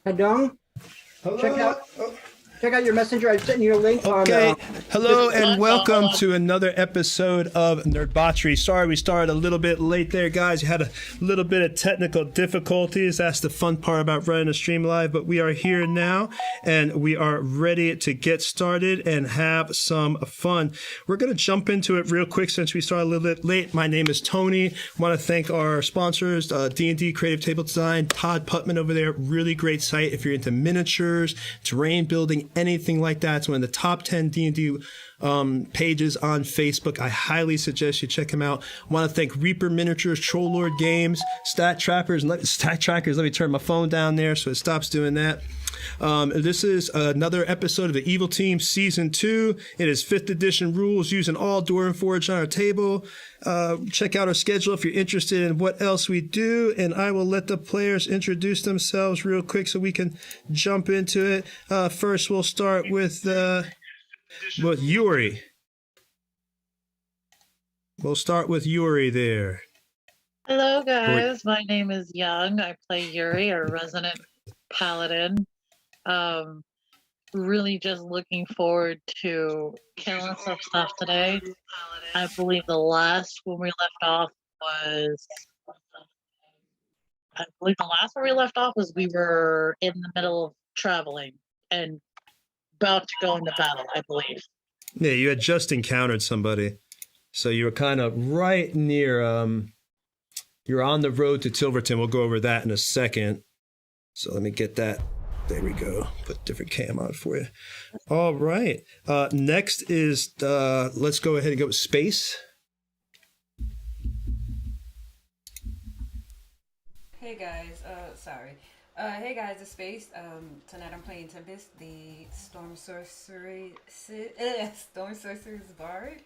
Hadong, check Hello. out check out your messenger. I've sent you a link Okay. on. Hello and welcome to another episode of Nerdbotchery. Sorry we started a little bit late there, guys. You had a little bit of technical difficulties. That's the fun part about running a stream live, but we are here now and we are ready to get started and have some fun. We're going to jump into it real quick since we started a little bit late. My name is Tony. I want to thank our sponsors, D&D Creative Table Design, Todd Putman over there. Really great site if you're into miniatures, terrain building, anything like that. It's one of the top 10 D&D pages on Facebook. I highly suggest you check him out. I want to thank Reaper Miniatures, Troll Lord Games, Stat Trackers. Let me turn my phone down there so it stops doing that. This is another episode of the Evil Team Season 2. It is 5th edition rules using all Dwarven Forge on our table. Check out our schedule if you're interested in what else we do, and I will let the players introduce themselves real quick so we can jump into it. First, we'll start with Yuri. We'll start with Yuri there. Hello, guys. My name is Young. I play Yuri, a resident paladin. Really just looking forward to killing some stuff today. I believe the last one we left off was we were in the middle of traveling and about to go into battle, I believe. Yeah, you had just encountered somebody. So you were kind of right near, you're on the road to Tilverton. We'll go over that in a second. So let me get that. There we go. Put different cam on for you. All right. Next is, let's go ahead and go with Space. Hey guys, hey guys, it's Space. Tonight I'm playing Tempest, the Storm Sorcerer's Bard.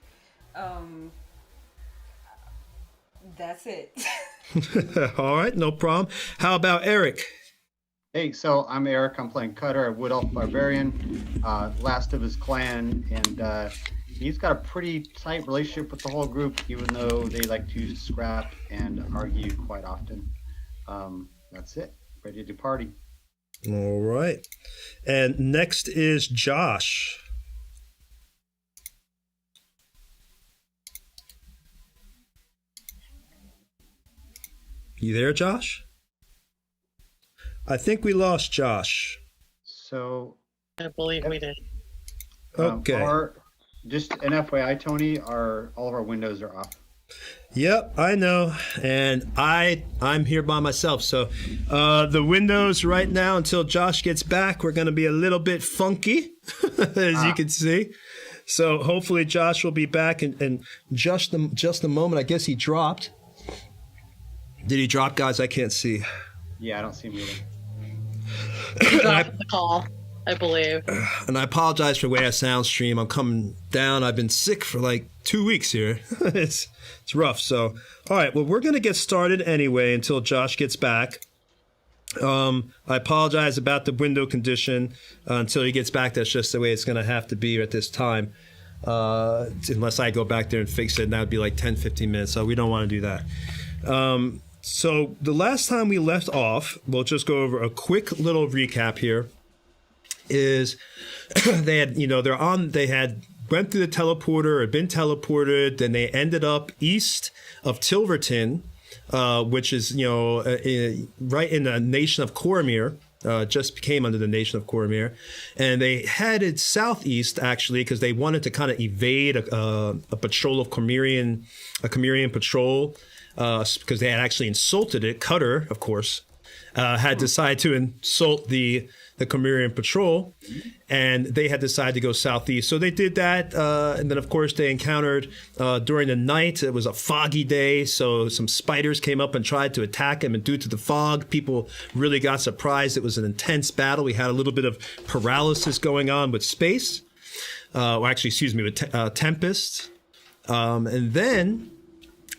That's it. All right, no problem. How about Eric? Hey, so I'm Eric. I'm playing Cutter, a Wood Elf Barbarian, last of his clan, and he's got a pretty tight relationship with the whole group, even though they like to scrap and argue quite often. That's it. Ready to party. All right. And next is Josh. You there, Josh? I think we lost Josh. So I believe we did. Okay. Just an FYI, Tony, all of our windows are off. Yep, I know, and I'm here by myself. So the windows right now until Josh gets back, we're going to be a little bit funky, as you can see. So hopefully Josh will be back in just a moment. I guess he dropped. Did he drop, guys? I can't see. Yeah, I don't see him either. He dropped the call, I believe. And I apologize for the way I sound stream. I'm coming down. I've been sick for like 2 weeks here. It's rough. So, all right. Well, we're going to get started anyway until Josh gets back. I apologize about the window condition until he gets back. That's just the way it's going to have to be at this time. Unless I go back there and fix it, and that would be like 10, 15 minutes. So we don't want to do that. So the last time we left off, we'll just go over a quick little recap here, is they had went through the teleporter, had been teleported, then they ended up east of Tilverton, which is, right in the nation of Coromir, just came under the nation of Coromir. And they headed southeast, actually, because they wanted to kind of evade a patrol of a Cormirian patrol, because they had actually insulted it. Cutter, of course, had decided to insult the Cormirian patrol, and they had decided to go southeast. So they did that, and then, of course, they encountered during the night. It was a foggy day, so some spiders came up and tried to attack him, and due to the fog, people really got surprised. It was an intense battle. We had a little bit of paralysis going on with Space, with Tempest. And then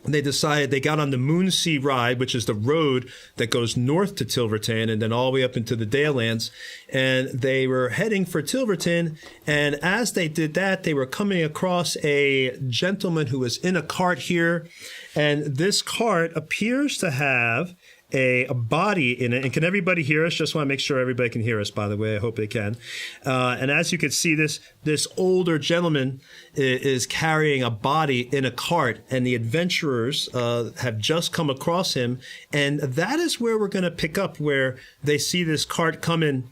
they decided they got on the Moonsea Ride, which is the road that goes north to Tilverton and then all the way up into the Dalelands. And they were heading for Tilverton. And as they did that, they were coming across a gentleman who was in a cart here. And this cart appears to have a body in it. And can everybody hear us? Just want to make sure everybody can hear us, by the way. I hope they can. And as you can see, this older gentleman is carrying a body in a cart, and the adventurers have just come across him. And that is where we're going to pick up, where they see this cart coming.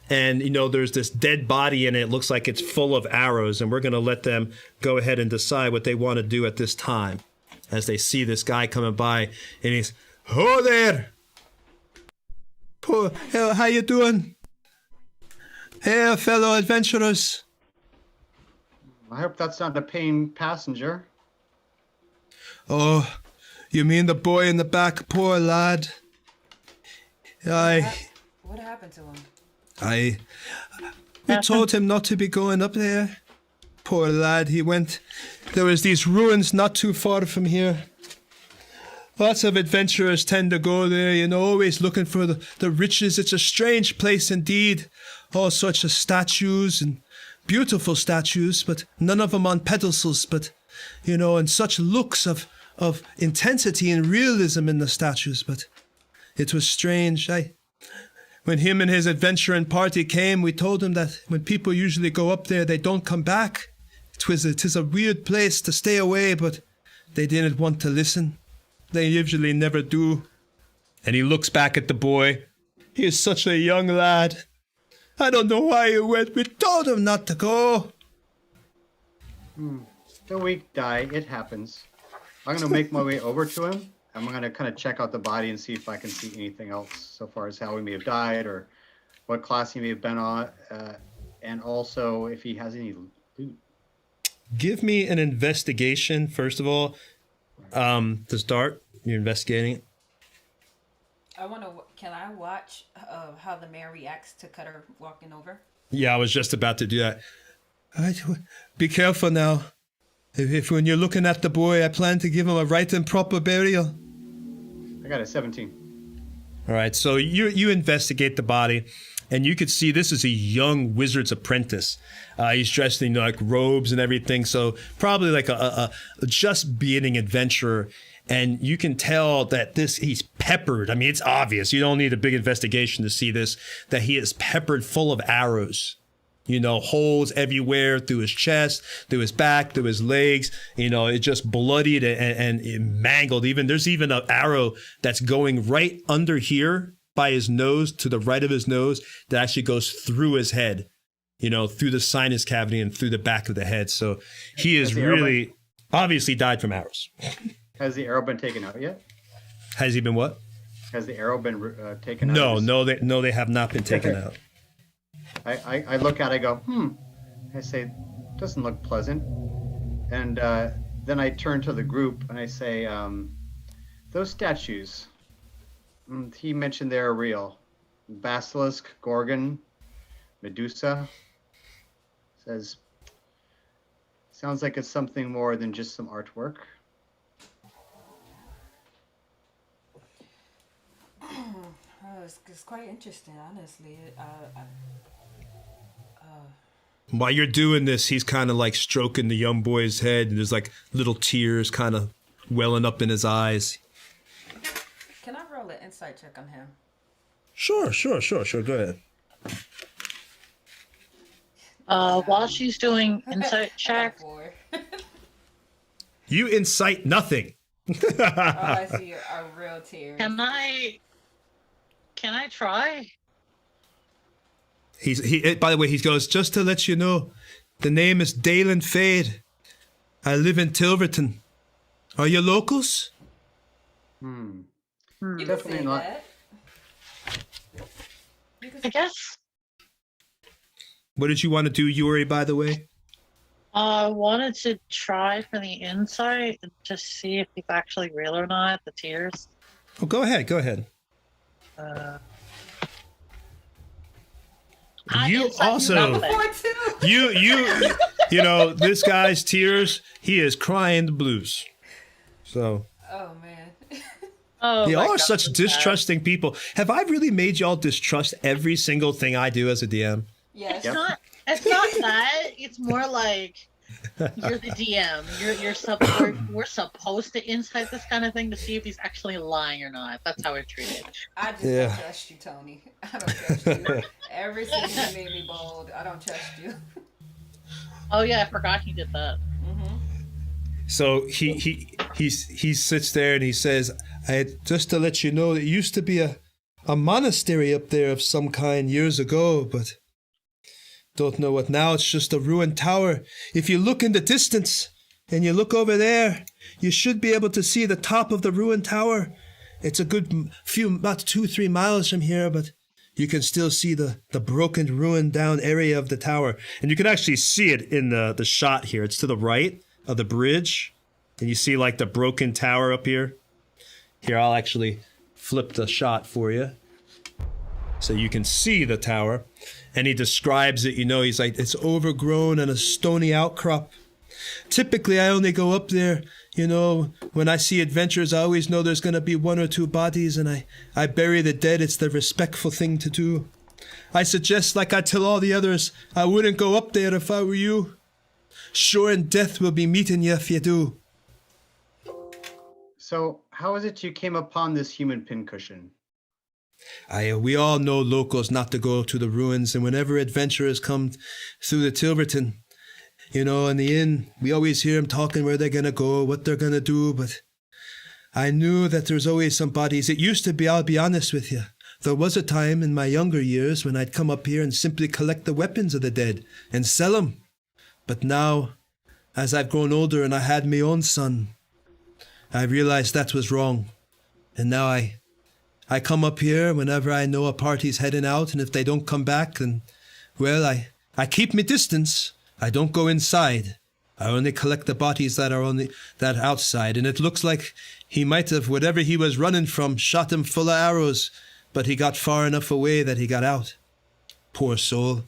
And, there's this dead body in it. It looks like it's full of arrows. And we're going to let them go ahead and decide what they want to do at this time. As they see this guy coming by, and he's, "Oh there! How you doing? Hey, fellow adventurers." I hope that's not a paying passenger. "Oh, you mean the boy in the back, poor lad? What happened to him? We told him not to be going up there. Poor lad, he went. There was these ruins not too far from here. Lots of adventurers tend to go there, always looking for the riches. It's a strange place indeed. All sorts of statues and beautiful statues, but none of them on pedestals, but, and such looks of intensity and realism in the statues. But it was strange. When him and his adventuring party came, we told him that when people usually go up there, they don't come back. It is a weird place to stay away, but they didn't want to listen. They usually never do." And he looks back at the boy. "He is such a young lad. I don't know why he went. We told him not to go." The weak die. It happens. I'm going to make my way over to him. I'm going to kind of check out the body and see if I can see anything else so far as how he may have died or what class he may have been on. And also if he has any loot. Give me an investigation, first of all. To start, you're investigating it. Can I watch how the mayor reacts to Cutter walking over? Yeah, I was just about to do that. Be careful now. If when you're looking at the boy, I plan to give him a right and proper burial. I got a 17. All right, so you investigate the body, and you could see this is a young wizard's apprentice. He's dressed in like robes and everything, so probably like a just beginning adventurer. And you can tell that he's peppered. I mean, it's obvious. You don't need a big investigation to see this, that he is peppered full of arrows. Holes everywhere through his chest, through his back, through his legs. It just bloodied and mangled. There's even an arrow that's going right under here by his nose, to the right of his nose, that actually goes through his head, through the sinus cavity and through the back of the head. So he is really obviously died from arrows. Has the arrow been taken out yet? Has he been what? Has the arrow been taken out? No, they have not been taken out. I look at it, I go, I say, doesn't look pleasant. And then I turn to the group and I say, those statues, he mentioned they're real. Basilisk, Gorgon, Medusa. Says, sounds like it's something more than just some artwork. It's quite interesting, honestly. While you're doing this, he's kind of like stroking the young boy's head, and there's like little tears kind of welling up in his eyes. Can I roll an insight check on him? Sure. Go ahead. While she's doing insight check, You incite nothing. Oh, I see a real tear. can I try? By the way, he goes, "Just to let you know, the name is Dalen Fade. I live in Tilverton. Are you locals?" You Definitely can say not. that. I guess. What did you want to do, Yuri, by the way? I wanted to try for the insight and just see if it's actually real or not, the tears. Oh, go ahead. You Insight also, nothing. this guy's tears, he is crying the blues. So Oh man. Oh, y'all my are God, such I'm distrusting people. Have I really made y'all distrust every single thing I do as a DM? Yes. It's not that. It's more like You're the DM. We're supposed to insight this kind of thing to see if he's actually lying or not. That's how I treat it. I just Yeah. don't trust you, Tony. I don't trust you. Ever since you made me bold, I don't trust you. Oh yeah, I forgot he did that. So he sits there and he says, just to let you know, it used to be a monastery up there of some kind years ago, but don't know what now. It's just a ruined tower. If you look in the distance and you look over there, you should be able to see the top of the ruined tower. It's a good few, about 2-3 miles from here, but you can still see the broken, ruined down area of the tower. And you can actually see it in the shot here. It's to the right of the bridge. And you see like the broken tower up here. Here, I'll actually flip the shot for you so you can see the tower. And he describes it, he's like, it's overgrown and a stony outcrop. Typically, I only go up there, when I see adventures, I always know there's going to be 1 or 2 bodies, and I bury the dead. It's the respectful thing to do. I suggest, like I tell all the others, I wouldn't go up there if I were you. Sure, and death will be meeting you if you do. So, how is it you came upon this human pincushion? We all know locals not to go to the ruins, and whenever adventurers come through the Tilverton, in the inn, we always hear them talking where they're going to go, what they're going to do, but I knew that there's always some bodies. It used to be, I'll be honest with you, there was a time in my younger years when I'd come up here and simply collect the weapons of the dead and sell them. But now, as I've grown older and I had my own son, I realized that was wrong. And now I come up here whenever I know a party's heading out, and if they don't come back, then, well, I keep my distance. I don't go inside. I only collect the bodies that are on that outside, and it looks like he might have, whatever he was running from, shot him full of arrows, but he got far enough away that he got out. Poor soul.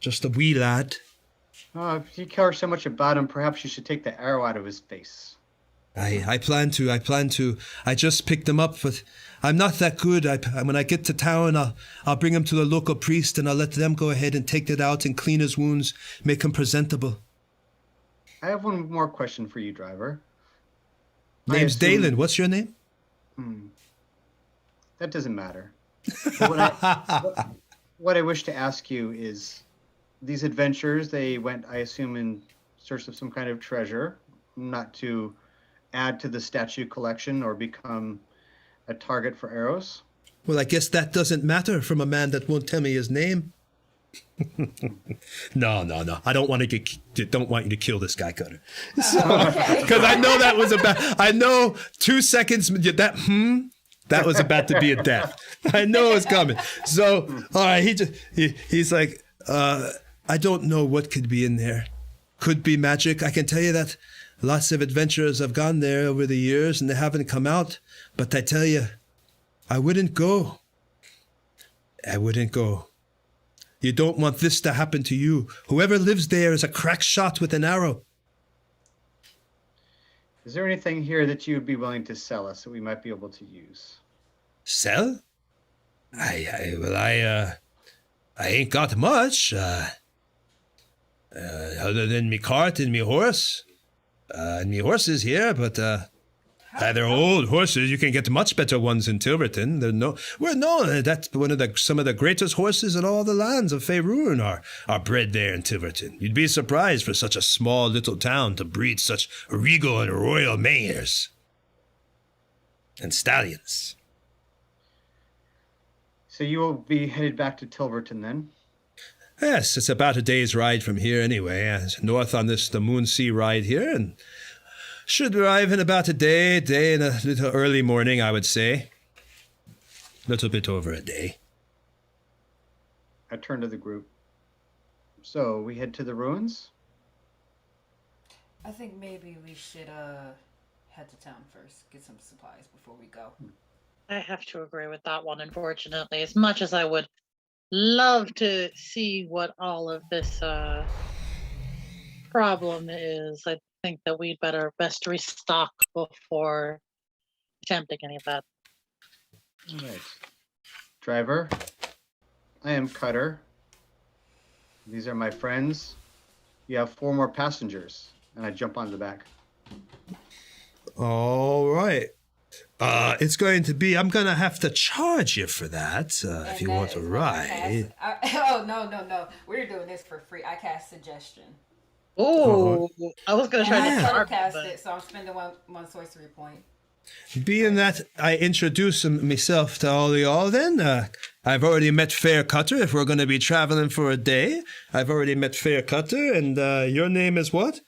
Just a wee lad. If you care so much about him, perhaps you should take the arrow out of his face. I plan to. I just picked him up, but I'm not that good. When I get to town, I'll bring him to the local priest, and I'll let them go ahead and take it out and clean his wounds, make him presentable. I have one more question for you, driver. Name's Dalen. What's your name? That doesn't matter. What I wish to ask you is, these adventures, they went, I assume, in search of some kind of treasure, not to add to the statue collection or become a target for arrows? Well, I guess that doesn't matter from a man that won't tell me his name. No. I don't want you to kill this guy, Cutter. Because I know that was I know 2 seconds, that was about to be a death. I know it was coming. So, all right, he's like, I don't know what could be in there. Could be magic. I can tell you that lots of adventurers have gone there over the years and they haven't come out. But I tell you, I wouldn't go. You don't want this to happen to you. Whoever lives there is a crack shot with an arrow. Is there anything here that you would be willing to sell us that we might be able to use? Sell? I ain't got much. Other than me cart and me horse. And me horses here, but they're old horses. You can get much better ones in Tilverton. That's some of the greatest horses in all the lands of Faerun are bred there in Tilverton. You'd be surprised for such a small little town to breed such regal and royal mares and stallions. So you will be headed back to Tilverton then? Yes, it's about a day's ride from here anyway. North on the Moon Sea ride here, and should arrive in about a day and a little early morning, I would say. Little bit over a day. I turn to the group. So we head to the ruins? I think maybe we should head to town first, get some supplies before we go. I have to agree with that one, unfortunately. As much as I would love to see what all of this problem is, I think that we'd best restock before attempting any of that. All right. Driver, I am Cutter. These are my friends. You have 4 more passengers. And I jump onto the back. All right. It's going to be, I'm going to have to charge you for that if you want to ride. Oh, no. We're doing this for free. I cast suggestion. Oh, I was gonna try Yeah. to I charm, cast but it, so I'm spending one sorcery point. Being that I introduce myself to all of y'all, then I've already met Fair Cutter. If we're going to be traveling for a day, I've already met Fair Cutter, and your name is what?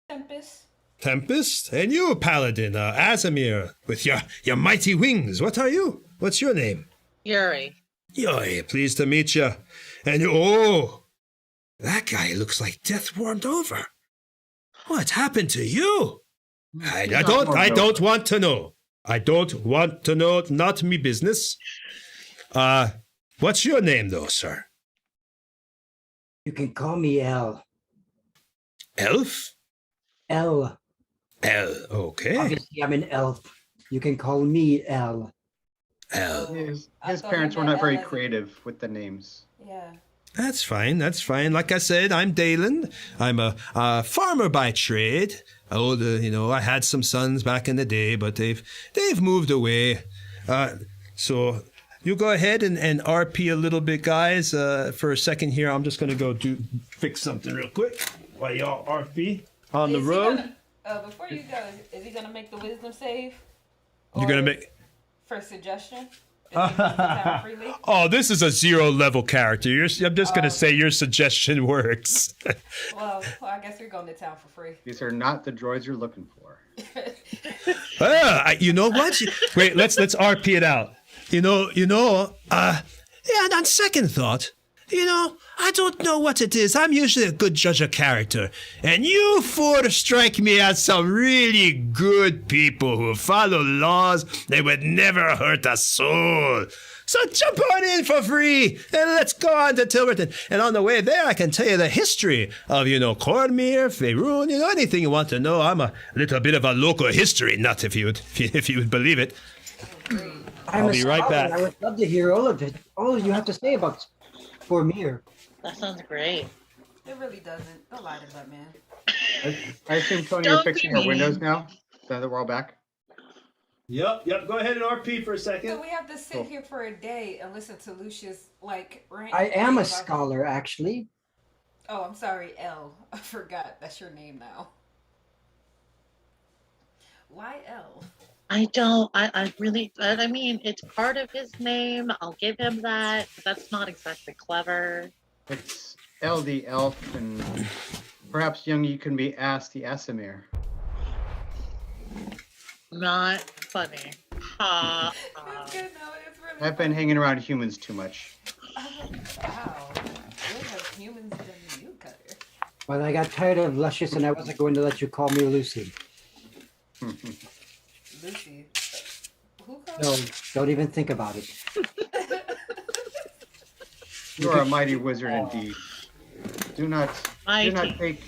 Tempest. Tempest, and you, Paladin, Azamir, with your mighty wings. What are you? What's your name? Yuri. Yoy, pleased to meet you. And oh, that guy looks like death warmed over. What happened to you? I don't want to know. I don't want to know. Not me business. What's your name, though, sir? You can call me L. Elf? L. Okay. Obviously, I'm an elf. You can call me L. L. His I thought parents you were meant not very L as a- creative with the names. Yeah. That's fine. Like I said, I'm Dalen. I'm a farmer by trade. I had some sons back in the day, but they've moved away. So you go ahead and RP a little bit, guys. For a second here, I'm just going to go fix something real quick while y'all RP on the Is he road. gonna- before you go, is he gonna make the wisdom save? You're going to Or make... for suggestion? Is he using the town freely? Oh, this is a 0 level character. I'm just going to say your suggestion works. Well, I guess you're going to town for free. These are not the droids you're looking for. You know what? Wait, let's RP it out. On second thought, I don't know what it is. I'm usually a good judge of character. And you 4 strike me as some really good people who follow laws that would never hurt a soul. So jump on in for free and let's go on to Tilverton. And on the way there, I can tell you the history of, Cormyr, Faerun, anything you want to know. I'm a little bit of a local history nut, if you would believe it. I'll be right back. I would love to hear all of it. All you have to say about Cormyr. that sounds great. It really doesn't. Don't lie to that man. I assume, Tony, you're Don't fixing be our windows mean. now? Now that we're all back? Yep. Go ahead and RP for a So second. we have to sit Cool. here for a day and listen to Lucius rant. I am a about- scholar, actually. Oh, I'm sorry, L. I forgot. That's your name now. Why L? I really, I mean, it's part of his name. I'll give him that. But that's not exactly clever. It's El the Elf, and perhaps young you can be Ass the Asimir. Not funny. Ha. It's good. No, it's really. I've been hanging around humans too much. Wow. What have humans done to you, Cutter? But I got tired of Luscious and I wasn't going to let you call me Lucy. Lucy. Who called No, don't even think about it. You are a mighty wizard indeed. Do not Mighty.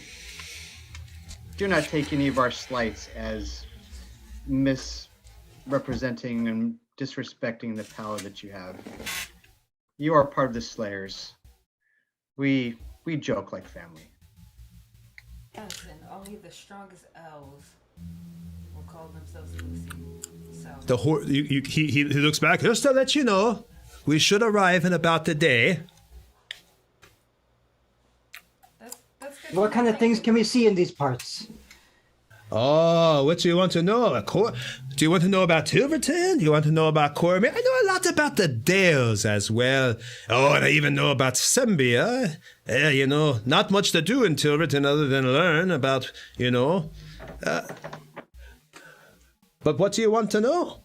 take any of our slights as misrepresenting and disrespecting the power that you have. You are part of the Slayers. We joke like family. Yes, and only the strongest elves will call themselves Lucy. So He looks back. Just to let you know, we should arrive in about a day. that's good. What kind of things can we see in these parts? Oh, what do you want to know? Do you want to know about Tilverton? Do you want to know about Cormyr? I know a lot about the Dales as well. Oh, and I even know about Sembia. Not much to do in Tilverton other than learn about, But what do you want to know?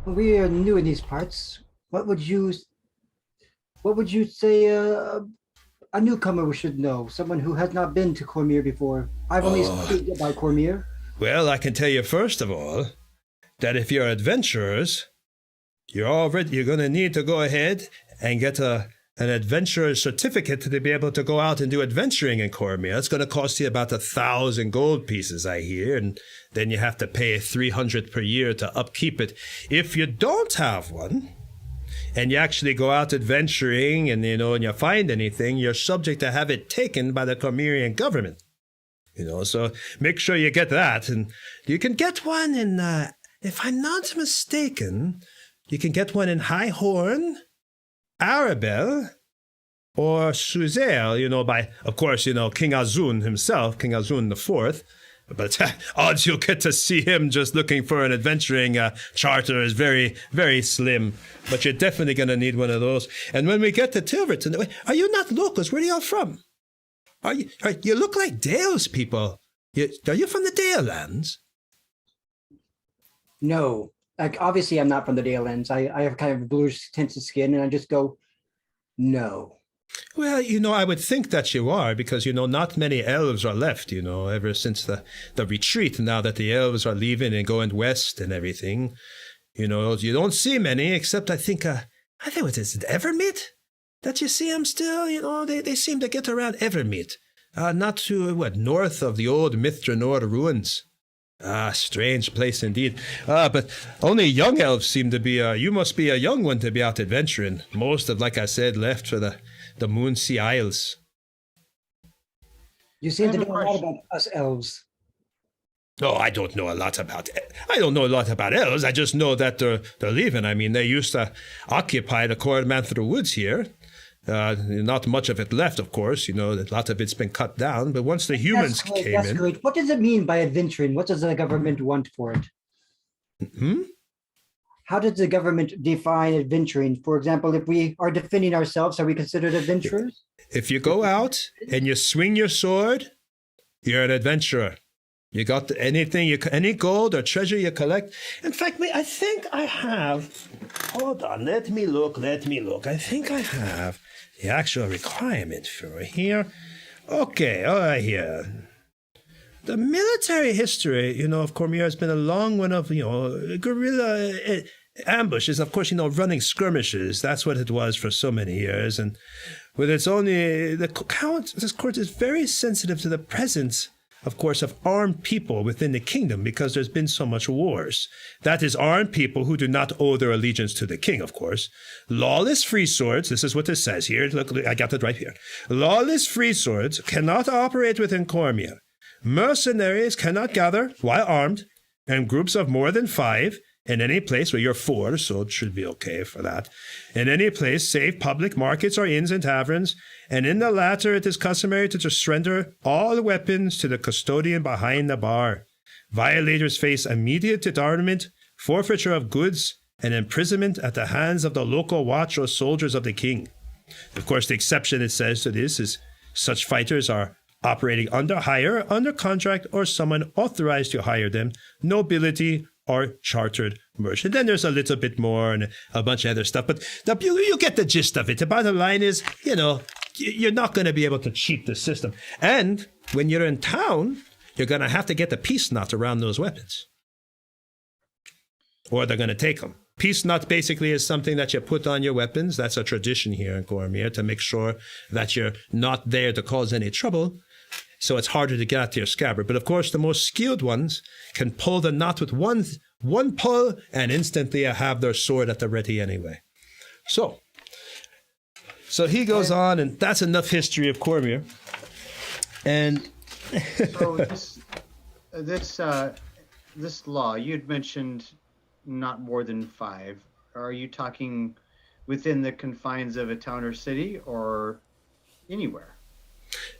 We are new in these parts. What would you say a newcomer should know? Someone who has not been to Cormyr before. I've only studied about Cormyr. Well, I can tell you first of all that if you're adventurers, you're going to need to go ahead and get an adventurer certificate to be able to go out and do adventuring in Cormyr. It's going to cost you about 1,000 gold pieces, I hear, and then you have to pay 300 per year to upkeep it. If you don't have one, and you actually go out adventuring and, and you find anything, you're subject to have it taken by the Cormyrean government. So make sure you get that. And you can get one in, if I'm not mistaken, you can get one in High Horn, Arabelle, or Suzel, by, of course, King Azun himself, King Azun IV. But odds you'll get to see him just looking for an adventuring charter is very, very slim. But you're definitely going to need one of those. And when we get to Tilverton, are you not locals? Where are you all from? You look like Dales people. Are you from the Dale lands? No. Like, obviously, I'm not from the Dale Lands. I have kind of bluish tints of skin, and I just go, no. Well, I would think that you are, because, not many elves are left, ever since the retreat, now that the elves are leaving and going west and everything. You don't see many, except I think what is it, Evermeet? That you see them still, they seem to get around Evermeet. Not to, north of the old Mithranor ruins. Strange place indeed. But only young elves seem to be, you must be a young one to be out adventuring. Most have, like I said, left for the Moonsea Isles. You seem to know a lot about us elves. Oh, I don't know a lot about elves. I just know that they're leaving. I mean, they used to occupy the Cormanthra Woods here. Not much of it left, of course. A lot of it's been cut down. But once the humans came in... Good. What does it mean by adventuring? What does the government want for it? How does the government define adventuring? For example, if we are defending ourselves, are we considered adventurers? If you go out and you swing your sword, you're an adventurer. You got anything, any gold or treasure you collect. In fact, I think I have... Hold on, let me look. I think I have the actual requirement for here. Okay, all right, here. The military history, of Cormyr has been a long one of, guerrilla ambushes. Of course, running skirmishes. That's what it was for so many years. And with its only, this court is very sensitive to the presence, of course, of armed people within the kingdom, because there's been so much wars. That is, armed people who do not owe their allegiance to the king, of course. Lawless free swords, this is what it says here. Look, I got it right here. Lawless free swords cannot operate within Cormyr. Mercenaries cannot gather, while armed, in groups of more than 5, in any place where you're 4, so it should be okay for that. In any place, save public markets or inns and taverns, and in the latter it is customary to surrender all weapons to the custodian behind the bar. Violators face immediate disarmament, forfeiture of goods, and imprisonment at the hands of the local watch or soldiers of the king. Of course, the exception, it says, to this is such fighters are operating under hire, under contract, or someone authorized to hire them, nobility, or chartered merchant. Then there's a little bit more and a bunch of other stuff, but you get the gist of it. The bottom line is, you're not going to be able to cheat the system. And when you're in town, you're going to have to get the peace knot around those weapons, or they're going to take them. Peace knot basically is something that you put on your weapons. That's a tradition here in Cormyr to make sure that you're not there to cause any trouble. So it's harder to get out to your scabbard. But of course, the most skilled ones can pull the knot with one pull and instantly have their sword at the ready anyway. So he goes on, and that's enough history of Cormyr. And so this law, you'd mentioned not more than 5. Are you talking within the confines of a town or city, or anywhere?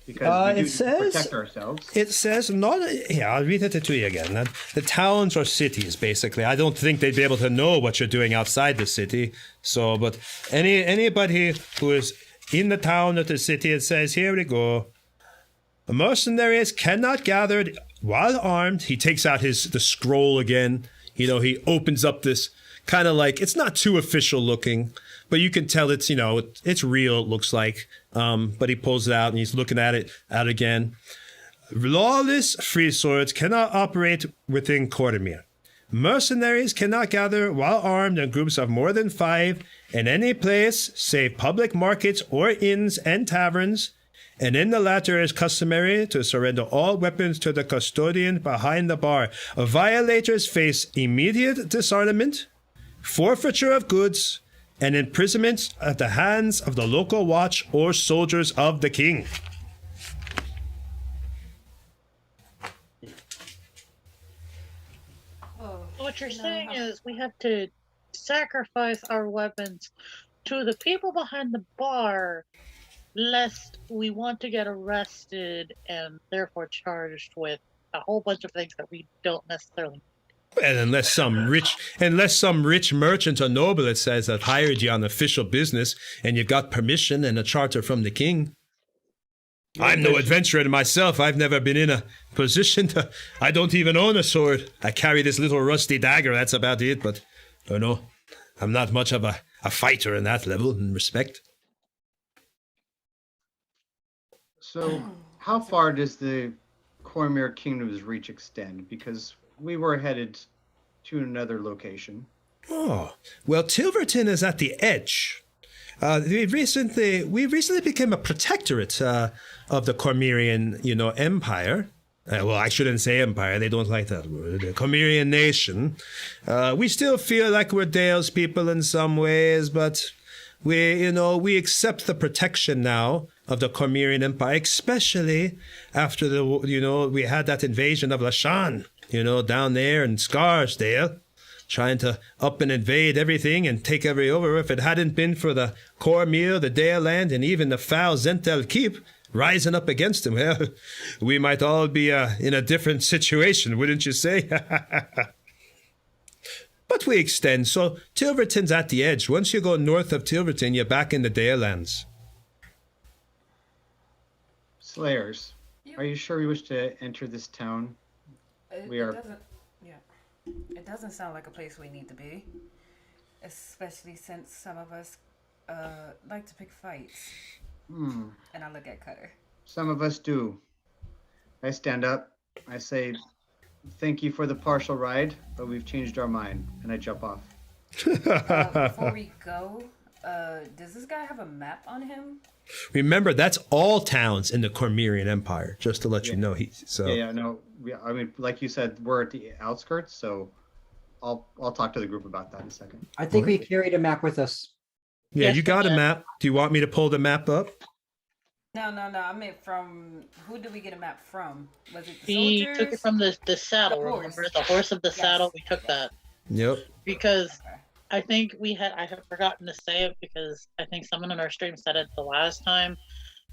Because we do protect ourselves. It says not. Yeah, I'll read it to you again. The towns or cities, basically. I don't think they'd be able to know what you're doing outside the city. So, but anybody who is in the town or the city, it says, here we go. Mercenaries cannot gather while armed. He takes out the scroll again. He opens up this kind of like, it's not too official looking, but you can tell it's, it's real, it looks like. But he pulls it out and he's looking at it out again. Lawless free swords cannot operate within Cormyr. Mercenaries cannot gather while armed in groups of more than 5 in any place save public markets or inns and taverns, and in the latter is customary to surrender all weapons to the custodian behind the bar. Violators face immediate disarmament, forfeiture of goods, and imprisonment at the hands of the local watch or soldiers of the king. Oh, What you're you know, saying is we have to sacrifice our weapons to the people behind the bar, lest we want to get arrested and therefore charged with a whole bunch of things that we don't necessarily. And unless some rich merchant or noble, it says, have hired you on official business and you've got permission and a charter from the king. I'm no adventurer myself. I've never been in a position to. I don't even own a sword. I carry this little rusty dagger. That's about it. But, I know, I'm not much of a fighter in that level in respect. So, how far does the Cormyr Kingdom's reach extend? Because we were headed to another location. Oh, well, Tilverton is at the edge. We recently became a protectorate of the Cormyrian, empire. Well, I shouldn't say empire. They don't like that word. The Cormyrian nation. We still feel like we're Dale's people in some ways, but we accept the protection now of the Cormyrian empire, especially after we had that invasion of Lashan, down there in Scarsdale, trying to up and invade everything and take every over. If it hadn't been for the Cormyr, the Dale land, and even the foul Zentel Keep rising up against him, well, we might all be in a different situation, wouldn't you say? But we extend, so Tilverton's at the edge. Once you go north of Tilverton, you're back in the Dale lands. Slayers, are you sure we wish to enter this town? It doesn't sound like a place we need to be, especially since some of us like to pick fights. And I look at Cutter. Some of us do. I stand up. I say, thank you for the partial ride, but we've changed our mind, and I jump off. Before we go, does this guy have a map on him? Remember, that's all towns in the Cormyrian Empire, just to let you know. I mean, like you said, we're at the outskirts, so I'll talk to the group about that in a second. I think we carried a map with us. Yeah, Yes, you got a we did. map. Do you want me to pull the map up? No. I meant from who did we get a map from? Was it the We soldiers? took it from the saddle. The horse. Remember the horse of the Yes. saddle? We took that Yep. because Okay. I think I have forgotten to say it because I think someone in our stream said it the last time.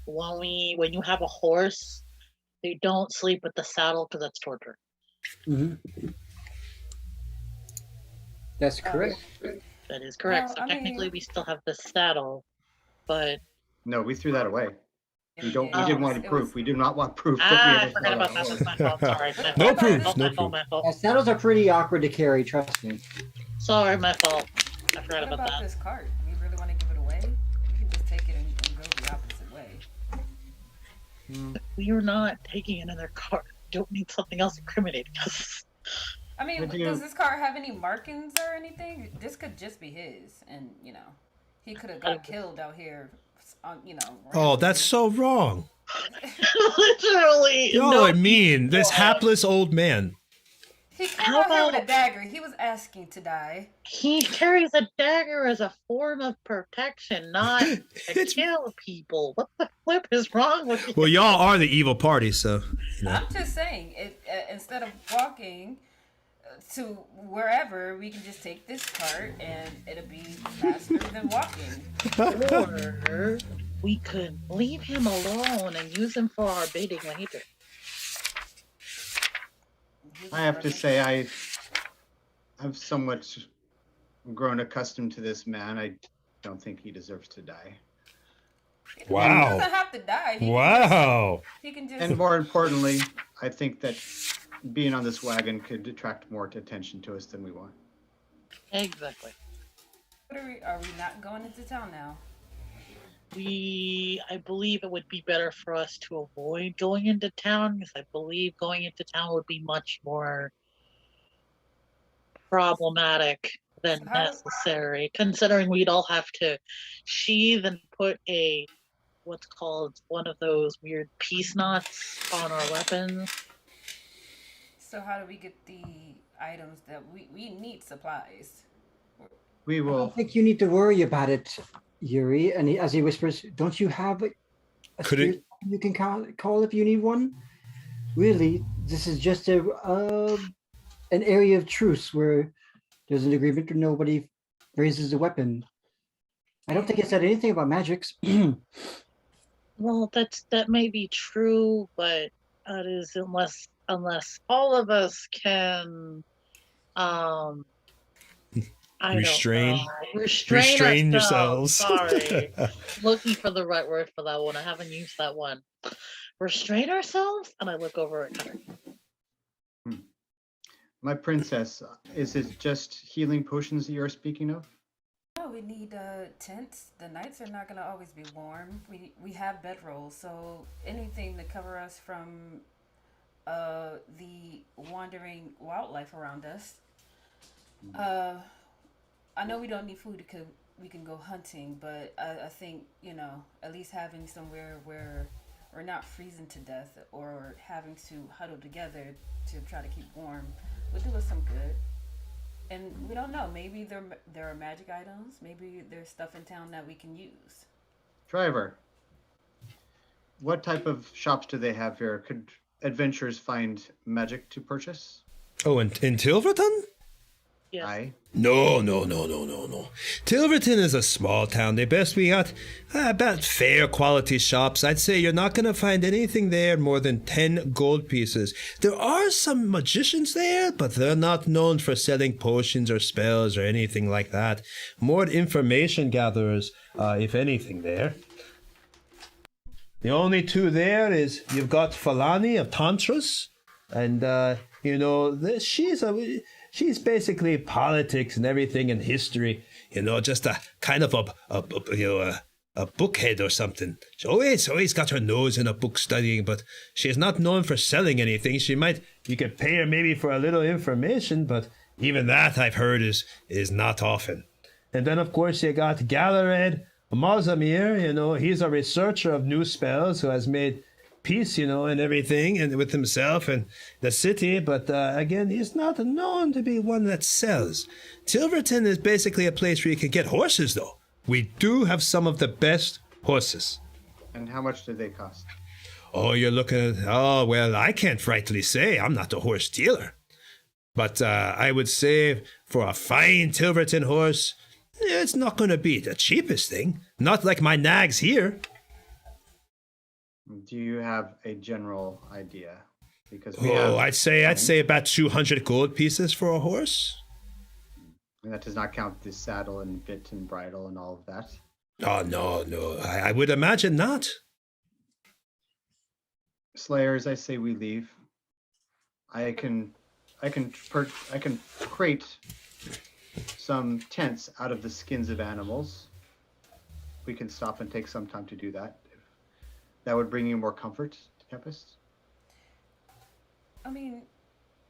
When you have a horse, they don't sleep with the saddle because that's torture. Mm-hmm. That's correct. That is correct. Well, So I mean- technically, we still have the saddle, but No, we threw that away. Yeah, We we don't. did. We didn't It want was- proof. We do not want proof. I that we forgot ever about that. thought That's my fault. Sorry. My No fault. proof, My no fault. proof. My fault. Yeah, saddles are pretty awkward to carry, trust me. Sorry, my fault. I forgot What about about that. this cart? We really want to give it away? We can just take it and go the opposite way. We are not taking another card. Don't need something else incriminating us. I mean, Would you- does this cart have any markings or anything? This could just be his, and he could have got killed out here. Oh, that's so wrong. Literally. You know no, what I mean? This no. hapless old man. He came How out here with a about- dagger. He was asking to die. He carries a dagger as a form of protection, not to It's- kill people. What the flip is wrong with you? Well, y'all are the evil party, so. I'm just saying, instead of walking to wherever, we can just take this cart and it'll be faster than walking. Or we could leave him alone and use him for our bidding later. I have to say, I've somewhat grown accustomed to this man. I don't think he deserves to die. He Wow. doesn't have to die. Wow. He can just. And more importantly, I think that being on this wagon could attract more attention to us than we want. Exactly. Are we not going into town now? I believe it would be better for us to avoid going into town because I believe going into town would be much more problematic than So how- necessary, considering we'd all have to sheathe and put what's called one of those weird peace knots on our weapons. So how do we get the items that we need supplies? We I will. don't think you need to worry about it, Yuri. And as he whispers, don't you have a Could it- spirit you can call if you need one? Really, this is just an area of truce where there's an agreement where nobody raises a weapon. I don't think it said anything about magics. Well, that may be true, but that is unless all of us can I Restrain? don't know. Restrain yourselves. Sorry. Looking for the right word for that one. I haven't used that one. Restrain ourselves? And I look over at Cutter. My princess, is it just healing potions that you're speaking of? No, we need tents. The nights are not gonna always be warm. We have bedrolls, so anything to cover us from the wandering wildlife around us. I know we don't need food because we can go hunting, but I think, at least having somewhere where we're not freezing to death or having to huddle together to try to keep warm would do us some good. And we don't know. Maybe there are magic items. Maybe there's stuff in town that we can use. Driver, what type of shops do they have here? Could adventurers find magic to purchase? Oh, in Tilverton? Yes. Aye. No. Tilverton is a small town. The best we got about fair quality shops. I'd say you're not going to find anything there more than 10 gold pieces. There are some magicians there, but they're not known for selling potions or spells or anything like that. More information gatherers, if anything, there. The only two there is you've got Falani of Tantras, and she's basically politics and everything and history. Just a kind of a bookhead or something. She always got her nose in a book studying, but she's not known for selling anything. You could pay her maybe for a little information, but even that I've heard is not often. And then of course you got Galared Mazamir. He's a researcher of new spells who has made peace, and everything, and with himself and the city, but again, he's not known to be one that sells. Tilverton is basically a place where you can get horses, though. We do have some of the best horses. And how much do they cost? Oh, you're looking at... Oh, well, I can't rightly say. I'm not a horse dealer. But I would say for a fine Tilverton horse, it's not going to be the cheapest thing. Not like my nags here. Do you have a general idea? Because I'd say about 200 gold pieces for a horse. And that does not count the saddle and bit and bridle and all of that. Oh, no. I would imagine not. Slayers, I say we leave. I can create some tents out of the skins of animals. We can stop and take some time to do that. That would bring you more comfort, Tempest? I mean,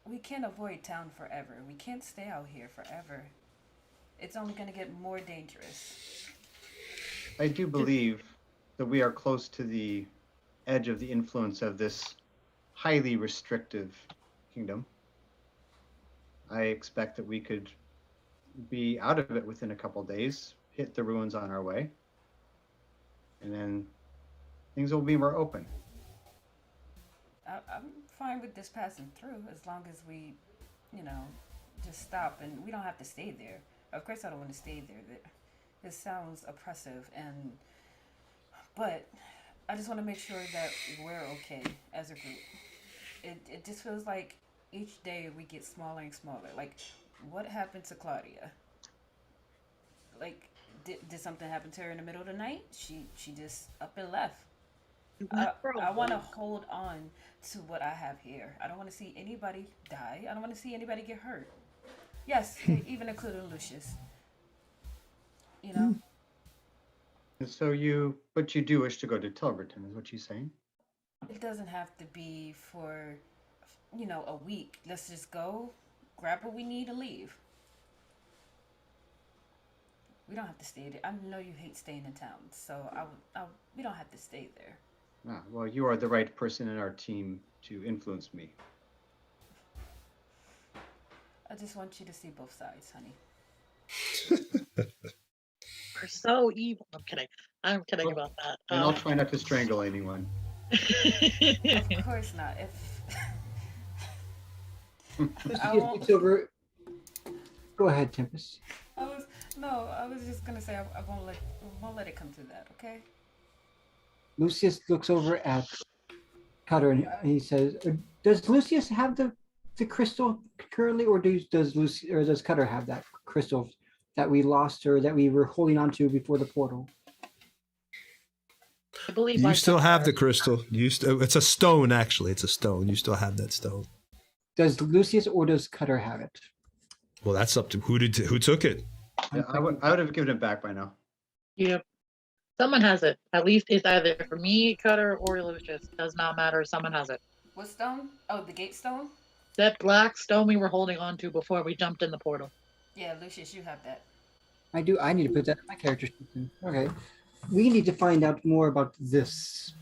we can't avoid town forever. We can't stay out here forever. It's only going to get more dangerous. I do believe that we are close to the edge of the influence of this highly restrictive kingdom. I expect that we could be out of it within a couple days, hit the ruins on our way, and then things will be more open. I'm fine with this passing through as long as we, just stop and we don't have to stay there. Of course, I don't want to stay there. This sounds oppressive, but I just want to make sure that we're okay as a group. It just feels like each day we get smaller and smaller. Like, what happened to Claudia? Like, did something happen to her in the middle of the night? She just up and left. I want to hold on to what I have here. I don't want to see anybody die. I don't want to see anybody get hurt. Yes, even including Lucius. And so you do wish to go to Tilverton, is what she's saying? It doesn't have to be for, a week. Let's just go, grab what we need, and leave. We don't have to stay there. I know you hate staying in town, so we don't have to stay there. Ah, well, you are the right person in our team to influence me. I just want you to see both sides, honey. We're so evil. I'm kidding. I'm kidding about that. And I'll try not to strangle anyone. Of course not. I Lucius won't- looks over. Go ahead, Tempest. I was just gonna say I won't let it come to that. Okay. Lucius looks over at Cutter and he says, "Does Lucius have the crystal currently, or does Cutter have that crystal that we lost or that we were holding on to before the portal?" I believe You still have the crystal. It's a stone, actually. It's a stone. You still have that stone. Does Lucius or does Cutter have it? Well, that's up to who took it. Yeah, I would have given it back by now. Yep. Someone has it. At least it's either for me, Cutter, or Lucius. Does not matter. Someone has it. What stone? Oh, the gate stone? That black stone we were holding on to before we jumped in the portal. Yeah, Lucius, you have that. I do. I need to put that in my character sheet. Okay. We need to find out more about this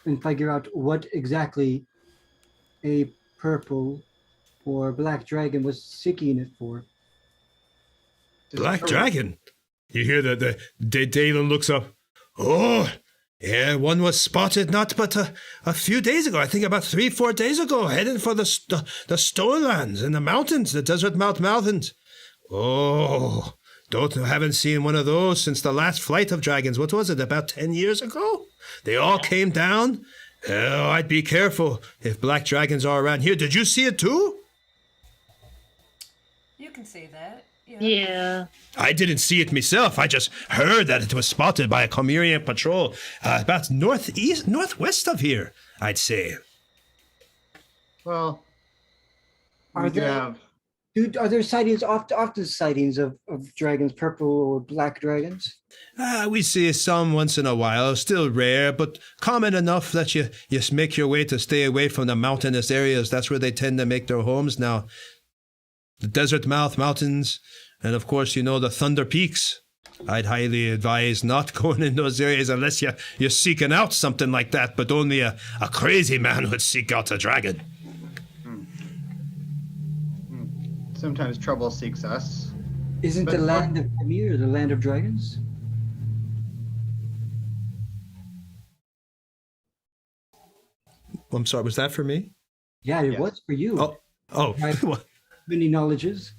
and figure out what exactly a purple or black dragon was seeking it for. Black Dragon. You hear that? Dalen looks up. Oh, yeah, one was spotted not but a few days ago. I think about 3-4 days ago, heading for the Stonelands in the mountains, the Desert Mountains. Oh, haven't seen one of those since the last flight of dragons. What was it, about 10 years ago? They all came down. Oh, I'd be careful if black dragons are around here. Did you see it too? You can say that. Yeah. I didn't see it myself. I just heard that it was spotted by a Comerian patrol about northwest of here, I'd say. Well, Are we do there- have. Are there sightings, often sightings of dragons, purple or black dragons? We see some once in a while, still rare, but common enough that you make your way to stay away from the mountainous areas. That's where they tend to make their homes now. The Desert Mountains, and of course, the Thunder Peaks. I'd highly advise not going in those areas unless you're seeking out something like that, but only a crazy man would seek out a dragon. Sometimes trouble seeks us. Isn't But the what- land of Ymir the land of dragons? I'm sorry, was that for me? Yeah, it Yes. was for you. Oh, Right. well, Many knowledges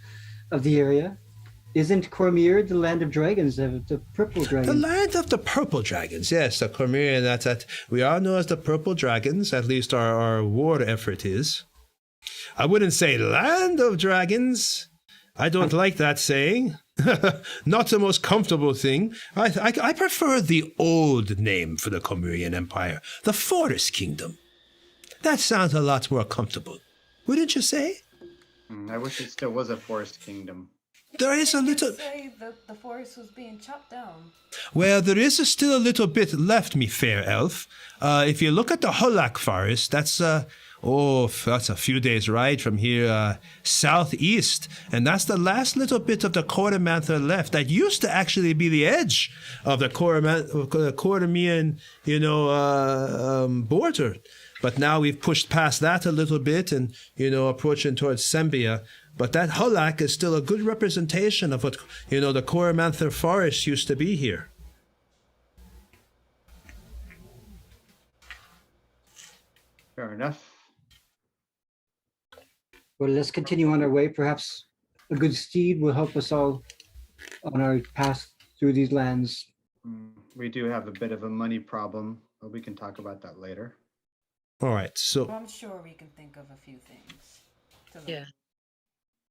of the area. Isn't Cormir the land of dragons, the purple the dragons? land of the purple dragons. Yes, the Cormerian, that we are known as the purple dragons, at least our war effort is. I wouldn't say land of dragons. I don't like that saying. Not the most comfortable thing. I prefer the old name for the Comerian Empire, the Forest Kingdom. That sounds a lot more comfortable, wouldn't you say? I wish it still was a forest kingdom. There is a You little... say the forest was being chopped down. Well, there is still a little bit left, me fair elf. If you look at the Hulak Forest, that's a few days' ride from here, southeast, and that's the last little bit of the Quartermanther left. That used to actually be the edge of the Quartermian, border. But now we've pushed past that a little bit and, approaching towards Sembia. But that Hulak is still a good representation of what, the Quartermanther Forest used to be here. Fair enough. Well, let's continue on our way. Perhaps a good steed will help us all on our path through these lands. We do have a bit of a money problem, but we can talk about that later. All right, so I'm sure we can think of a few things. Yeah.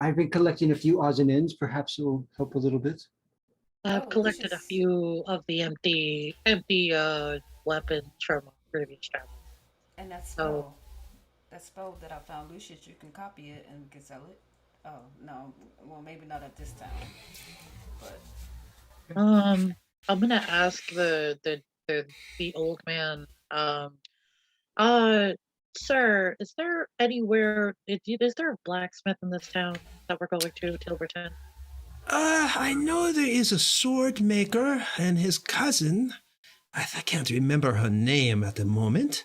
I've been collecting a few odds and ends. Perhaps it will help a little bit. I've Oh, collected a Lucius. few of the empty weapons from previous travel. And that Oh. spell that I found, Lucius, you can copy it and can sell it. Oh no, well maybe not at this time, but I'm gonna ask the old man. Sir, is there anywhere? Is there a blacksmith in this town that we're going to, Tilberton? I know there is a sword maker and his cousin. I can't remember her name at the moment.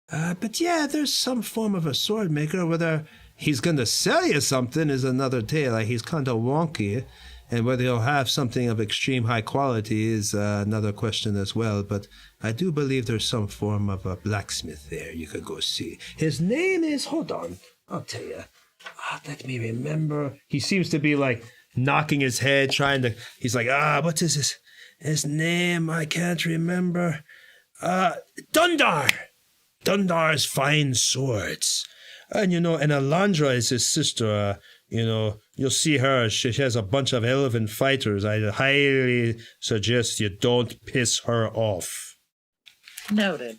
But yeah, there's some form of a sword maker. Whether he's going to sell you something is another tale. Like, he's kind of wonky. And whether he'll have something of extreme high quality is another question as well. But I do believe there's some form of a blacksmith there you could go see. His name is, hold on, I'll tell you. Let me remember. He seems to be like knocking his head, he's like, what is his name? I can't remember. Dundar. Dundar's fine swords. And, and Alondra is his sister. You'll see her. She has a bunch of elven fighters. I highly suggest you don't piss her off. Noted.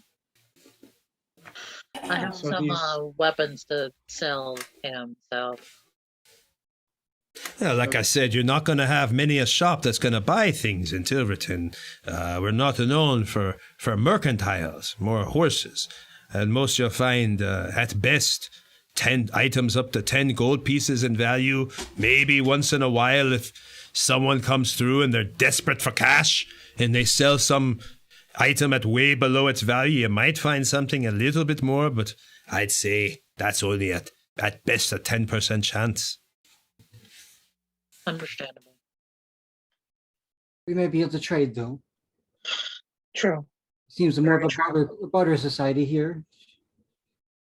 I have So some these- weapons to sell him, so. Yeah, like I said, you're not going to have many a shop that's going to buy things in Tilverton. We're not known for mercantiles, more horses. And most you'll find, at best, 10 items up to 10 gold pieces in value. Maybe once in a while, if someone comes through and they're desperate for cash and they sell some item at way below its value, you might find something a little bit more, but I'd say that's only at best a 10% chance. Understandable. We may be able to trade, though. True. Seems more of a barter society here,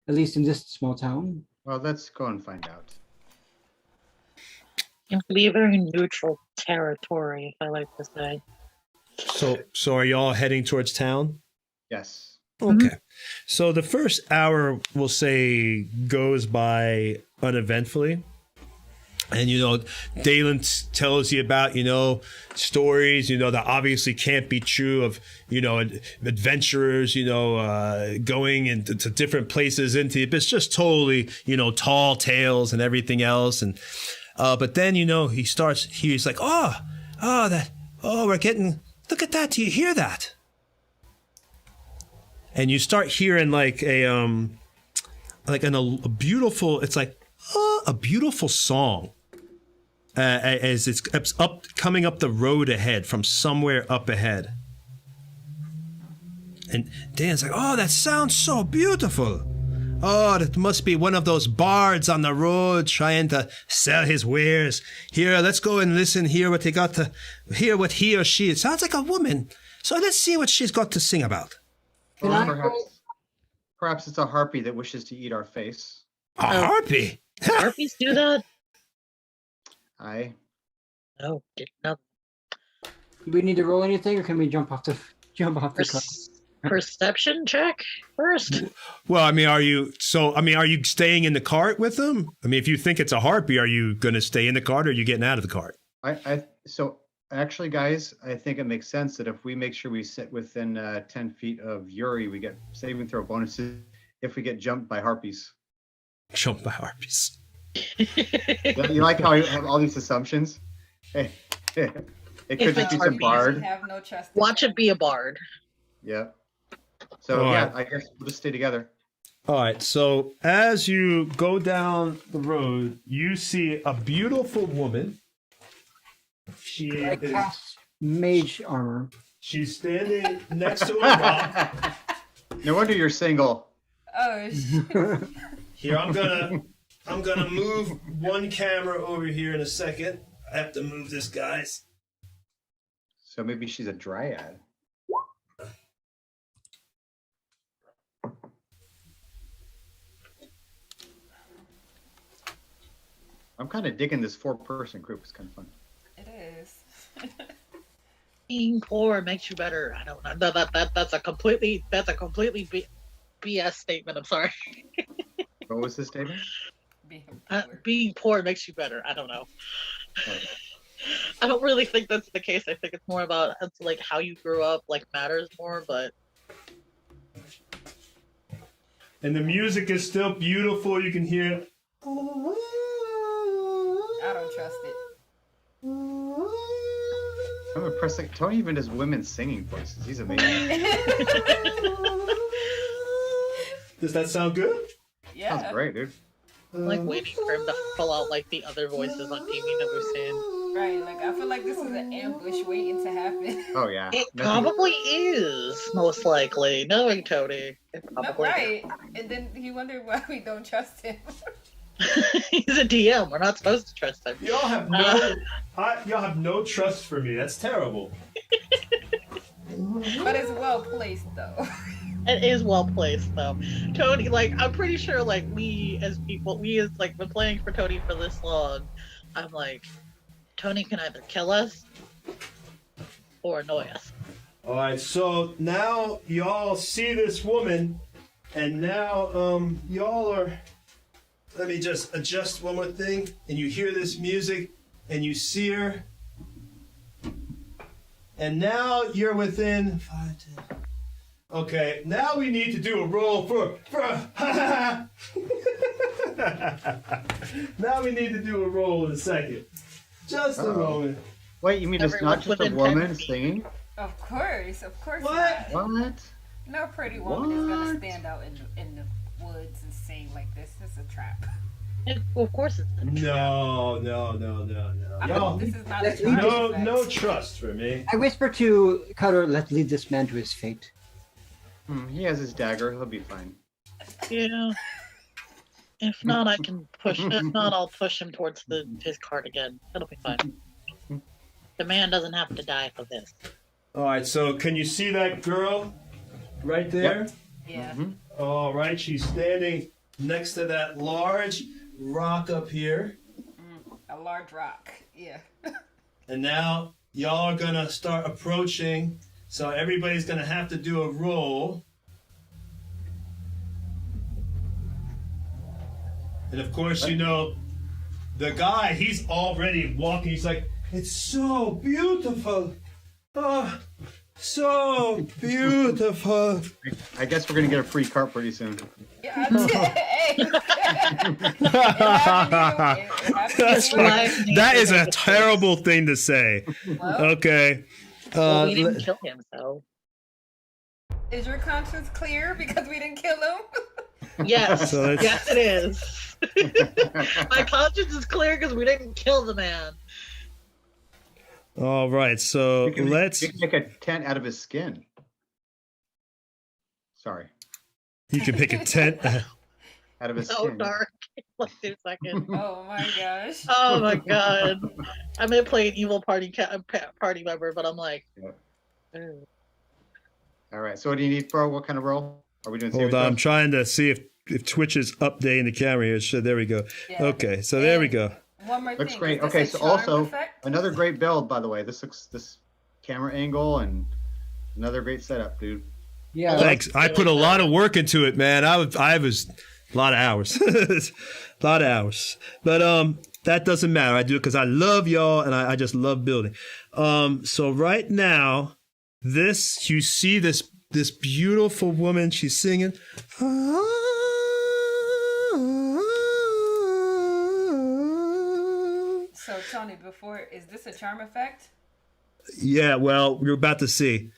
at least in this small town. Well, let's go and find out. Seems to be a very neutral territory, if I like to say. So are y'all heading towards town? Yes. Okay. So the first hour, we'll say, goes by uneventfully. And, Dalen tells you about, stories, that obviously can't be true of, adventurers, going into different places into it. But it's just totally, tall tales and everything else. And, but then, he's like, we're getting, look at that. Do you hear that? And you start hearing like a beautiful, it's like a beautiful song. As it's coming up the road ahead from somewhere up ahead. And Dan's like, that sounds so beautiful. That must be one of those bards on the road trying to sell his wares. Here, let's go and listen, hear what he or she, it sounds like a woman. So let's see what she's got to sing about. Can Or I perhaps it's a harpy that wishes to eat our face. A harpy? Harpies do that? Do we need to roll anything, or can we jump off the car? Perception check first. Well, are you staying in the cart with them? If you think it's a harpy, are you going to stay in the cart, or are you getting out of the cart? So actually, guys, I think it makes sense that if we make sure we sit within 10 feet of Yuri, we get saving throw bonuses if we get jumped by harpies. Jumped by harpies. You like how I have all these assumptions? It could If just it's be some harpies, bard. Have no trust. Watch it be a bard. Yeah. So All yeah, right. I guess we'll just stay together. All right, so as you go down the road, you see a beautiful woman. I cast mage armor. She's standing next to a rock. No wonder you're single. Oh, shit. Here, I'm gonna move one camera over here in a second. I have to move this, guys. So maybe she's a dryad. I'm kind of digging this 4-person group. It's kind of fun. It is. Being poor makes you better. I don't know. That's a completely BS statement. I'm sorry. What was this statement? Being poor makes you better. I don't know. I don't really think that's the case. I think it's more about like how you grew up, like matters more. But And the music is still beautiful. You can hear. I don't trust it. I'm impressed. Like, Tony even does women singing voices. He's amazing. Does that sound good? Yeah. Sounds great, dude. I'm like waiting for him to pull out like the other voices on TV that we've seen. Right. Like I feel like this is an ambush waiting to happen. Oh yeah. It Nothing- probably is, most likely. Knowing Tony, it No, probably right. And then he wondered why we don't trust him. He's a DM. We're not supposed to trust him. Y'all have y'all have no trust for me. That's terrible. But it's well placed though. It is well placed though. Tony, like I'm pretty sure like we as like been playing for Tony for this long. I'm like, Tony can either kill us or annoy us. All right, so now y'all see this woman, and now y'all are. Let me just adjust one more thing, and you hear this music, and you see her, and now you're within 5, 10. Okay, now we need to do a roll for now we need to do a roll in a second. Just a moment. Wait, you mean it's not just a Everyone's woman within 10 singing? Of course. What? Not. What? No pretty woman is gonna What? stand out in the woods and sing like this. This is a trap. Well, of course it's No. Y'all, This is not Let's a leave trap. no trust for me. I whisper to Cutter, let's lead this man to his fate. He has his dagger. He'll be fine. Yeah. If not, I can push. If not, I'll push him towards his cart again. It'll be fine. The man doesn't have to die for this. All right, so can you see that girl right there? Yeah. All right, she's standing next to that large rock up here. A large rock. Yeah. And now y'all are gonna start approaching. So everybody's gonna have to do a roll. And of course, you know, the guy, he's already walking. He's like, it's so beautiful. Oh, so beautiful. I guess we're gonna get a free cart pretty soon. Yeah. That's right. That is a terrible thing to say. Well, Okay. Well, we didn't kill him, so. is your conscience clear because we didn't kill him? Yes. So it's- Yes, it is. My conscience is clear because we didn't kill the man. All right, so You can let's. make a tent out of his skin. Sorry, You can pick a tent. out of his So skin. dark. Like 2 seconds. Oh my gosh. Oh my god. I may play an evil party member, but I'm like. Yeah. "Ooh." All right. So what do you need for what kind of roll? Are we doing? Hold saving on, I'm throws? trying to see if Twitch is updating the camera here. So there we go. Yeah. Okay, so there we go. One more Looks thing. great. Is this Okay, a so charm also effect? another great build, by the way. This camera angle and another great setup, dude. Yeah. Thanks. I put a lot of work into it, man. I was a lot of hours. A lot of hours. But that doesn't matter. I do it because I love y'all and I just love building. So right now, you see this beautiful woman, she's singing. So Tony, is this a charm effect? Yeah, well, we're about to see.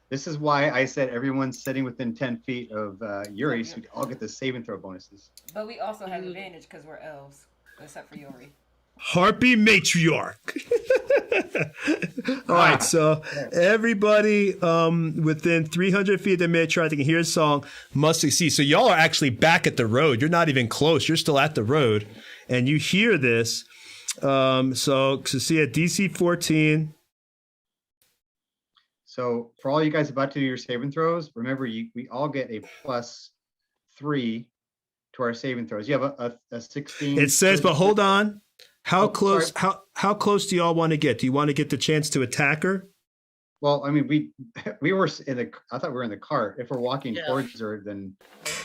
This is why I said everyone's sitting within 10 feet of Yuri, so we all get the saving throw bonuses. But we also have advantage because we're elves, except for Yori. Harpy matriarch. All right, so everybody within 300 feet of the matriarch that can hear a song must succeed. So y'all are actually back at the road. You're not even close. You're still at the road, and you hear this. So see at DC 14. So for all you guys about to do your saving throws, remember we all get a +3 to our saving throws. You have a 16. It says, but hold on. How Oh, close? sorry. How close do y'all want to get? Do you want to get the chance to attack her? Well, I mean, we were in the. I thought we were in the cart. If we're walking Yeah. towards her, then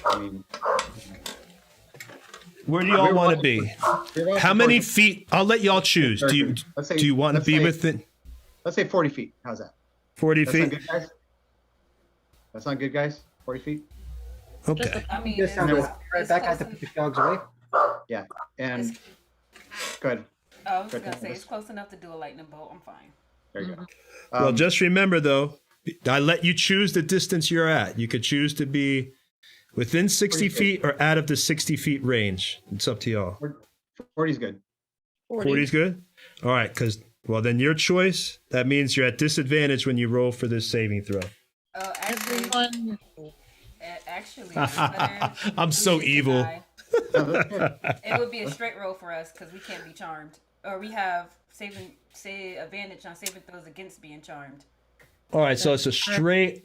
I mean, Where do we y'all were want to walking- be? we're walking How many towards feet? I'll let y'all choose. her. Do you Let's say- do you want to let's be say- within Let's say 40 feet. How's that? 40 That's not feet? good, guys. That's not good, guys. 40 feet. Okay. I mean, Just it's- right it's back. I have close to put the dogs away. And good. I was Good. gonna say it's close enough to do a lightning bolt. I'm fine. There you go. Well, just remember though, I let you choose the distance you're at. You could choose to be within 60 feet or out of the 60 feet range. It's up to y'all. 40 is good. 40 is good? All right, well, then your choice, that means you're at disadvantage when you roll for this saving throw. Actually, Everyone. Actually, Cutter, I'm so Lucius, and evil. I, No, that's good. it would be a straight roll for us because we can't be charmed, or we have advantage on saving throws against being charmed. All right, so it's a straight.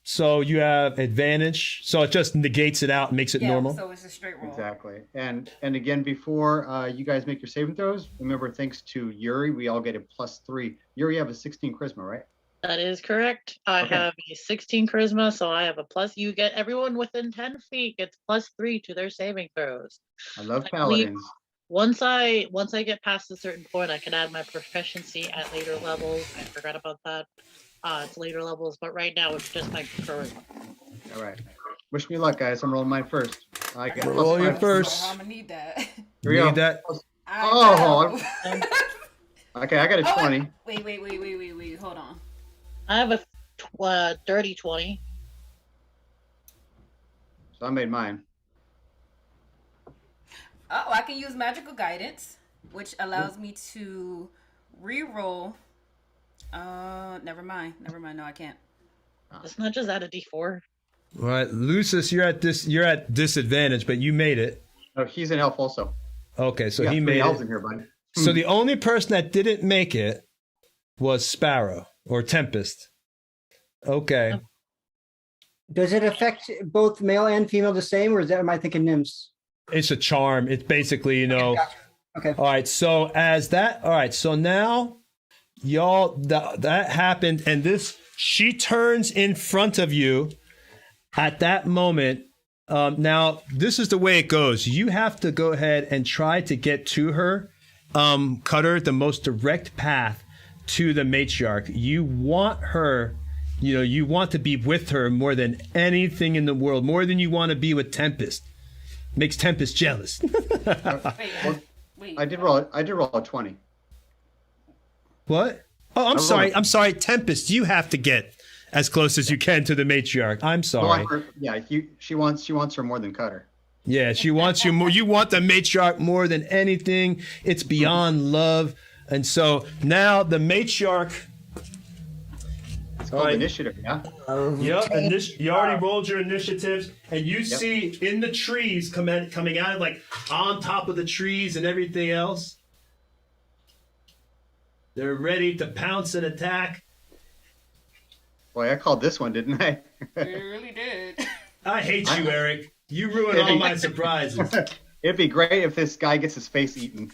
So you have advantage. So it just negates it out and makes it Yeah, normal. so it's a straight roll. Exactly. And again, before you guys make your saving throws, remember, thanks to Yuri, we all get a +3. Yuri, you have a 16 charisma, right? That is correct. I Okay. have a 16 charisma, so I have a plus. You get everyone within 10 feet gets +3 to their saving throws. I love I believe- paladins. Once I get past a certain point, I can add my proficiency at later levels. I forgot about that. It's later levels, but right now it's just my charisma. All right. Wish me luck, guys. I'm rolling mine first. I get Roll your +5. first. So I'm gonna need that. Here we Need go. that? I Oh, know. Okay, I got a Oh, 20. Wait. Hold on. I have a dirty 20. So I made mine. Oh, I can use magical guidance, which allows me to re-roll. Never mind. No, I can't. It's not just add a d4. All right, Lucius, you're at disadvantage, but you made it. Oh, he's an elf also. Okay, so You got he 3 made elves it. in here, buddy. So the only person that didn't make it was Sparrow or Tempest. Okay. Does it affect both male and female the same, or am I thinking nymphs? It's a charm. It's basically, Gotcha. Okay. All right, so so now y'all that happened, and she turns in front of you at that moment. Now this is the way it goes. You have to go ahead and try to get to her, Cutter, the most direct path to the matriarch. You want her, you want to be with her more than anything in the world, more than you want to be with Tempest. Makes Tempest jealous. Wait. I did roll a 20. What? Oh, I'm sorry. Tempest, you have to get as close as you can to the matriarch. I'm sorry. She wants her more than Cutter. Yeah, she wants you more. You want the matriarch more than anything. It's beyond love. And so now the matriarch. It's called initiative, yeah? Yep, you already rolled your initiatives, and you see in the trees coming out, like on top of the trees and everything else. They're ready to pounce and attack. Boy, I called this one, didn't I? You really did. I hate you, Eric. You ruin all my surprises. It'd be great if this guy gets his face eaten.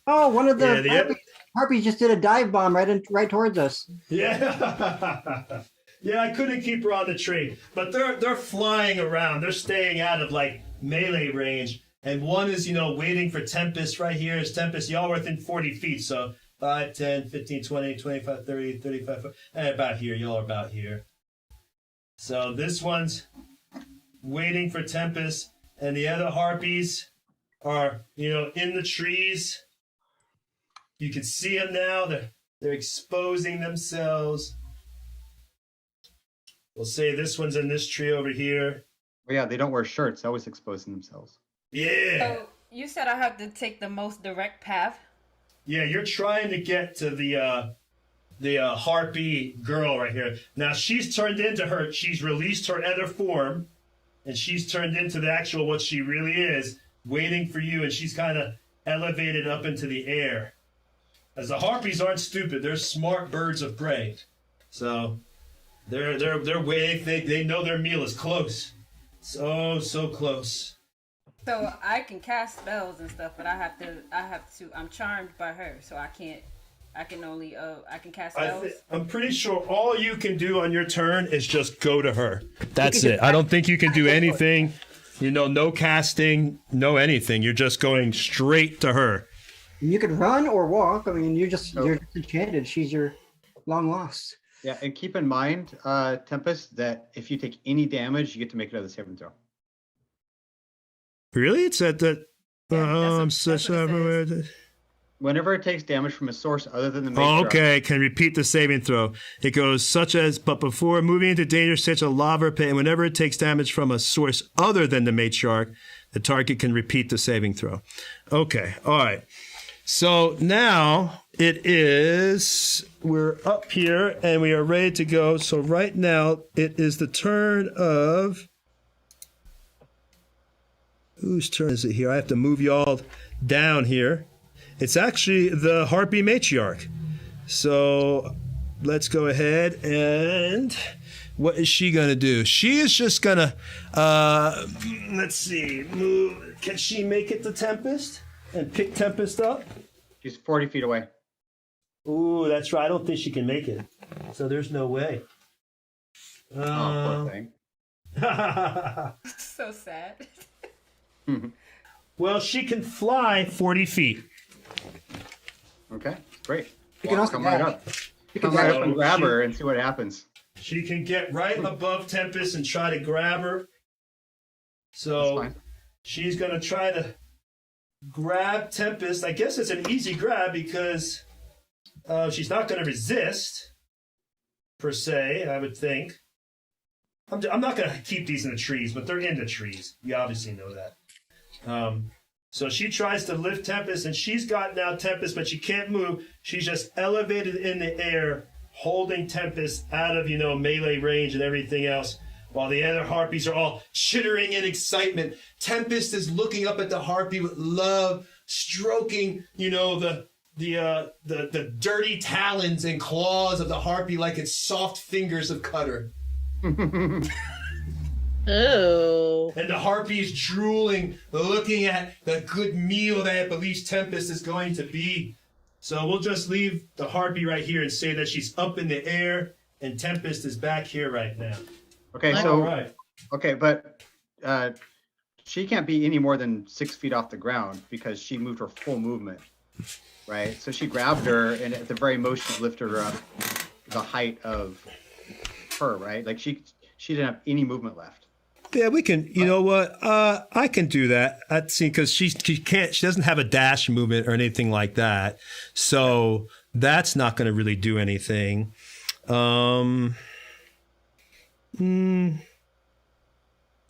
Oh, one of the Yeah, harpies just did a dive bomb right towards us. Yeah. Yeah, I couldn't keep her on the tree. But they're flying around. They're staying out of like melee range. And one is, waiting for Tempest. Right here is Tempest. Y'all are within 40 feet. So 5, 10, 15, 20, 25, 30, 35, 40, about here. Y'all are about here. So this one's waiting for Tempest. And the other harpies are, in the trees. You can see them now. They're exposing themselves. We'll say this one's in this tree over here. Well, yeah, they don't wear shirts. Always exposing themselves. Yeah. So you said I have to take the most direct path. Yeah, you're trying to get to the harpy girl right here. Now she's turned into her. She's released her other form, and she's turned into the actual what she really is, waiting for you. And she's kind of elevated up into the air. As the harpies aren't stupid, they're smart birds of prey. So they're waiting. They know their meal is close. So close. So I can cast spells and stuff, but I have to. I'm charmed by her, so I can't. I can only. I can cast spells. I'm pretty sure all you can do on your turn is just go to her. That's it. I don't think you can do anything. No casting, no anything. You're just going straight to her. You could run or walk. I mean, you're just enchanted. She's your long lost. Yeah, and keep in mind, Tempest, that if you take any damage, you get to make another saving throw. Really? It said that. Yeah, that's what it says. Whenever it takes damage from a source other than the Oh, matriarch, okay. Can repeat the saving throw. It goes such as, but before moving into danger, such a lava pit, and whenever it takes damage from a source other than the matriarch, the target can repeat the saving throw. Okay. All right. So now we're up here and we are ready to go. So right now it is the turn of, whose turn is it here? I have to move y'all down here. It's actually the Harpy Matriarch. So let's go ahead and what is she going to do? She is just going to, let's see, move. Can she make it to Tempest and pick Tempest up? She's 40 feet away. Ooh, that's right. I don't think she can make it. So there's no way. Oh, poor thing. So sad. Well, she can fly 40 feet. Okay, great. You can also come right grab. up. Come right up and grab She- her and see what happens. She can get right above Tempest and try to grab her. That's So fine. she's going to try to grab Tempest. I guess it's an easy grab because she's not going to resist, per se, I would think. I'm not going to keep these in the trees, but they're in the trees. You obviously know that. So she tries to lift Tempest, and she's got now Tempest, but she can't move. She's just elevated in the air, holding Tempest out of, melee range and everything else, while the other harpies are all chittering in excitement. Tempest is looking up at the harpy with love, stroking, the dirty talons and claws of the harpy like it's soft fingers of Cutter. Oh. And the harpy is drooling, looking at the good meal that it believes Tempest is going to be. So we'll just leave the harpy right here and say that she's up in the air and Tempest is back here right now. Okay, All so right. okay, but she can't be any more than 6 feet off the ground because she moved her full movement, right? So she grabbed her, and at the very most, she lifted her up the height of her, right? Like she didn't have any movement left. Yeah, we can. You know what? I can do that. I see, because she doesn't have a dash movement or anything like that. So that's not going to really do anything. All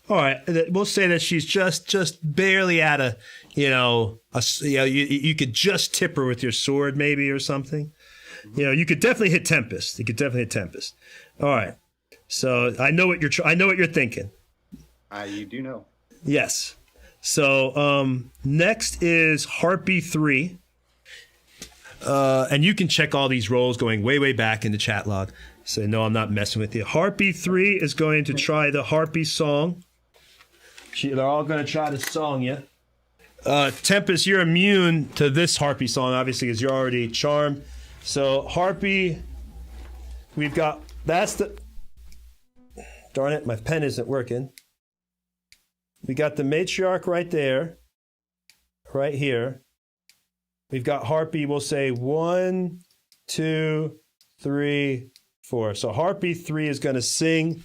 right, we'll say that she's just barely at a, you could just tip her with your sword maybe or something. You could definitely hit Tempest. All right. So I know what you're thinking. You do know. Yes. So next is Harpy 3. And you can check all these rolls going way, way back in the chat log. So no, I'm not messing with you. Harpy 3 is going to try the Harpy song. They're all going to try to song you. Tempest, you're immune to this Harpy song, obviously, because you're already charmed. So Harpy, darn it, my pen isn't working. We got the matriarch right there, right here. We've got Harpy, we'll say 1, 2, 3, 4. So Harpy 3 is going to sing.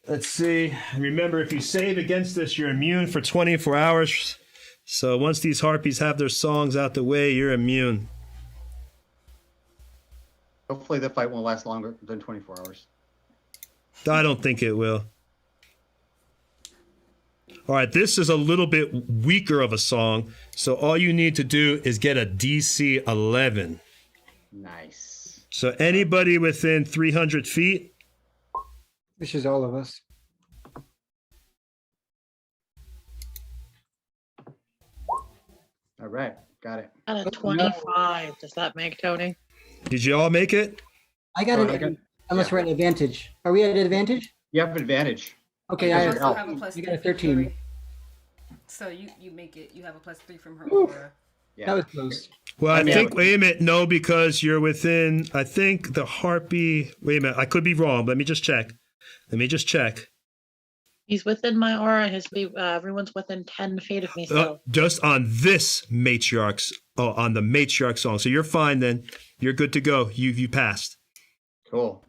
Let's see. And remember, if you save against this, you're immune for 24 hours. So once these harpies have their songs out the way, you're immune. Hopefully the fight won't last longer than 24 hours. I don't think it will. All right, this is a little bit weaker of a song, so all you need to do is get a DC 11. Nice. So anybody within 300 feet. Which is all of us. All right, got it. Out of 25. Does that make Tony? Did you all make it? I got it. Unless we're at an advantage. Are we at an advantage? You have advantage. Okay, Because I you're have, elf. have a plus you got a 3 from 13. Fury. So you make it. You have a plus 3 from her aura. Yeah. that was close. Well, I mean, think, wait a minute, no, because you're within, I think the harpy, wait a minute, I could be wrong. Let me just check. He's within my aura. Everyone's within 10 feet of me. So Just on this matriarch's, on the matriarch song. So you're fine then. You're good to go. You passed. Cool.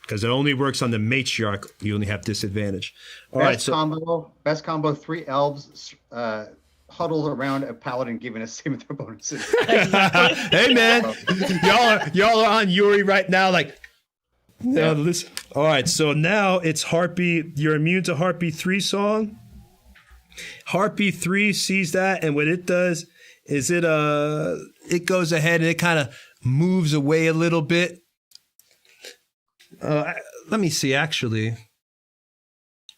Because it only works on the matriarch. You only have disadvantage. All right, Best combo, 3 elves huddled around a paladin giving us saving throw bonuses. hey man, y'all are on Yuri right now, like. Yeah. Listen. All right, so now it's Harpy. You're immune to Harpy 3 song. Harpy 3 sees that, and what it does Is it it goes ahead and it kind of moves away a little bit. Let me see, actually.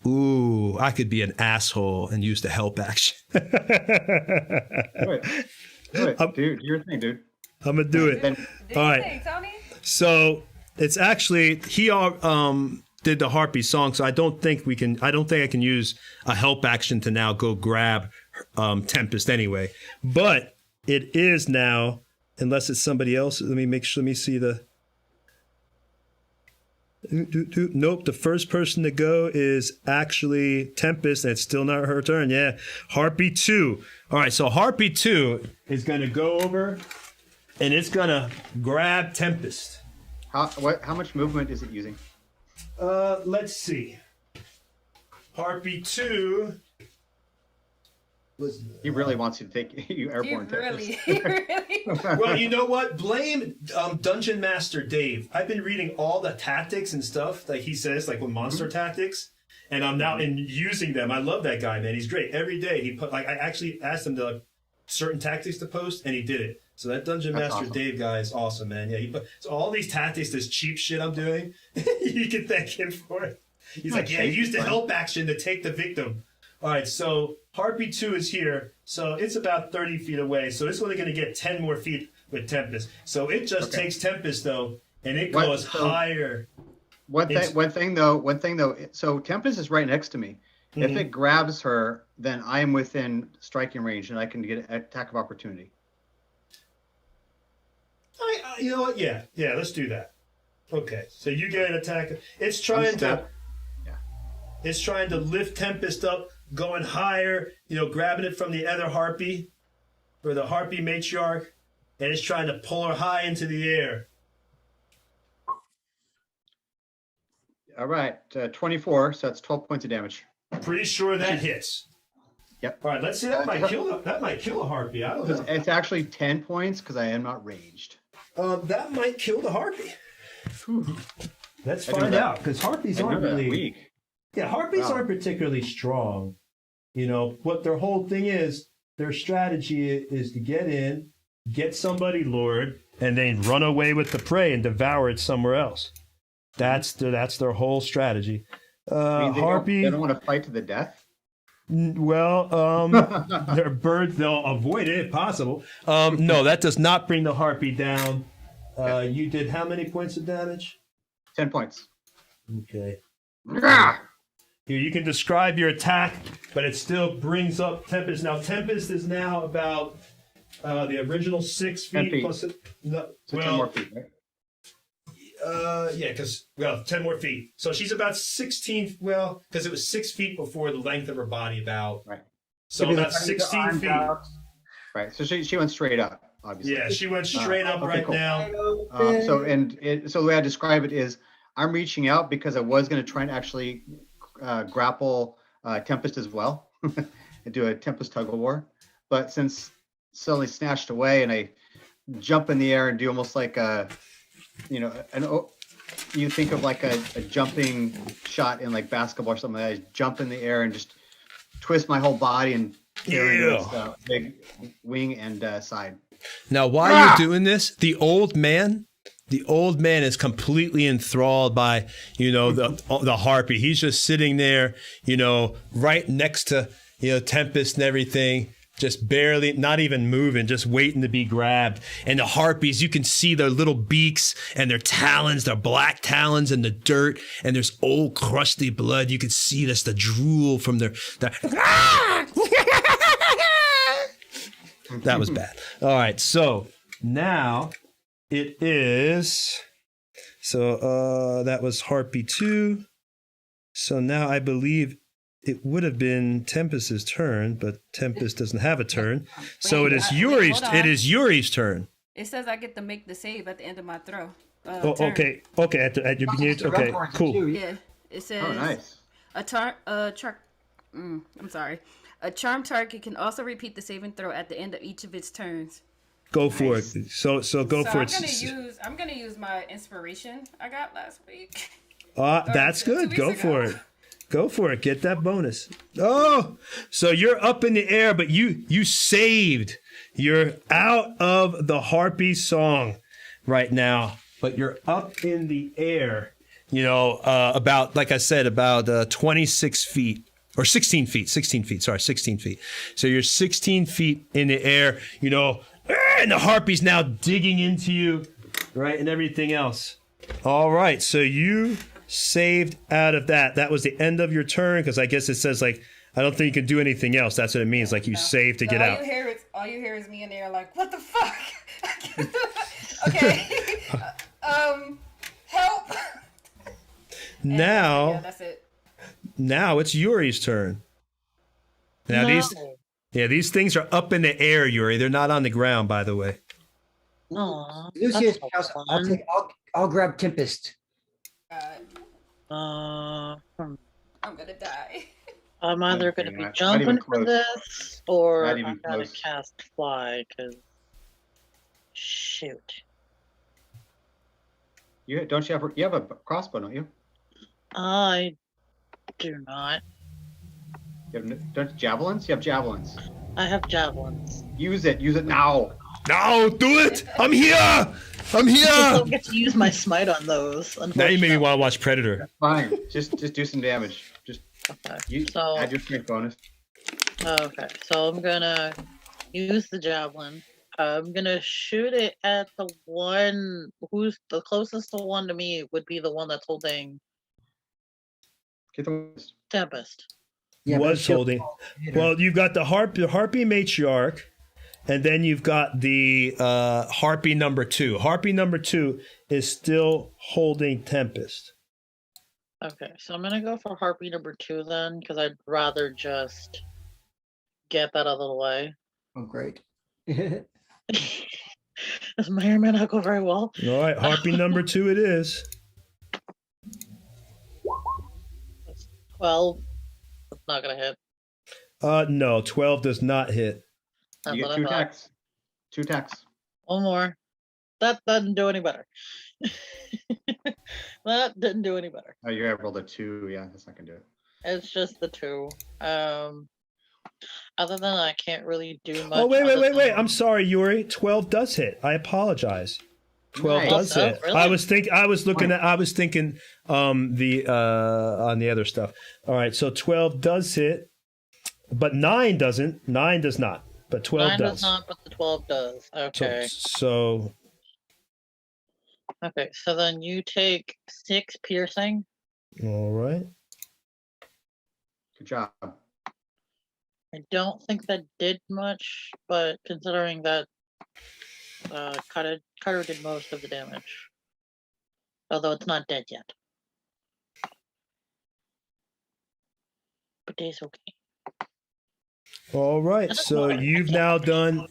Ooh, I could be an asshole and use the help action. Do it. Do your thing, dude. I'm gonna do it. Do All you right. think, Tony? So it's actually he did the harpy song, so I don't think I can use a help action to now go grab Tempest anyway. But it is now, unless it's somebody else. Let me see the. Nope, the first person to go is actually Tempest, and it's still not her turn. Yeah, Harpy 2. All right, so Harpy 2 is going to go over, and it's going to grab Tempest. How much movement is it using? Let's see. Harpy 2 was. He really wants you to take you airborne. He really. Well, you know what? Blame Dungeon Master Dave. I've been reading all the tactics and stuff like he says, like with monster tactics, and I'm now using them. I love that guy, man. He's great. Every day he put I actually asked him to certain tactics to post, and he did it. So that Dungeon That's Master awesome. Dave guy is awesome, man. Yeah, he put so all these tactics, this cheap shit I'm doing. You can thank him for it. He's like, yeah, use the help action to take the victim. All right, so Harpy 2 is here. So it's about 30 feet away. So it's only going to get 10 more feet with Tempest. So it just takes Tempest, though, and it goes higher. One thing though. So Tempest is right next to me. If it grabs her, then I am within striking range, and I can get an attack of opportunity. You know what? Yeah, let's do that. Okay, so you get an attack. It's trying to lift Tempest up, going higher, grabbing it from the other harpy, or the harpy matriarch, and it's trying to pull her high into the air. All right, 24, so that's 12 points of damage. Pretty sure that hits. Yep. All right, let's see. That might kill a harpy. I don't know. It's actually 10 points because I am not raged. That might kill the harpy. Let's I do find that. out, because harpies aren't really weak. Yeah, harpies Wow. aren't particularly strong. What their whole thing is, their strategy is to get in, get somebody lured, and then run away with the prey and devour it somewhere else. That's their whole strategy. Harpy. They don't want to fight to the death. Well, they're birds. They'll avoid it if possible. No, that does not bring the harpy down. You did how many points of damage? 10 points. Okay. Ah! Here, you can describe your attack, but it still brings up Tempest. Now, Tempest is now about the original 6 feet, 10 feet. plus it. No, So 10 more feet, right? yeah, 10 more feet. So she's about 16. Well, because it was 6 feet before the length of her body, about. Right. So about 16 feet. Right. So she went straight up, obviously. Yeah, she went straight up okay, right cool. now. So the way I describe it is, I'm reaching out because I was going to try and actually grapple Tempest as well and do a Tempest tug of war, but since suddenly snatched away and I jump in the air and do almost like you think of like a jumping shot in like basketball or something. I jump in the air and just twist my whole body and carry its big wing and side. Now, while you're doing this, the old man is completely enthralled by, the harpy. He's just sitting there, right next to, Tempest and everything, just barely, not even moving, just waiting to be grabbed. And the harpies, you can see their little beaks and their talons, their black talons in the dirt, and there's old crusty blood. You can see this, the drool from their that was bad. All right, so now it is, that was Harpy 2. So now I believe it would have been Tempest's turn, but Tempest doesn't have a turn. So it is Yuri's. hold on. It is Yuri's turn. It says I get to make the save at the end of my throw. Oh, turn. okay. At your beginning. Okay, cool. Yeah, it says. Oh, nice. A charmed target can also repeat the saving throw at the end of each of its turns. Go for it. So go for it. I'm gonna use my inspiration I got last week. That's two good. weeks Go ago. for it. Go for it. Get that bonus. Oh, so you're up in the air, but you saved You're out of the harpy song right now, but you're up in the air, about, like I said, about 26 feet or 16 feet, 16 feet. So you're 16 feet in the air, and the harpy's now digging into you, right? And everything else. All right. So you saved out of that. That was the end of your turn. Cause I guess it says like, I don't think you can do anything else. That's what it means. Like you saved to get out. All you hear is me in there like, what the fuck? Okay. Help. Now, yeah, that's it. Now it's Yuri's turn. Now these things are up in the air, Yuri. They're not on the ground, by the way. No. Lucius, I'll grab Tempest. I'm gonna die. I'm either going to be Not jumping even for close. this, or Not even I'm going to close. cast fly, because shoot. You have a crossbow, don't you? I do not. Don't javelins? You have javelins. I have javelins. Use it now. No, do it! I'm here! I don't I'm get to use my smite on those. Now you made me want to watch Predator. Fine. Just do some damage. Just Okay. So add your strength bonus. okay, so I'm gonna use the javelin. I'm gonna shoot it at the one who's the closest to one to me. Would be the one that's holding Get the Tempest. Yeah, but Was she'll holding. hit her. Well, you've got the harpy matriarch, and then you've got the harpy number 2. Harpy number 2 is still holding Tempest. Okay, so I'm gonna go for harpy number 2 then, because I'd rather just get that out of the way. Oh, great. This may or may not go very well. All right, harpy number 2 it is. 12. That's not gonna hit. No, 12 does not hit. That's You what get I thought. 2 attacks. One more. That didn't do any better. That didn't do any better. Oh, you rolled a 2. Yeah, that's not gonna do it. It's just the 2. Other than I can't really do much. Oh, wait. other than- I'm sorry, Yuri. 12 does hit. I apologize. 12 Nice. does Oh, hit. really? I was thinking the on the other stuff. All right, so 12 does hit, but 9 doesn't. 9 does not, but 12 Nine does. does not, but the 12 does. Okay. So Okay, so then you take 6 piercing. all right. Good job. I don't think that did much, but considering that Cutter did most of the damage. Although it's not dead yet. But it's okay. All right, That's so fine. you've now done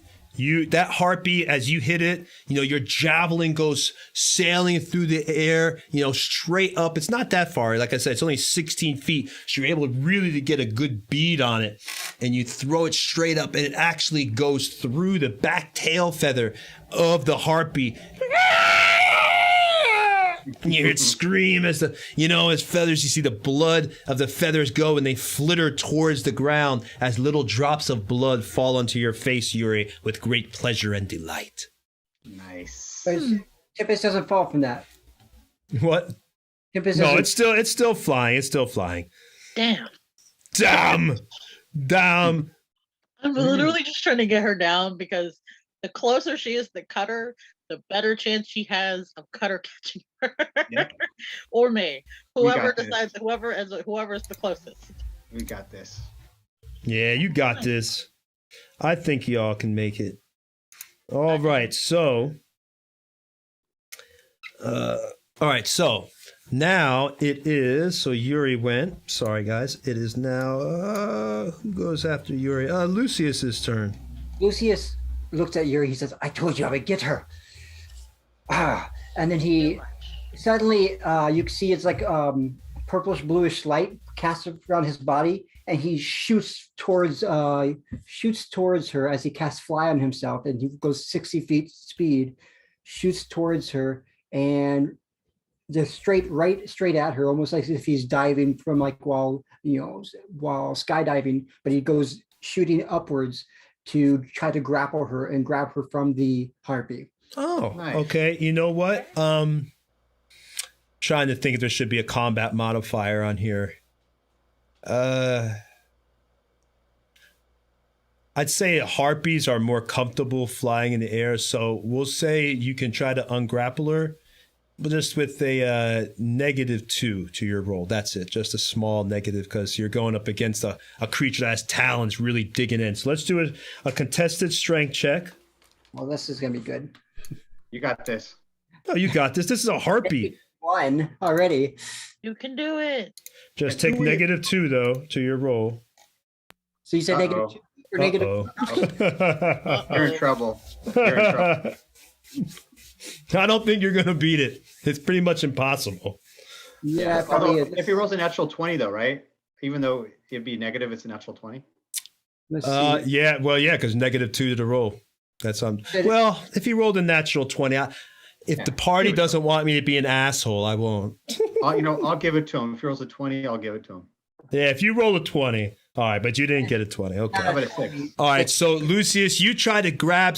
that harpy as you hit it, your javelin goes sailing through the air, straight up. It's not that far. Like I said, it's only 16 feet. So you're able to get a good bead on it, and you throw it straight up, and it actually goes through the back tail feather of the harpy. And you hear it scream as as feathers, you see the blood of the feathers go and they flitter towards the ground as little drops of blood fall onto your face, Yuri, with great pleasure and delight. Nice. But Tempest doesn't fall from that. What? Tempest No, doesn't- it's still flying. It's still flying. Damn. Damn. I'm literally just trying to get her down because the closer she is to Cutter, the better chance she has of Cutter catching her. Yep. Or me. We Whoever got this. decides whoever's the closest. We got this. Yeah, you got this. I think y'all can make it. All right, so now it is. So Yuri went. Sorry, guys. It is now. Who goes after Yuri? Lucius's turn. Lucius looks at Yuri. He says, "I told you I would get her." And then he suddenly, you can see it's like purplish bluish light cast around his body, and he shoots towards her as he casts fly on himself, and he goes 60 feet speed, shoots towards her, and just straight at her, almost like if he's diving from while skydiving, but he goes shooting upwards to try to grapple her and grab her from the harpy. Oh, Nice. okay. You know what? Trying to think if there should be a combat modifier on here. I'd say harpies are more comfortable flying in the air, so we'll say you can try to ungrapple her, but just with a -2 to your roll. That's it, just a small negative, because you're going up against a creature that has talons really digging in. So let's do a contested strength check. Well, this is gonna be good. You got this. Oh, you got this. This is a harpy. 1 already. You can do it. Just take -2, though, to your roll. So you said Uh-oh. -2 or negative? Uh-oh. You're in trouble. You're in trouble. I don't think you're going to beat it. It's pretty much impossible. Yeah, probably Although, is. if he rolls a natural 20, though, right? Even though it'd be negative, it's a natural 20. Let's see. Yeah, well, yeah, because -2 to the roll. That's well, if he rolled a natural 20, if the party doesn't want me to be an asshole, I won't. I'll give it to him. If he rolls a 20, I'll give it to him. Yeah, if you roll a 20. All right, but you didn't get a 20. Okay. How about a 6? All right, so Lucius, you try to grab,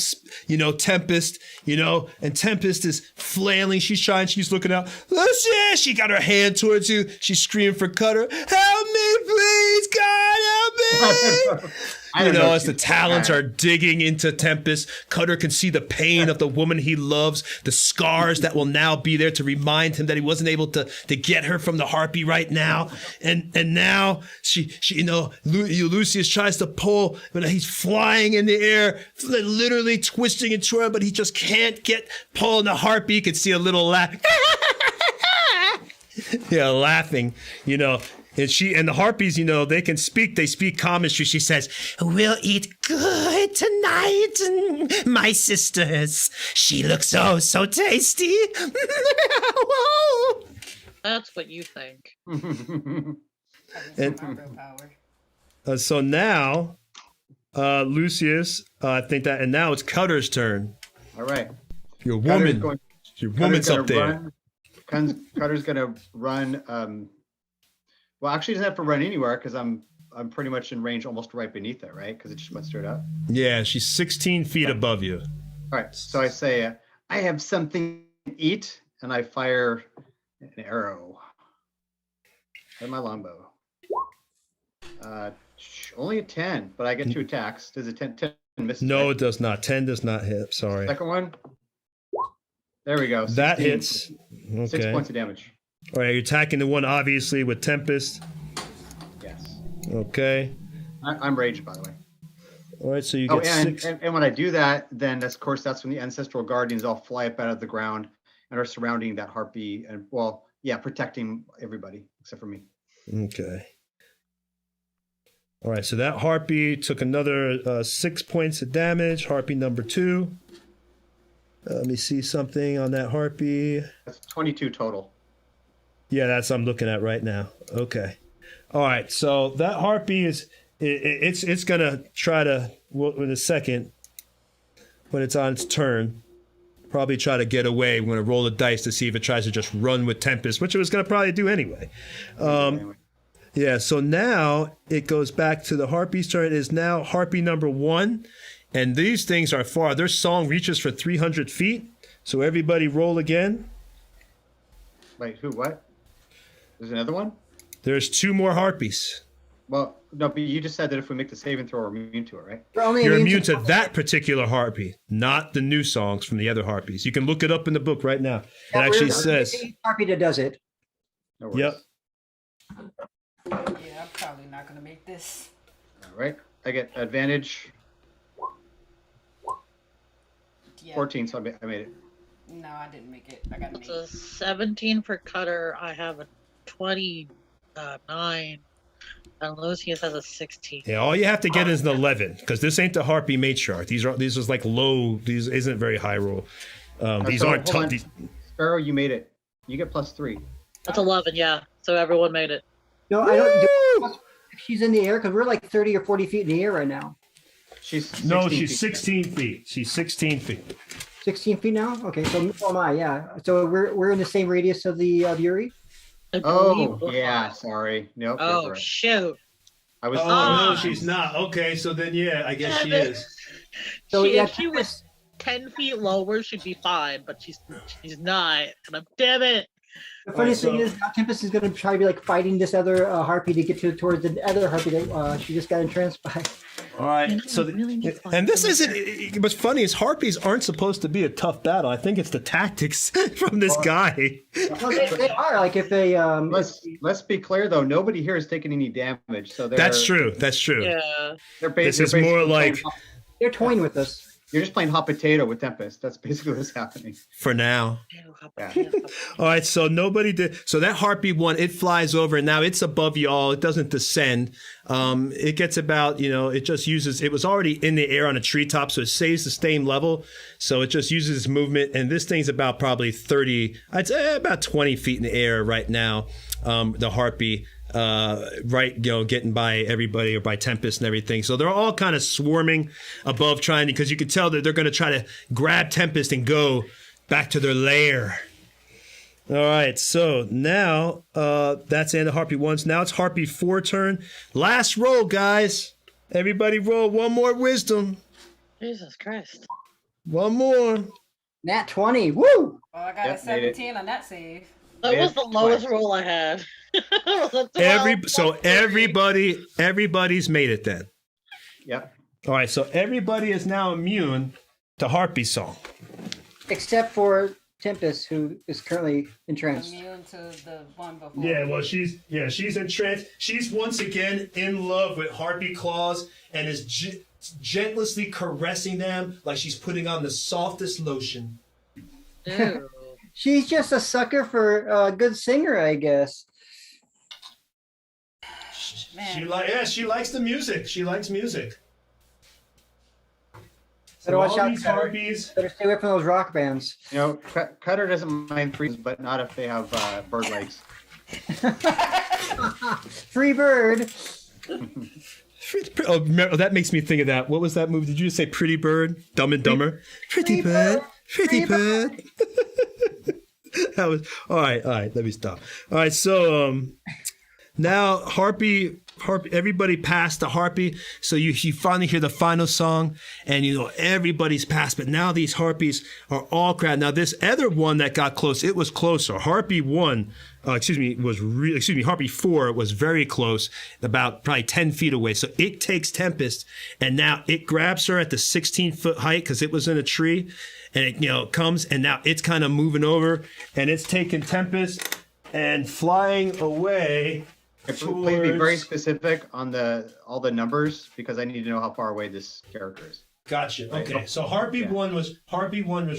Tempest, and Tempest is flailing. She's looking out. Lucius, she got her hand towards you. She's screaming for Cutter. Help me, please, God, help me. As the talons are digging into Tempest, Cutter can see the pain of the woman he loves, the scars that will now be there to remind him that he wasn't able to get her from the harpy right now. And now she Lucius tries to pull, but he's flying in the air, literally twisting and twirling, but he just can't get pulling the harpy. You can see a little laugh. Yeah, laughing, And the harpies, they can speak. They speak commistry. She says, "We'll eat good tonight, my sisters. She looks so tasty." That's what you think. Having some real power. So now, Lucius, I think that, and now it's Cutter's turn. All right. Your Cutter's woman, your woman's up there. Cutter's going to run. Well, actually, he doesn't have to run anywhere because I'm pretty much in range almost right beneath it, right? Because it just went straight up. Yeah, she's 16 feet above you. All right. So I say, I have something to eat, and I fire an arrow at my longbow. Only a 10, but I get 2 attacks. Does a 10 miss? No, it does not. 10 does not hit. Sorry. Second one. There we go. 16. That hits. 6 Okay. points of damage. All right, you're attacking the one, obviously, with Tempest. Yes. Okay. I'm raged, by the way. All right, so you get 6. And when I do that, then of course that's when the ancestral guardians all fly up out of the ground and are surrounding that harpy and protecting everybody except for me. Okay. All right, so that harpy took another 6 points of damage. Harpy number 2. Let me see something on that harpy. That's 22 total. Yeah, I'm looking at right now. Okay. All right, so that harpy it's gonna try to, in a second, when it's on its turn, probably try to get away. We're gonna roll the dice to see if it tries to just run with Tempest, which it was gonna probably do anyway. Anyway. Yeah, so now it goes back to the harpy's turn. It is now harpy number 1, and these things are far. Their song reaches for 300 feet. So everybody roll again. Wait, who? What? There's another one? There's 2 more harpies. Well, no, but you just said that if we make the saving throw, we're immune to it, right? You're immune to that particular harpy, not the new songs from the other harpies. You can look it up in the book right now. It actually says. Harpy that does it. No worries. Yep. Yeah, I'm probably not gonna make this. All right. I get advantage. Yeah. 14, so I made it. No, I didn't make it. I got an It's 8. a 17 for Cutter. I have a 29. And Lucius has a 16. Yeah, all you have to get is an 11, because this ain't the harpy matriarch. These is like low. These isn't very high roll. These so aren't hold tough. on. Sparrow, you made it. You get +3. That's 11, yeah. So everyone made it. No, I don't do if she's in the air because we're like 30 or 40 feet in the air right now. She's 16 feet. She's 16 feet. 16 feet now? Okay, so am I, yeah. So we're in the same radius of the Yuri? I believe Oh, we're yeah. fine. Sorry. Nope. Oh, you're right. shoot. I was. Oh, no, she's not. Okay, so then, yeah, I guess she is. So yeah, if she was 10 feet lower, she'd be fine, but she's not. And I'm damn it. the funny Alright, thing so- is now Tempest is going to try to be like fighting this other harpy to get towards the other harpy that she just got entranced by. All right. You know, So, I really need to find and this someone isn't. What's funny is harpies aren't supposed to be a tough battle. I think it's the tactics from this guy. Well, they are like if they Let's be clear though. Nobody here is taking any damage, so That's true. That's true. Yeah. They're This basically is more playing like they're toying with us. you're just playing hot potato with Tempest. That's basically what's happening. for now. Yeah. All right, so nobody did. So that harpy one, it flies over, and now it's above y'all. It doesn't descend. It gets about, it just uses. It was already in the air on a treetop, so it stays the same level. So it just uses its movement, and this thing's about probably 30. I'd say about 20 feet in the air right now. The harpy. Right, getting by everybody or by Tempest and everything. So they're all kind of swarming above trying to, because you can tell that they're going to try to grab Tempest and go back to their lair. All right, so now that's the end of Harpy 1's. Now it's Harpy 4 turn. Last roll, guys. Everybody roll one more wisdom. Jesus Christ. One more. Nat 20. Woo! Oh, I got Yep, a made it. 17 on that save. That was the Yeah, lowest twice. roll I had. It was a 12. Everybody's made it then. Yep. All right, so everybody is now immune to Harpy Song. Except for Tempest, who is currently entranced. Immune to the one before. Yeah, well, she's entranced. She's once again in love with harpy claws and is gentlessly caressing them like she's putting on the softest lotion. Ew. She's just a sucker for a good singer, I guess. Man. She likes the music. She likes music. So Better watch all out, these Cutter. harpies. Better stay away from those rock bands. Cutter doesn't mind threes, but not if they have bird legs. Free bird. Oh, that makes me think of that. What was that movie? Did you just say Pretty Bird? Dumb and Dumber? Pretty Bird. Pretty Bird. That was all right. Let me stop. All right, so now Harpy, everybody passed the Harpy. So you finally hear the final song, and everybody's passed. But now these Harpies are all crowded. Now this other one that got close, it was closer. Harpy 1, Harpy 4 was very close, about probably 10 feet away. So it takes Tempest, and now it grabs her at the 16-foot height because it was in a tree, and it comes, and now it's kind of moving over, and it's taking Tempest and flying away. Please be very specific on all the numbers because I need to know how far away this character is. Gotcha. Okay, so Harpy 1 was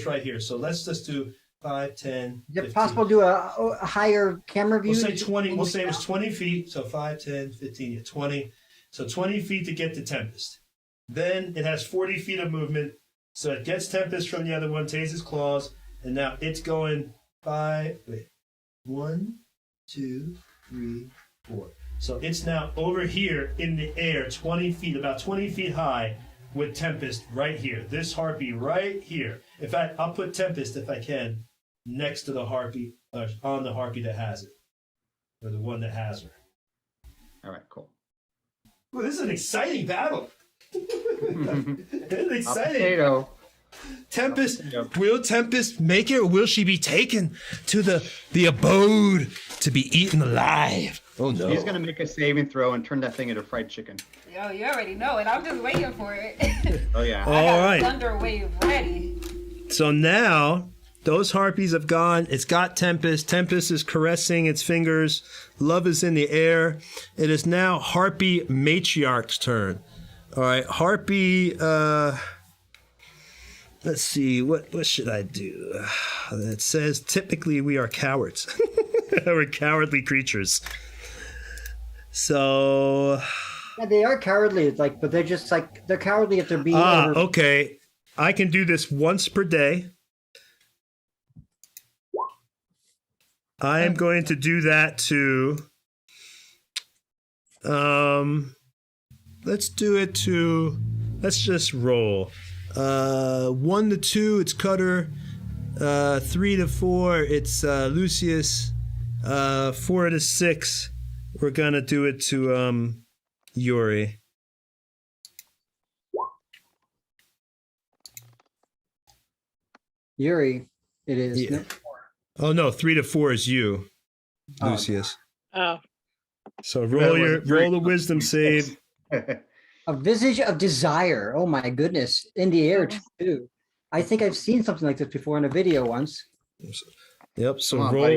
right here. So let's just do 5, 10. Is it 15. possible to do a higher camera view? We'll say 20. We'll say it was 20 feet. So 5, 10, 15, 20. So 20 feet to get to Tempest. Then it has 40 feet of movement. So it gets Tempest from the other one, takes his claws, and now it's going 1, 2, 3, 4. So it's now over here in the air, 20 feet, about 20 feet high, with Tempest right here. This harpy right here. In fact, I'll put Tempest, if I can, next to the harpy, on the harpy that has it, or the one that has her. All right, cool. Well, this is an exciting battle. It's exciting. Potato. Tempest, will Tempest make it, or will she be taken to the abode to be eaten alive? Oh no! He's gonna make a saving throw and turn that thing into fried chicken. Yo, you already know it. I'm just waiting for it. Oh yeah. I got All right. Thunder Wave ready. So now those harpies have gone. It's got Tempest. Tempest is caressing its fingers. Love is in the air. It is now Harpy Matriarch's turn. All right, Harpy. Let's see. What should I do? It says typically we are cowards. We're cowardly creatures. So. Yeah, they are cowardly, but they're just they're cowardly if they're being. Okay. I can do this once per day. I am going to do that to. Let's do it to. Let's just roll. 1 to 2, it's Cutter. 3 to 4, it's Lucius. 4 to 6, we're gonna do it to Yuri. Yuri, it is. Yeah. No. Oh no, 3 to 4 is you, Oh. Lucius. Oh, So That roll was very the wisdom save. A visage of desire. Oh my goodness. In the air too. I think I've seen something like this before in a video once. Yep. So Come on, buddy.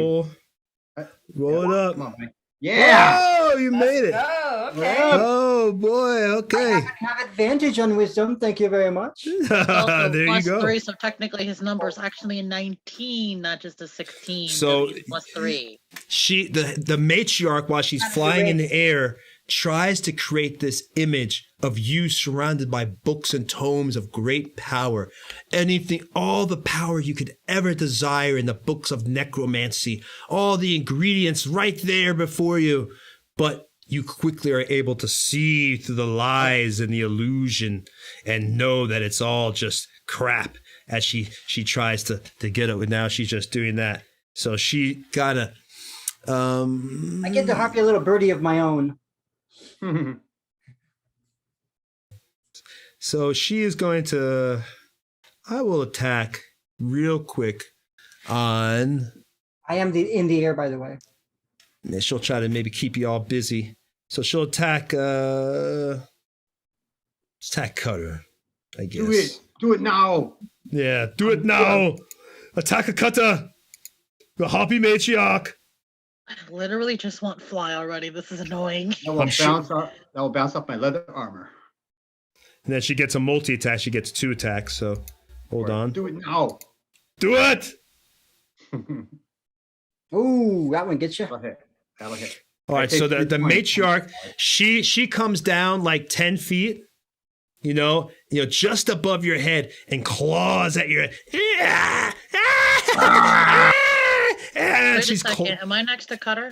roll it up. Come on, buddy. Yeah. Oh, you made it. Oh, okay. Oh boy. Okay. I have advantage on wisdom. Thank you very much. also there you go. +3, so technically his number is actually a 19, not just a 16. So- +3. The matriarch, while she's flying in the air, tries to create this image of you surrounded by books and tomes of great power. Anything, all the power you could ever desire in the books of necromancy, all the ingredients right there before you. But you quickly are able to see through the lies and the illusion and know that it's all just crap as she tries to get it. Now she's just doing that. So she gotta, I get to harpy a little birdie of my own. so she is going to, I will attack real quick on, I am in the air, by the way. and she'll try to maybe keep you all busy. So she'll attack Cutter, I guess. Do it now. Yeah, do it now. Attack a Cutter. The Hoppy Matriarch. I literally just want fly already. This is annoying. That will bounce off my leather armor. And then she gets a multi-attack. She gets 2 attacks, so hold on. Do it now. Do it! Ooh, that one gets you. That'll hit. All right, so the 3 points. matriarch, she comes down like 10 feet, you know, just above your head and claws at your and Wait she's a second. Am I next to Cutter?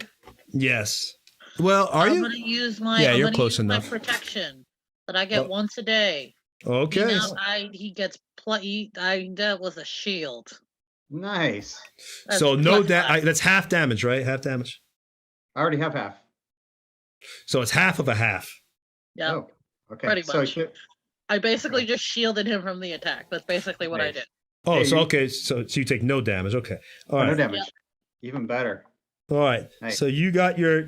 Yes. Well, are I'm you? gonna use my. Yeah, I'm you're gonna close use enough. My protection that I get Oh. once a day. Okay. He gets that was a shield. Nice. That's So no, +5. that's half damage, right? Half damage. I already have half. So it's half of a half. Yeah. Oh, okay. Pretty So much. I basically just shielded him from the attack. That's basically what I Nice. did. Oh, Hey, so you- okay, so you take no damage. Okay. All no right. damage. Yep. Even better. All right. Nice. So you got your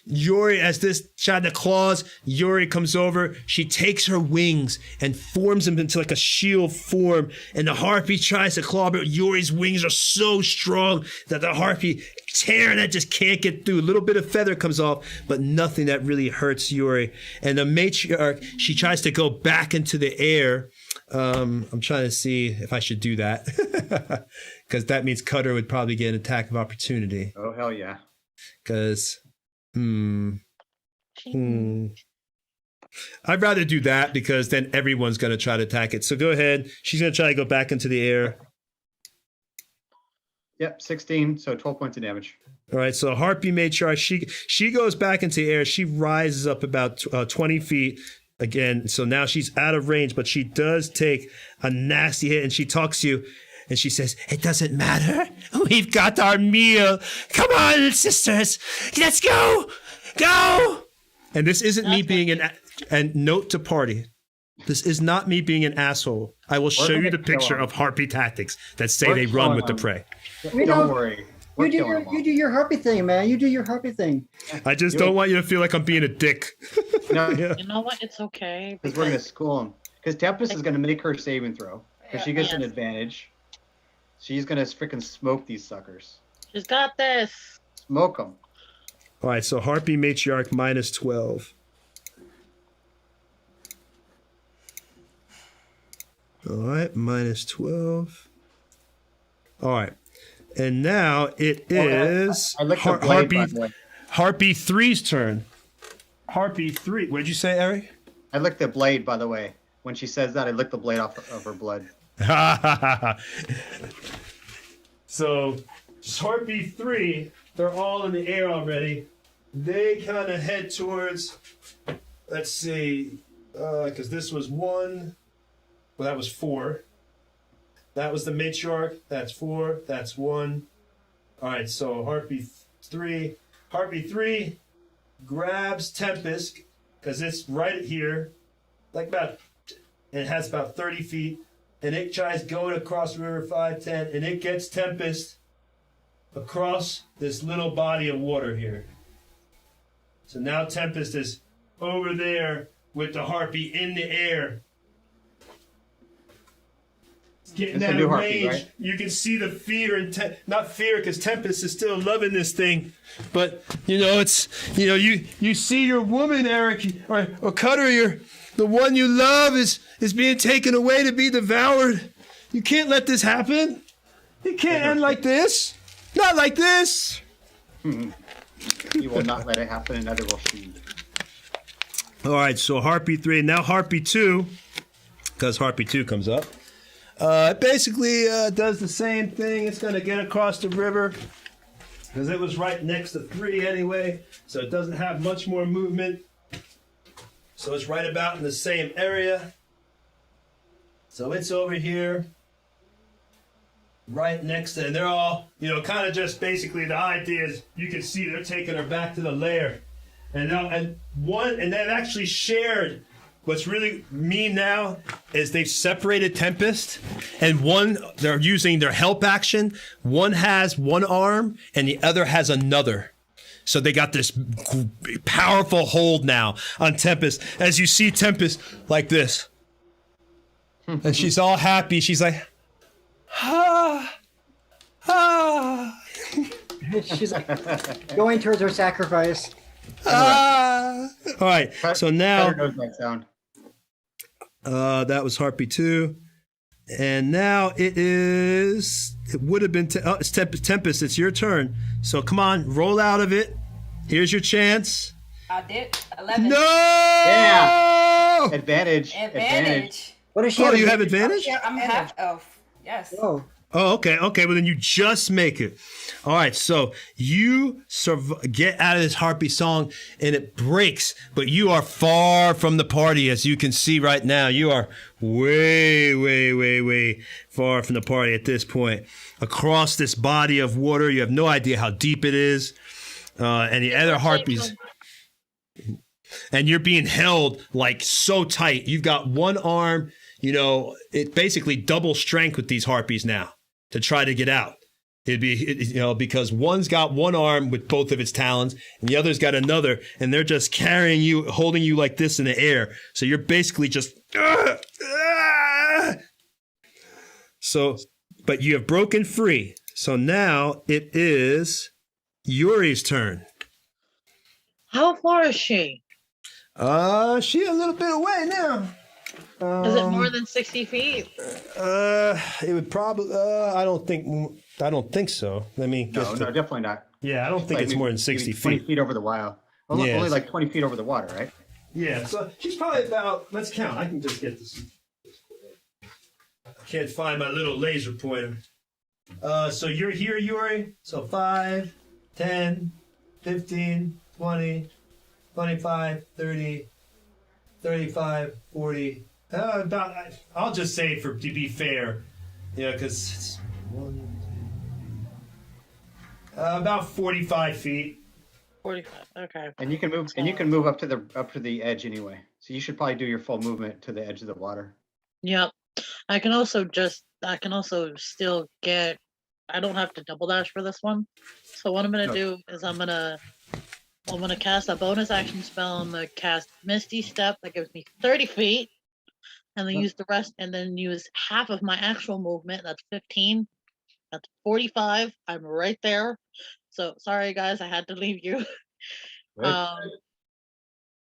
Yuri as this shot the claws. Yuri comes over. She takes her wings and forms them into like a shield form. And the harpy tries to claw, but Yuri's wings are so strong that the harpy tearing it just can't get through. A little bit of feather comes off, but nothing that really hurts Yuri. And the matriarch, she tries to go back into the air. I'm trying to see if I should do that because that means Cutter would probably get an attack of opportunity. Oh, hell yeah. Because, I'd rather do that because then everyone's going to try to attack it. So go ahead. She's going to try to go back into the air. Yep, 16, so 12 points of damage. All right. So Harpy Matriarch, she goes back into the air. She rises up about 20 feet again. So now she's out of range, but she does take a nasty hit and she talks to you. And she says, "It doesn't matter. We've got our meal. Come on, sisters. Let's go. Go." And this isn't me being and note to party. This is not me being an asshole. I will show you the picture of harpy tactics that say they run with the prey. We Don't know- worry. We're You killing them all. do your harpy thing, man. You do your harpy thing. I just don't want you to feel like I'm being a dick. No, Yeah. You know what? It's okay. because we're going to school them. Because Tempest is going to make her saving throw. Because she gets an Yes. advantage. She's going to freaking smoke these suckers. She's got this. Smoke them. All right, so Harpy Matriarch minus 12. All right, minus 12. All right. And now it is I licked the blade, by the way. Harpy 3's turn. Harpy 3. What'd you say, Eric? I licked the blade, by the way. When she says that, I licked the blade off of her blood. So, Harpy 3, they're all in the air already. They kind of head towards, let's see, because this was 1. Well, that was 4. That was the matriarch. That's 4. That's 1. All right, so Harpy 3. Harpy 3 grabs Tempest because it's right here, like about, it has about 30 feet, and it tries going across the river 5, 10, and it gets Tempest across this little body of water here. So now Tempest is over there with the harpy in the air. Getting It's a out new of harpy, range. right? You can see the fear and not fear because Tempest is still loving this thing, but it's you see your woman, Eric, or Cutter, the one you love is being taken away to be devoured. You can't let this happen. It can't end like this. Not like this. You will not let it happen, and neither will she. All right, so Harpy 3, now Harpy 2, because Harpy 2 comes up. It basically does the same thing. It's going to get across the river because it was right next to 3 anyway, so it doesn't have much more movement. So it's right about in the same area. So it's over here, right next to, and they're all, kind of just basically the idea is you can see they're taking her back to the lair. And they've actually shared. What's really mean now is they've separated Tempest, and they're using their help action. One has one arm, and the other has another. So they got this powerful hold now on Tempest. As you see Tempest like this, and she's all happy. She's like, She's like going towards her sacrifice. All right. So now Cutter knows that sound. that was Harpy 2. And now it would have been, it's Tempest, it's your turn. So come on, roll out of it. Here's your chance. I did. 11. No! Yeah. Advantage. What does she Oh, have? you have advantage? Yeah, I'm half elf. Yes. Oh, Oh, okay. Okay, well then you just make it. All right, so you get out of this harpy song and it breaks, but you are far from the party, as you can see right now. You are way, way, way, way far from the party at this point. Across this body of water, you have no idea how deep it is. And the other harpies, and you're being held like so tight. You've got one arm, it basically double strength with these harpies now to try to get out. It'd be, because one's got one arm with both of its talons and the other's got another, and they're just carrying you, holding you like this in the air. So you're basically just, so, but you have broken free. So now it is Yuri's turn. How far is she? She a little bit away now. Is it more than 60 feet? It would probably. I don't think so. Let me. No, definitely not. Yeah, I don't think it's more than 60 maybe 20 feet. feet over the wild. Only, Yes. only like 20 feet over the water, right? Yeah, so she's probably about. Let's count. I can just get this. I can't find my little laser pointer. So you're here, Yuri. So 5, 10, 15, 20, 25, 30, 35, 40. About. I'll just say to be fair, because it's about 45 feet. 45. Okay. And you can move. And you can move up to the edge anyway. So you should probably do your full movement to the edge of the water. Yep. I can also still get. I don't have to double dash for this one. So what I'm gonna No. do is I'm gonna cast a bonus action spell. I'm gonna cast Misty Step that gives me 30 feet, and then use the rest, and then use half of my actual movement. That's 15. That's 45. I'm right there. So sorry guys, I had to leave you. Right?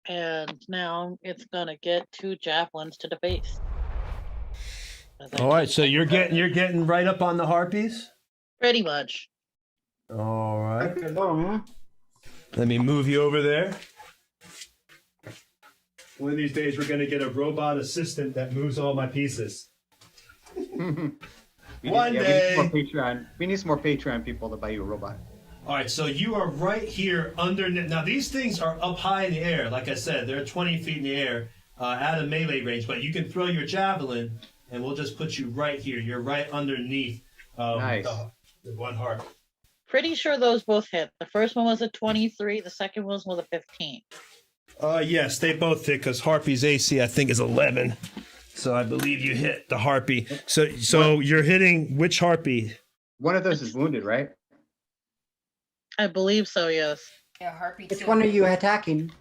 And now it's gonna get 2 javelins to the face. All right, so you're getting right up on the harpies. Pretty much. All right. hello. Let me move you over there. One of these days, we're going to get a robot assistant that moves all my pieces. One day. We need some more Patreon people to buy you a robot. All right, so you are right here under. Now, these things are up high in the air. Like I said, they're 20 feet in the air out of melee range, but you can throw your javelin, and we'll just put you right here. You're right underneath Nice. the one harp. Pretty sure those both hit. The first one was a 23. The second one was a 15. Yes, they both hit because Harpy's AC, I think, is 11. So I believe you hit the harpy. So you're hitting which harpy? One of those is wounded, right? I believe so, yes. Yeah, harpy Which too. one are you attacking?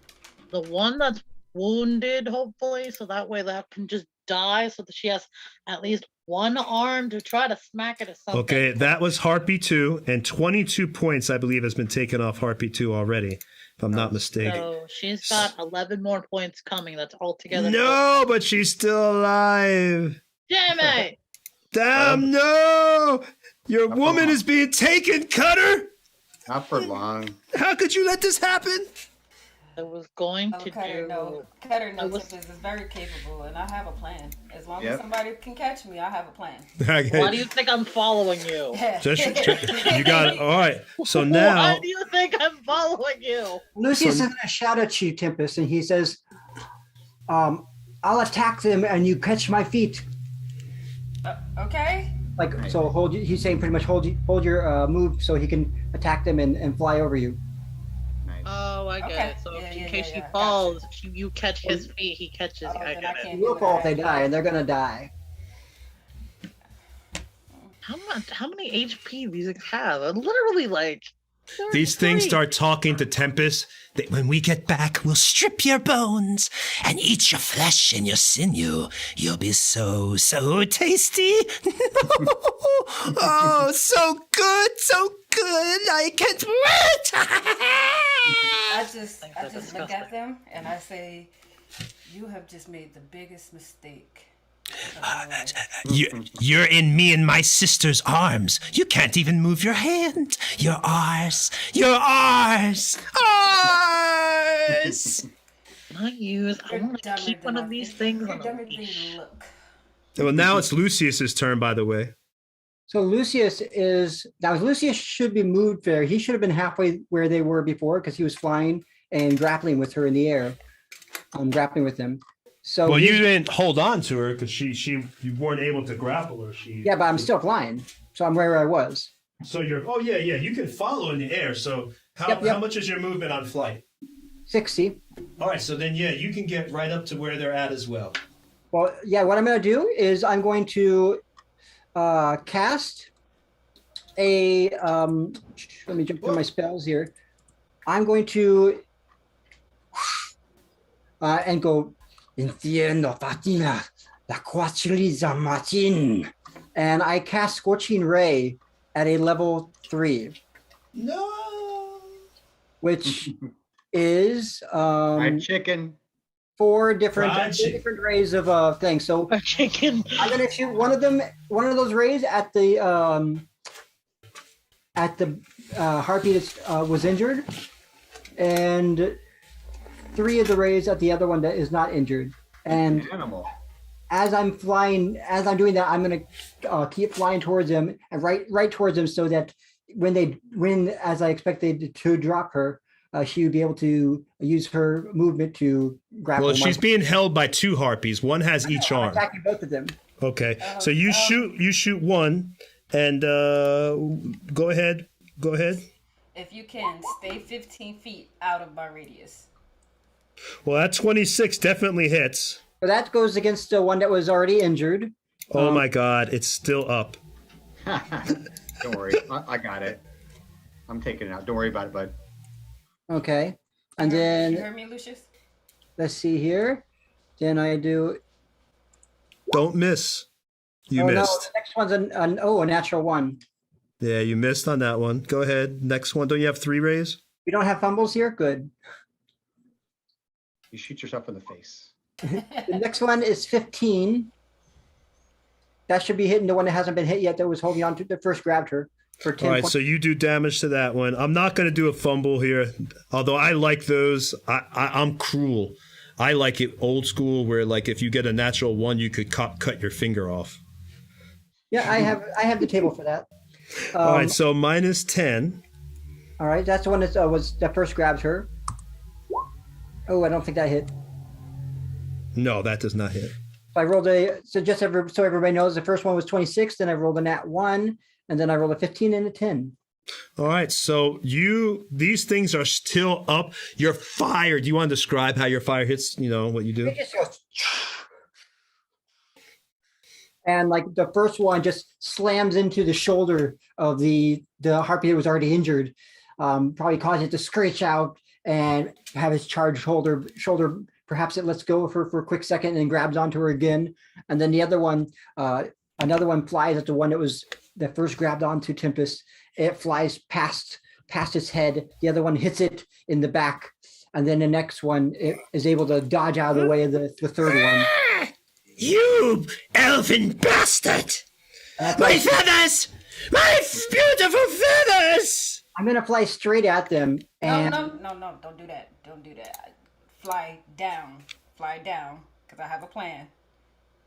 The one that's wounded, hopefully, so that way that can just die, so that she has at least one arm to try to smack it or something. Okay, that was harpy 2, and 22 points, I believe, has been taken off harpy 2 already, if I'm not mistaken. So she's got 11 more points coming. That's altogether. No, but she's still alive. Damn it! Damn, no! Your Not woman for is being taken, Cutter! Not for long. How could you let this happen? I was going Oh, to Cutter, do. no. Cutter, no. I was- Tempest is very capable, and I have a plan. As long Yep. as somebody can catch me, I have a plan. Why do you think I'm following you? You got it. All right. So now, Why do you think I'm following you? Lucius So- is going to shout at you, Tempest, and he says, I'll attack them and you catch my feet. Okay. Like, so he's saying pretty much hold your move so he can attack them and fly over you. Nice. Oh, I get Okay. it. So Yeah, in yeah, case yeah, he yeah. falls, you catch his feet, he catches you. Oh, I then get I it. can't You will do fall if they that. die, and they're going to die. How many HP these things have? Literally, like. these things 33. start talking to Tempest. That when we get back, we'll strip your bones and eat your flesh and your sinew. You'll be so tasty. Oh, so good, so good. I can't wait. I just that's look disgusting. at them and I say, "You have just made the biggest mistake." You're in me and my sister's arms. You can't even move your hand. You're ours. You're ours. Ours. Not use. I You're want to dumber keep than one of I these think- things You're on dumber a than leash. you look. Well, now it's Lucius's turn, by the way. So Lucius should be moved there. He should have been halfway where they were before because he was flying and grappling with her in the air. Grappling with them. So Well, you he's- didn't hold on to her because you weren't able to grapple her. yeah, but I'm still flying. So I'm where I was. So you're. Oh yeah. You can follow in the air. So how Yep. how much is your movement on flight? 60. All right. So then you can get right up to where they're at as well. Well, yeah, what I'm going to do is I'm going to cast a, let me jump through my spells here. I'm going to, and go, Entiendo, Fatina, la quachiliza matin. And I cast Scorching Ray at a level 3, No. which is Fried chicken. four different Fried chicken. different rays of things. So A chicken. I'm gonna shoot one of those rays at the harpy that was injured, and 3 of the rays at the other one that is not injured. And Animal. as I'm doing that, I'm gonna keep flying towards them and right towards them, so that when as I expect they to drop her, she would be able to use her movement to grapple. Well, she's being held by 2 harpies. One has each I'm arm. attacking both of them. Okay. So you shoot one, and go ahead. Go ahead. If you can, stay 15 feet out of my radius. Well, that 26 definitely hits. So that goes against the one that was already injured. Oh my God, it's still up. Don't worry. I got it. I'm taking it out. Don't worry about it, bud. Okay. And You then heard me, Lucius? let's see here. Then I do. Don't miss. You No, missed. the next one's a natural 1. Yeah, you missed on that one. Go ahead. Next one. Don't you have 3 rays? We don't have fumbles here. Good. You shoot yourself in the face. The next one is 15. That should be hitting the one that hasn't been hit yet. That was holding on to the first grabbed her for 10 All right, points. so you do damage to that one. I'm not going to do a fumble here, although I like those. I'm cruel. I like it old school, where like if you get a natural 1, you could cut your finger off. Yeah, I have the table for that. All right, so minus 10. All right, that's the one that first grabs her. Oh, I don't think that hit. No, that does not hit. I rolled so everybody knows, the first one was 26. Then I rolled a nat 1, and then I rolled a 15 and a 10. All right, so these things are still up. You're fired. Do you want to describe how your fire hits? You know what you do? It just goes, and like the first one just slams into the shoulder of the harpy that was already injured, probably causing it to screech out and have his charged shoulder. Perhaps it lets go for a quick second and then grabs onto her again. And then the other one, another one flies at the one that first grabbed onto Tempest. It flies past its head. The other one hits it in the back. And then the next one it is able to dodge out of the way of the third one. You elfin bastard! My feathers! My beautiful feathers! I'm going to fly straight at them. And No, don't do that. Don't do that. Fly down, because I have a plan,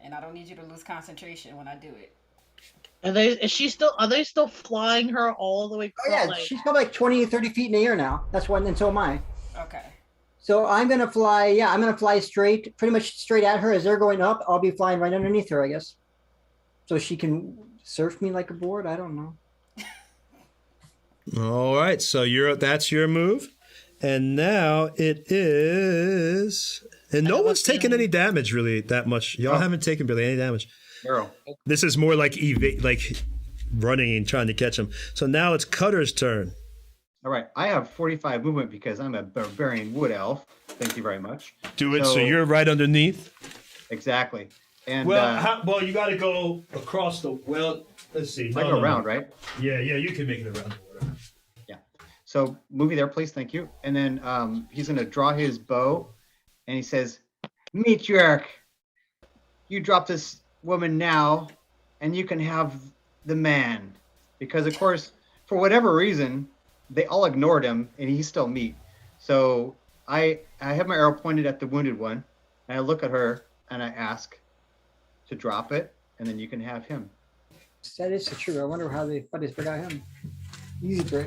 and I don't need you to lose concentration when I do it. Are they still flying her all the way? Oh yeah, she's got like 20 or 30 feet in the air now. That's one, and so am I. Okay. So I'm gonna fly. Yeah, I'm gonna fly pretty much straight at her. As they're going up, I'll be flying right underneath her, I guess. So she can surf me like a board. I don't know. All right, so that's your move, and now it is, and no one's taken any damage really that much. Y'all haven't taken really any damage. Arrow. This is more like running and trying to catch him. So now it's Cutter's turn. All right. I have 45 movement because I'm a barbarian wood elf. Thank you very much. Do it. So you're right underneath. Exactly. And well, you got to go across the. Well, let's see. like around, right? Yeah, you can make it around. Yeah. So movie there, please. Thank you. And then he's going to draw his bow, and he says, "Matriarch, you drop this woman now, and you can have the man." Because of course, for whatever reason, they all ignored him, and he's still meat. So I have my arrow pointed at the wounded one, and I look at her, and I ask to drop it, and then you can have him. That is true. I wonder how they forgot him. Easy break.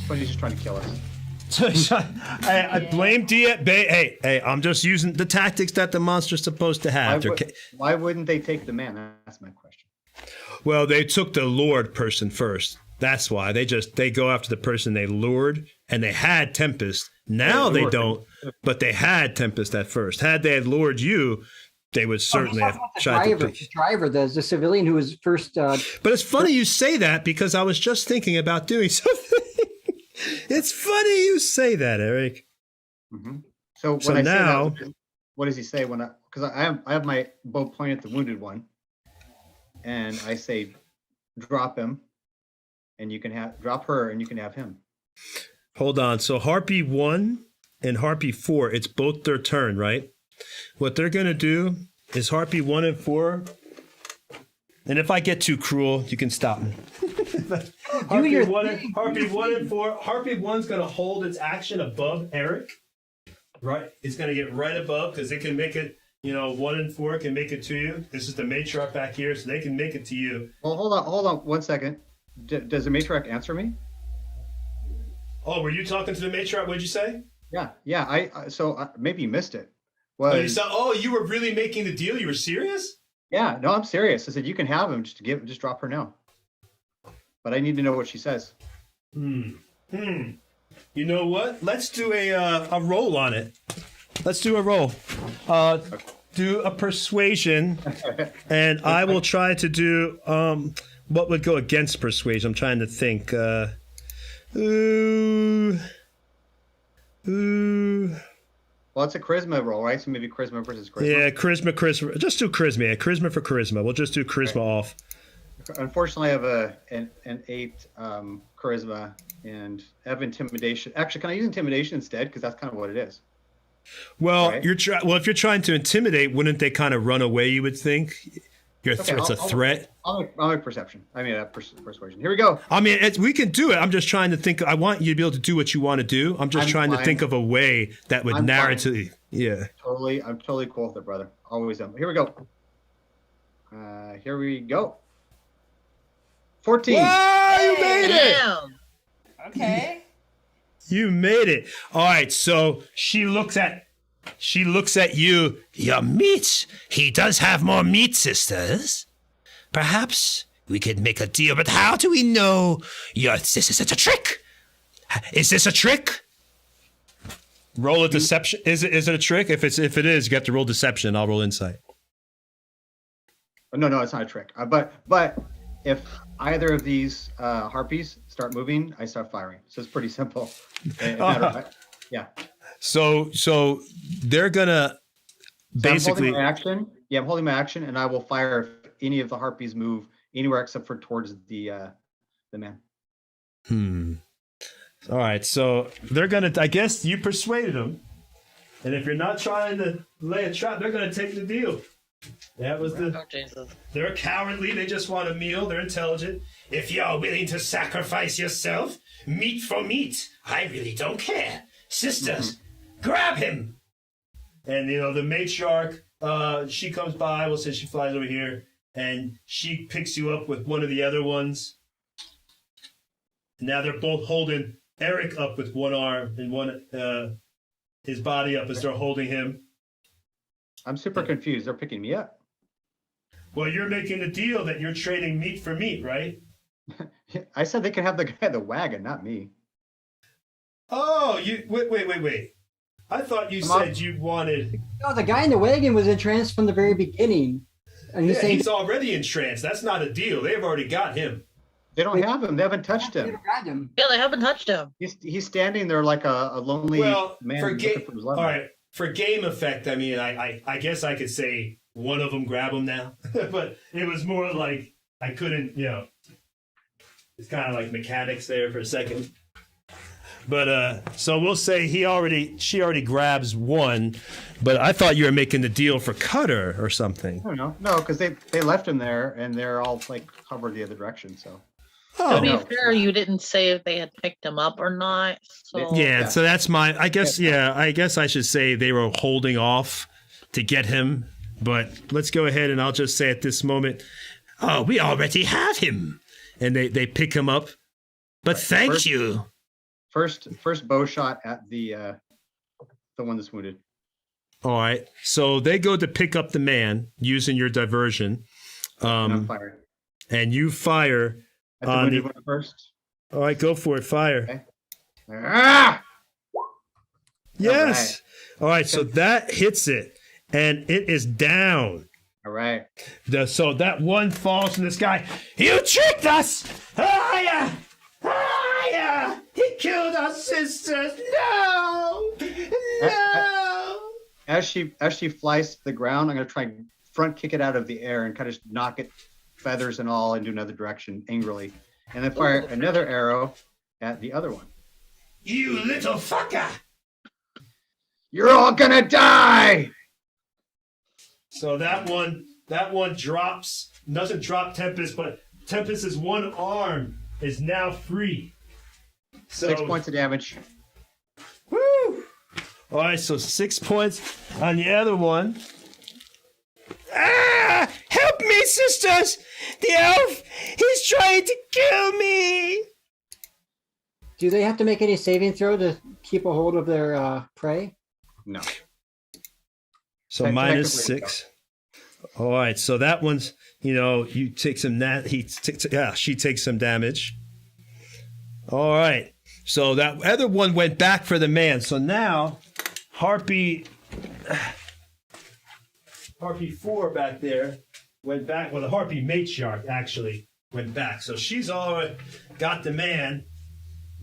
But he's just trying to kill us. I blame Hey, I'm just using the tactics that the monster's supposed to have. Why wouldn't they take the man? That's my question. Well, they took the lured person first. That's why they go after the person they lured, and they had Tempest. Now they don't, but they had Tempest at first. Had they lured you, they would certainly have tried to pick. Driver, the civilian who was first. But it's funny you say that because I was just thinking about doing something. It's funny you say that, Eric. Mm-hmm. So now, say that, what does he say because I have my bow pointed at the wounded one, and I say, drop him, and you can drop her, and you can have him. Hold on. So Harpy 1 and Harpy 4, it's both their turn, right? What they're going to do is Harpy 1 and 4, and if I get too cruel, you can stop me. Harpy 1 and 4. Harpy 1's going to hold its action above Eric. Right? It's going to get right above because it can make it, 1 and 4 can make it to you. This is the matriarch back here, so they can make it to you. Well, hold on 1 second. Does the matriarch answer me? Oh, were you talking to the matriarch? What'd you say? Yeah. So maybe you missed it. You were really making the deal? You were serious? Yeah, no, I'm serious. I said you can have him. Just drop her now. But I need to know what she says. You know what? Let's do a roll on it. Let's do a roll. Do a persuasion, and I will try to do what would go against persuasion. I'm trying to think. Well, it's a charisma roll, right? So maybe charisma versus charisma. Yeah, charisma. Just do charisma. Yeah, charisma for charisma. We'll just do charisma off. Unfortunately, I have an 8 charisma, and I have intimidation. Actually, can I use intimidation instead? Because that's kind of what it is. Well, right? if you're trying to intimidate, wouldn't they kind of run away? You would think. It's a threat. I'll make perception. Persuasion. Here we go. We can do it. I'm just trying to think. I want you to be able to do what you want to do. I'm trying to think of a way that would narratively. Yeah. I'm totally cool with it, brother. Always am. Here we go. 14. Wow, you made it. Okay. You made it. All right. So she looks at you. Your meat. He does have more meat, sisters. Perhaps we could make a deal, but how do we know this is a trick? Is this a trick? Roll a deception. Is it a trick? If it is, you have to roll deception. I'll roll insight. No, it's not a trick. But if either of these harpies start moving, I start firing. So it's pretty simple. Yeah. So they're gonna basically. I'm holding my action. Yeah, I'm holding my action, and I will fire if any of the harpies move anywhere except for towards the man. All right, so they're gonna. I guess you persuaded them, and if you're not trying to lay a trap, they're gonna take the deal. That was the. Oh, Jesus. They're cowardly. They just want a meal. They're intelligent. If you're willing to sacrifice yourself, meat for meat, I really don't care. Sisters, grab him. And the matriarch, she comes by. We'll say she flies over here, and she picks you up with one of the other ones. Now they're both holding Eric up with one arm and one his body up as they're holding him. I'm super confused. They're picking me up. Well, you're making a deal that you're trading meat for meat, right? I said they could have the guy in the wagon, not me. Oh, you wait. I thought you said you wanted. No, the guy in the wagon was entranced from the very beginning. And he's saying he's already entranced. That's not a deal. They've already got him. They don't have him. They haven't touched him. Yeah, they haven't touched him. He's standing there like a lonely man. For looking for his lover. all right. For game effect, I mean, I guess I could say one of them grab him now, but it was more like I couldn't, it's kind of like mechanics there for a second. But so we'll say she already grabs one, but I thought you were making the deal for Cutter or something. I don't know. No, because they left him there and they're all like covered the other direction. So. To be fair, you didn't say if they had picked him up or not. So. Yeah, so that's my. I guess I should say they were holding off to get him. But let's go ahead and I'll just say at this moment, oh, we already have him, and they pick him up. But thank you. First bow shot at the one that's wounded. All right, so they go to pick up the man using your diversion. And I'm firing. And you fire. At the wounded one first. All right, go for it. Fire. Okay. Ah! Yes. All right, so that hits it, and it is down. All right. So that one falls from the sky. You tricked us! He killed our sisters! No! As she flies to the ground, I'm going to try and front kick it out of the air and kind of knock it, feathers and all, into another direction angrily, and then fire another arrow at the other one. You little fucker! You're all gonna die! So that one drops, doesn't drop Tempest, but Tempest's one arm is now free. So, 6 points of damage. Woo! All right, so 6 points on the other one. Ah! Help me, sisters! The elf! He's trying to kill me! Do they have to make any saving throw to keep a hold of their prey? No. So minus 6. All right, so that one's, you take some she takes some damage. All right. So that other one went back for the man. So now Harpy 4 back there went back. Well, the Harpy matriarch actually went back. So she's already got the man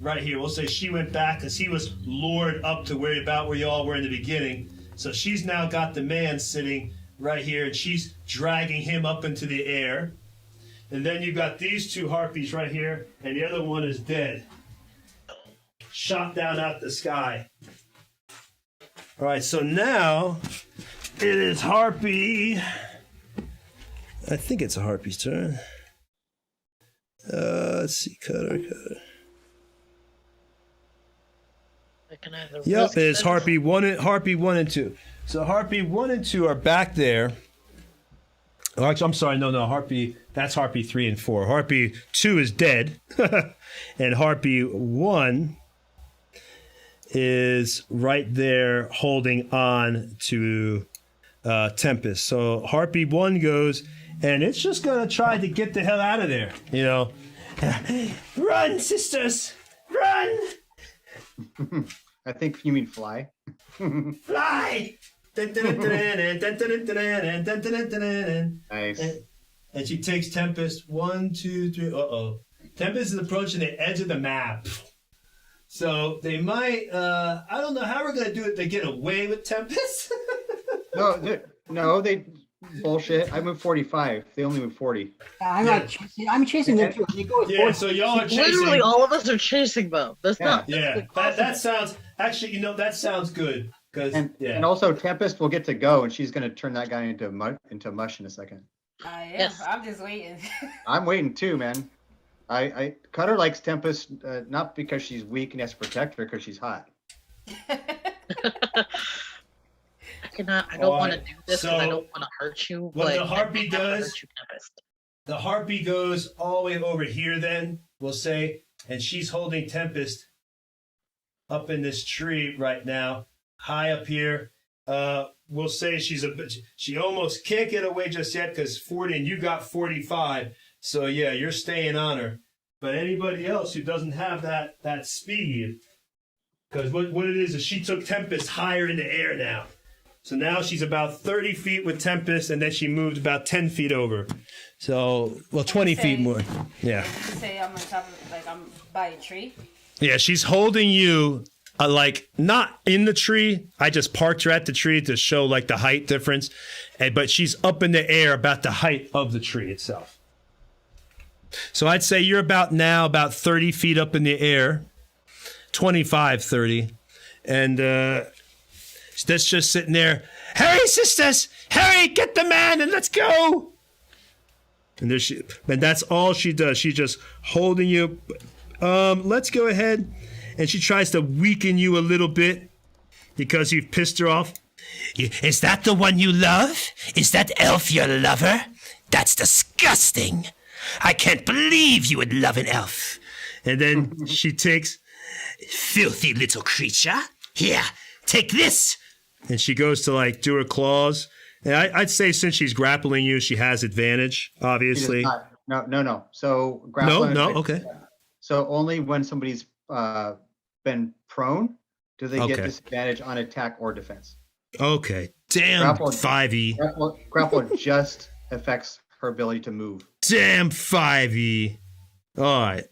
right here. We'll say she went back because he was lured up to where you all were in the beginning. So she's now got the man sitting right here, and she's dragging him up into the air. And then you've got these two harpies right here, and the other one is dead. Shot down out the sky. All right, so now it is Harpy. I think it's a Harpy's turn. Let's see, Cutter. Yep, it's Harpy 1 and 2. So Harpy 1 and 2 are back there. Oh, actually, I'm sorry, no, Harpy, that's Harpy 3 and 4. Harpy 2 is dead. And Harpy 1 is right there holding on to Tempest. So Harpy 1 goes, and it's just going to try to get the hell out of there, Run, sisters! Run! I think you mean fly. Fly! Nice. and she takes Tempest. 1, 2, 3. Tempest is approaching the edge of the map. So they might, I don't know how we're going to do it to get away with Tempest. No, they bullshit. I moved 45. They only moved 40. I'm chasing them too. You go with Yeah, 40. so y'all are chasing. Literally, all of us are chasing them. That's not. Yeah, that sounds, actually, that sounds good. And also Tempest will get to go, and she's going to turn that guy into mush in a second. I am. Yes. I'm just waiting. I'm waiting too, man. Cutter likes Tempest not because she's weak and has to protect her, because she's hot. I don't want to do this because I don't want to hurt you. What but the harpy I wanna does, hurt you, Tempest. the harpy goes all the way over here then, we'll say, and she's holding Tempest up in this tree right now, high up here. We'll say she almost can't get away just yet because 40, and you got 45. So yeah, you're staying on her. But anybody else who doesn't have that speed, because what it is she took Tempest higher in the air now. So now she's about 30 feet with Tempest, and then she moved about 10 feet over. So, 20 feet more. Yeah. You say I'm on top of, like I'm by a tree. Yeah, she's holding you, not in the tree. I just parked her at the tree to show, the height difference. But she's up in the air about the height of the tree itself. So I'd say you're about 30 feet up in the air. 25, 30. And that's just sitting there. Hurry, sisters! Hurry, get the man and let's go! And that's all she does. She's just holding you. Let's go ahead. And she tries to weaken you a little bit because you've pissed her off. Is that the one you love? Is that elf your lover? That's disgusting. I can't believe you would love an elf. And then she takes, filthy little creature. Here, take this. And she goes to do her claws. And I'd say since she's grappling you, she has advantage, obviously. No. So grappling. No, okay. So only when somebody's been prone do they get disadvantage on attack or defense. Okay. Damn, 5e. Grapple just affects her ability to move. Damn, 5e. All right.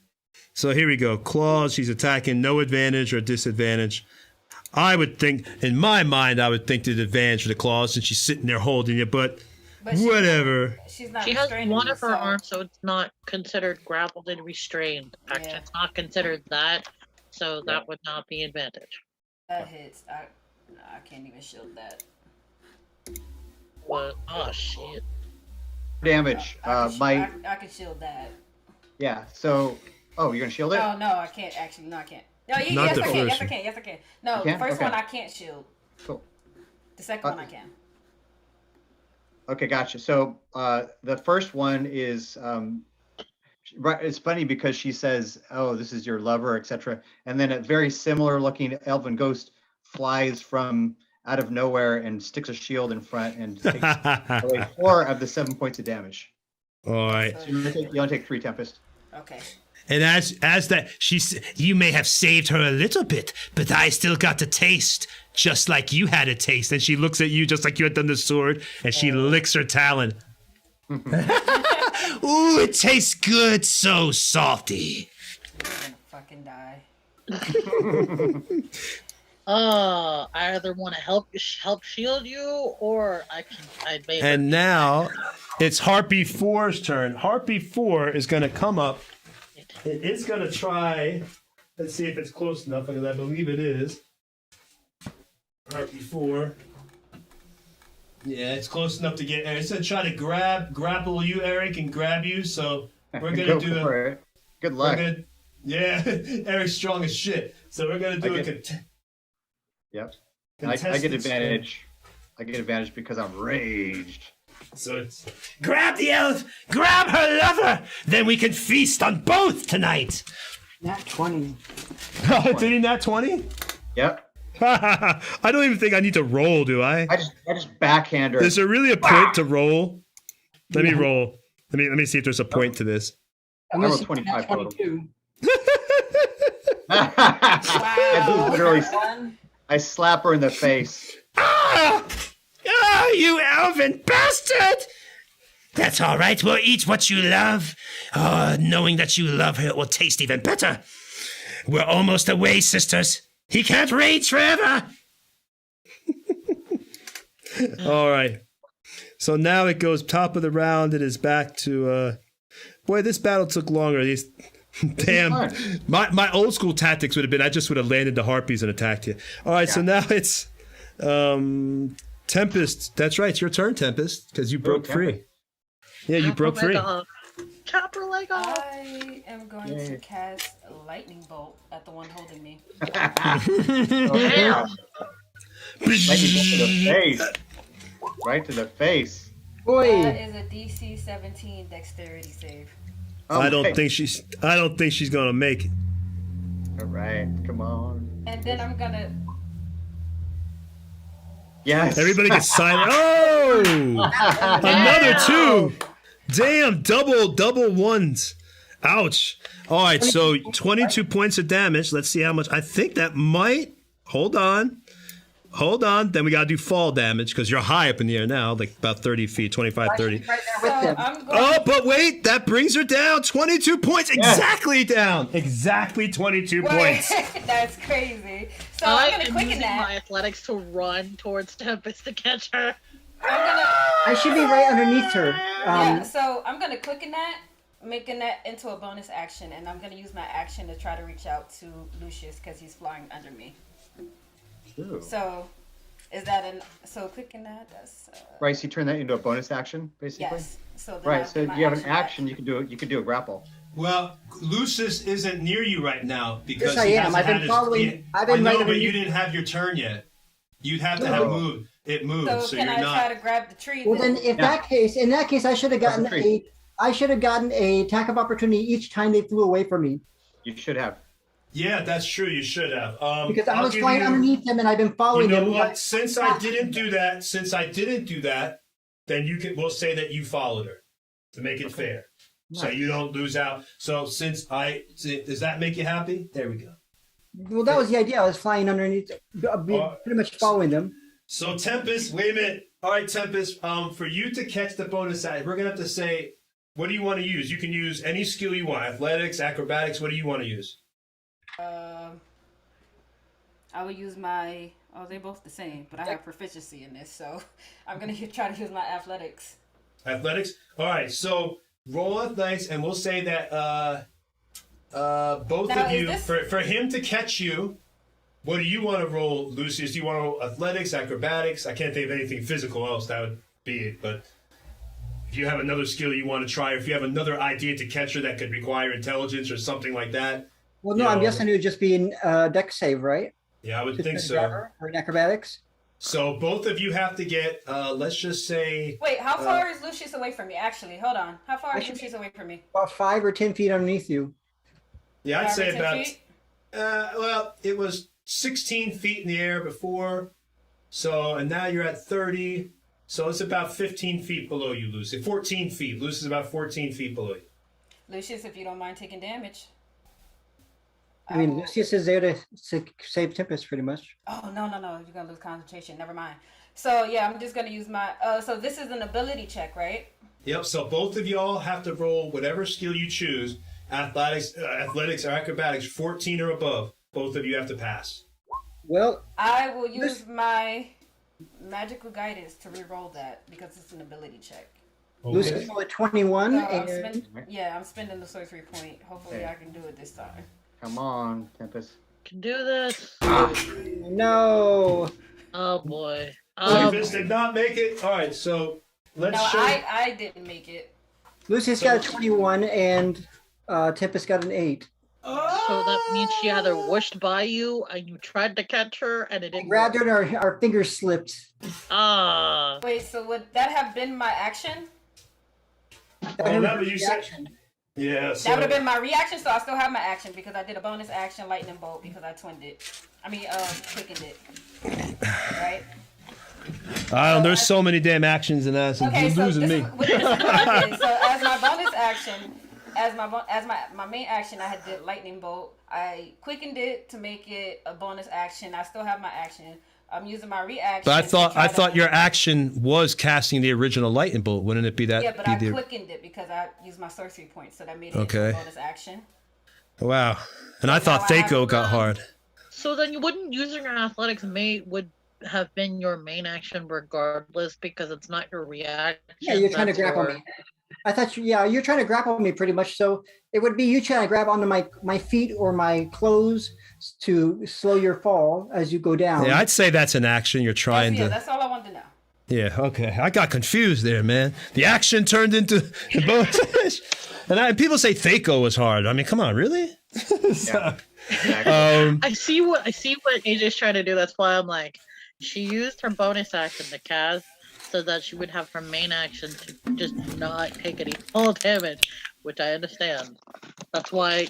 So here we go. Claws, she's attacking, no advantage or disadvantage. I would think, in my mind, the advantage for the claws since she's sitting there holding you, but whatever. She's not She has one of her so- arms, so it's not considered grappled and restrained. Actually, Yeah. it's not considered that, so that would not be advantage. That hits. I can't even shield that. What? Oh shit! Damage. I can shield that. Yeah. So. Oh, you're gonna shield it? Oh no, I can't actually. No, I can't. No, Not yes, the I can. first Yes, I can. Yes, I can. No, You the can? first Okay. one I can't shield. Cool. The second one I can. Okay, gotcha. So the first one is right. It's funny because she says, "Oh, this is your lover," etc. And then a very similar looking elven ghost flies from out of nowhere and sticks a shield in front and takes away 4 of the 7 points of damage. All right. So you only take 3 Tempest. Okay. And as that, you may have saved her a little bit, but I still got to taste, just like you had a taste. And she looks at you just like you had done the sword, and she licks her talon. Ooh, it tastes good, so salty. You're gonna fucking die. I either want to help shield you, or I may. And now it's Harpy 4's turn. Harpy 4 is going to come up. It's going to try. Let's see if it's close enough, because I believe it is. Harpy 4. Yeah, it's close enough to get. It's going to try to grapple you, Eric, and grab you. So we're going to do it. Good luck. Yeah, Eric's strong as shit. So we're going to do Yep. And I get advantage. I get advantage because I'm raged. So it's grab the elf, grab her lover, then we can feast on both tonight. Nat 20. Did he nat 20? Yep. I don't even think I need to roll, do I? I just backhand her. Is there really a point to roll? Let me roll. Let me see if there's a point to this. Unless rolled you 25 nat total. 22. I literally, I slap her in the face. Ah, you elven bastard! That's all right. We'll eat what you love. Oh, knowing that you love her, it will taste even better. We're almost away, sisters. He can't rage forever. All right. So now it goes top of the round. It is back to... boy, this battle took longer. These... Damn. My old school tactics would have been I just would have landed the harpies and attacked you. All right, so now it's Tempest. That's right. It's your turn, Tempest, because you broke free. Yeah, you broke free. Chop her leg off. I am going to cast a lightning bolt at the one holding me. Damn. Right to the face. Boy. That is a DC 17 dexterity save. I don't think she's gonna make it. All right, come on. And then I'm gonna. Yes. Everybody gets silent. Oh, another 2. Damn, double ones. Ouch. All right, so 22 points of damage. Let's see how much. I think that might. Hold on. Then we got to do fall damage because you're high up in the air now, like about 30 feet, 25, 30. Right there with them. Oh, but wait, that brings her down 22 points. Exactly down. Exactly 22 points. That's crazy. So I I'm gonna am quicken using that. my athletics to run towards Tempest to catch her. I should be right underneath her. Yeah, so I'm gonna quicken that, making that into a bonus action, and I'm gonna use my action to try to reach out to Lucius because he's flying under me. Ooh. So, is that so quicken that? That's Right, so you turn that into a bonus action, basically. yes. So then Right, I'll so do my you have an back. action. You can do it. You could do a grapple. Well, Lucius isn't near you right now because Yes, I he am. hasn't I've been had his- following- he- I've been I know, right but you underneath- didn't have your turn yet. You'd have to have No. moved. It moved, So, so can you're I not. try to grab the tree? Well, then, in that case, I should have gotten Perfect. a attack of opportunity each time they flew away from me You should have. Yeah, that's true. You should have. because I I'll was give flying you- underneath them and I've been You following know them. what? Since I didn't do that, then we'll say that you followed her to make it fair, so you don't lose out. So does that make you happy? There we go. Well, that was the idea. I was flying underneath, pretty much following them. So Tempest, wait a minute. All right, Tempest. For you to catch the bonus side, we're gonna have to say, what do you want to use? You can use any skill you want. Athletics, acrobatics. What do you want to use? I will use my. Oh, they're both the same, but I have proficiency in this, so I'm gonna try to use my athletics. Athletics. All right. So roll athletics, and we'll say that both Now, of you is for him to catch you. What do you want to roll, Lucius? Do you want to roll athletics, acrobatics? I can't think of anything physical else. That would be it. But if you have another skill you want to try, or if you have another idea to catch her that could require intelligence or something like that. Well, no, you I'm know, guessing it would just be a deck save, right? Yeah, I would think Just so. grabber or an acrobatics. So both of you have to get, let's just say, Wait, how far is Lucius away from me? Actually, hold on. How far I is should Lucius away from me? About 5 or 10 feet underneath you. yeah, I'd 5 or say 10 about, feet? well, it was 16 feet in the air before. So, and now you're at 30. So it's about 15 feet below you, Lucy. 14 feet. Lucy's about 14 feet below you. Lucius, if you don't mind taking damage. I mean, will- Lucius is there to save Tempest, pretty much. Oh, no. You're going to lose concentration. Never mind. So, yeah, I'm just going to use my... so this is an ability check, right? Yep. So both of y'all have to roll whatever skill you choose. Athletics or acrobatics, 14 or above. Both of you have to pass. Well, I will use my magical guidance to re-roll that because it's an ability check. Lucius rolled a 21, So and I'm spending the sorcery point. Hopefully I can do it this time. Come on, Tempest. Can do this. no. Oh boy. Tempest did not make it. All right. So let's No, show. I didn't make it. Lucius got a 21, and Tempest got an 8. So that means she either whooshed by you and you tried to catch her and it I didn't grabbed work. her, and our fingers slipped. Ah. Wait, so would that have been my action? Remember you said. Yeah. So, That would have been my reaction, so I still have my action because I did a bonus action lightning bolt because I twinned it. I mean, quickened it. Right? I don't. There's so many damn actions in that. Okay, You're so losing this me. is what I did. So as my bonus action, as my main action, I had did lightning bolt. I quickened it to make it a bonus action. I still have my action, I'm using my reaction. But to try I to- thought your action was casting the original lightning bolt. Wouldn't it be that? Yeah, but be I the... quickened it because I used my sorcery point, so that made it Okay. a bonus action. Wow. And I thought now I have Thaco to got run. hard. So then you wouldn't using your athletics would have been your main action regardless because it's not your reaction. Yeah, you're trying to that's grapple your- me. I thought you're trying to grapple me pretty much. So it would be you trying to grab onto my feet or my clothes to slow your fall as you go down. Yeah, I'd say that's an action you're trying Yeah, to. that's all I wanted to know. Yeah, okay. I got confused there, man. The action turned into the bonus. And people say Thaco was hard. I mean, come on, really? Yeah. Exactly. I see what AJ's trying to do. That's why I'm like, she used her bonus action to cast so that she would have her main action to just not take any fall damage, which I understand. That's why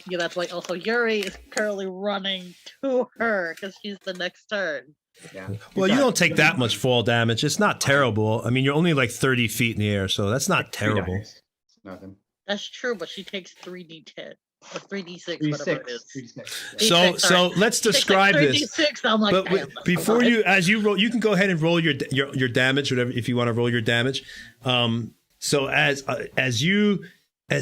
also Yuri is currently running to her because she's the next turn. Yeah. Well, you don't take that much fall damage. It's not terrible. I mean, you're only like 30 feet in the air, so that's not terrible. It's nothing. That's true, but she takes 3d10 or 3d6, Three whatever it six. is. 3 6. So D6, sorry. let's She takes, describe like, this. 3d6, I'm like, But damn, that's before fine. as you roll, you can go ahead and roll your damage, whatever, if you want to roll your damage. So as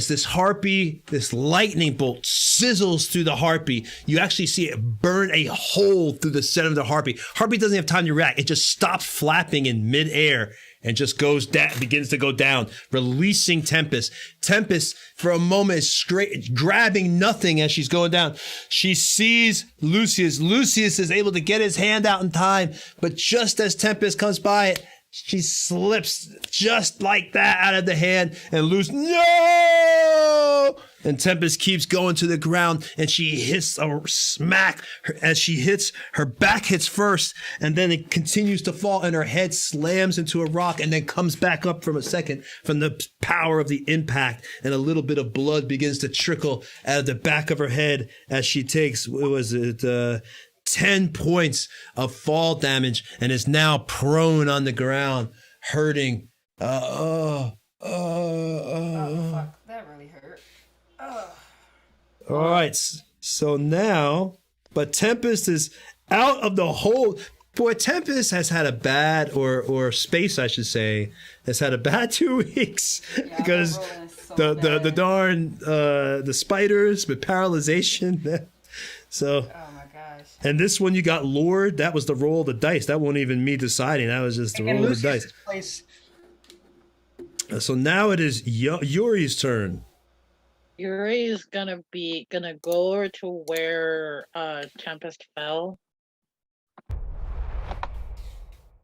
this harpy, this lightning bolt sizzles through the harpy, you actually see it burn a hole through the center of the harpy. Harpy doesn't have time to react. It just stops flapping in midair and just goes down, begins to go down, releasing Tempest. Tempest, for a moment, is grabbing nothing as she's going down. She sees Lucius. Lucius is able to get his hand out in time, but just as Tempest comes by it, she slips just like that out of the hand, and no! And Tempest keeps going to the ground, and she hits a smack. As she hits, her back hits first, and then it continues to fall, and her head slams into a rock, and then comes back up from the power of the impact, and a little bit of blood begins to trickle out of the back of her head as she takes, 10 points of fall damage and is now prone on the ground, hurting. Oh, fuck. That really hurt. Oh. All right. So now, but Tempest is out of the hole. Boy, Tempest has had a bad, or Space, I should say, has had a bad 2 weeks Yeah, because the darn the spiders with paralyzation. So. Oh my gosh. And this one you got lured. That was the roll of the dice. That wasn't even me deciding. That was just the roll of the dice. Place. So now it is Yuri's turn. Yuri is gonna go to where Tempest fell,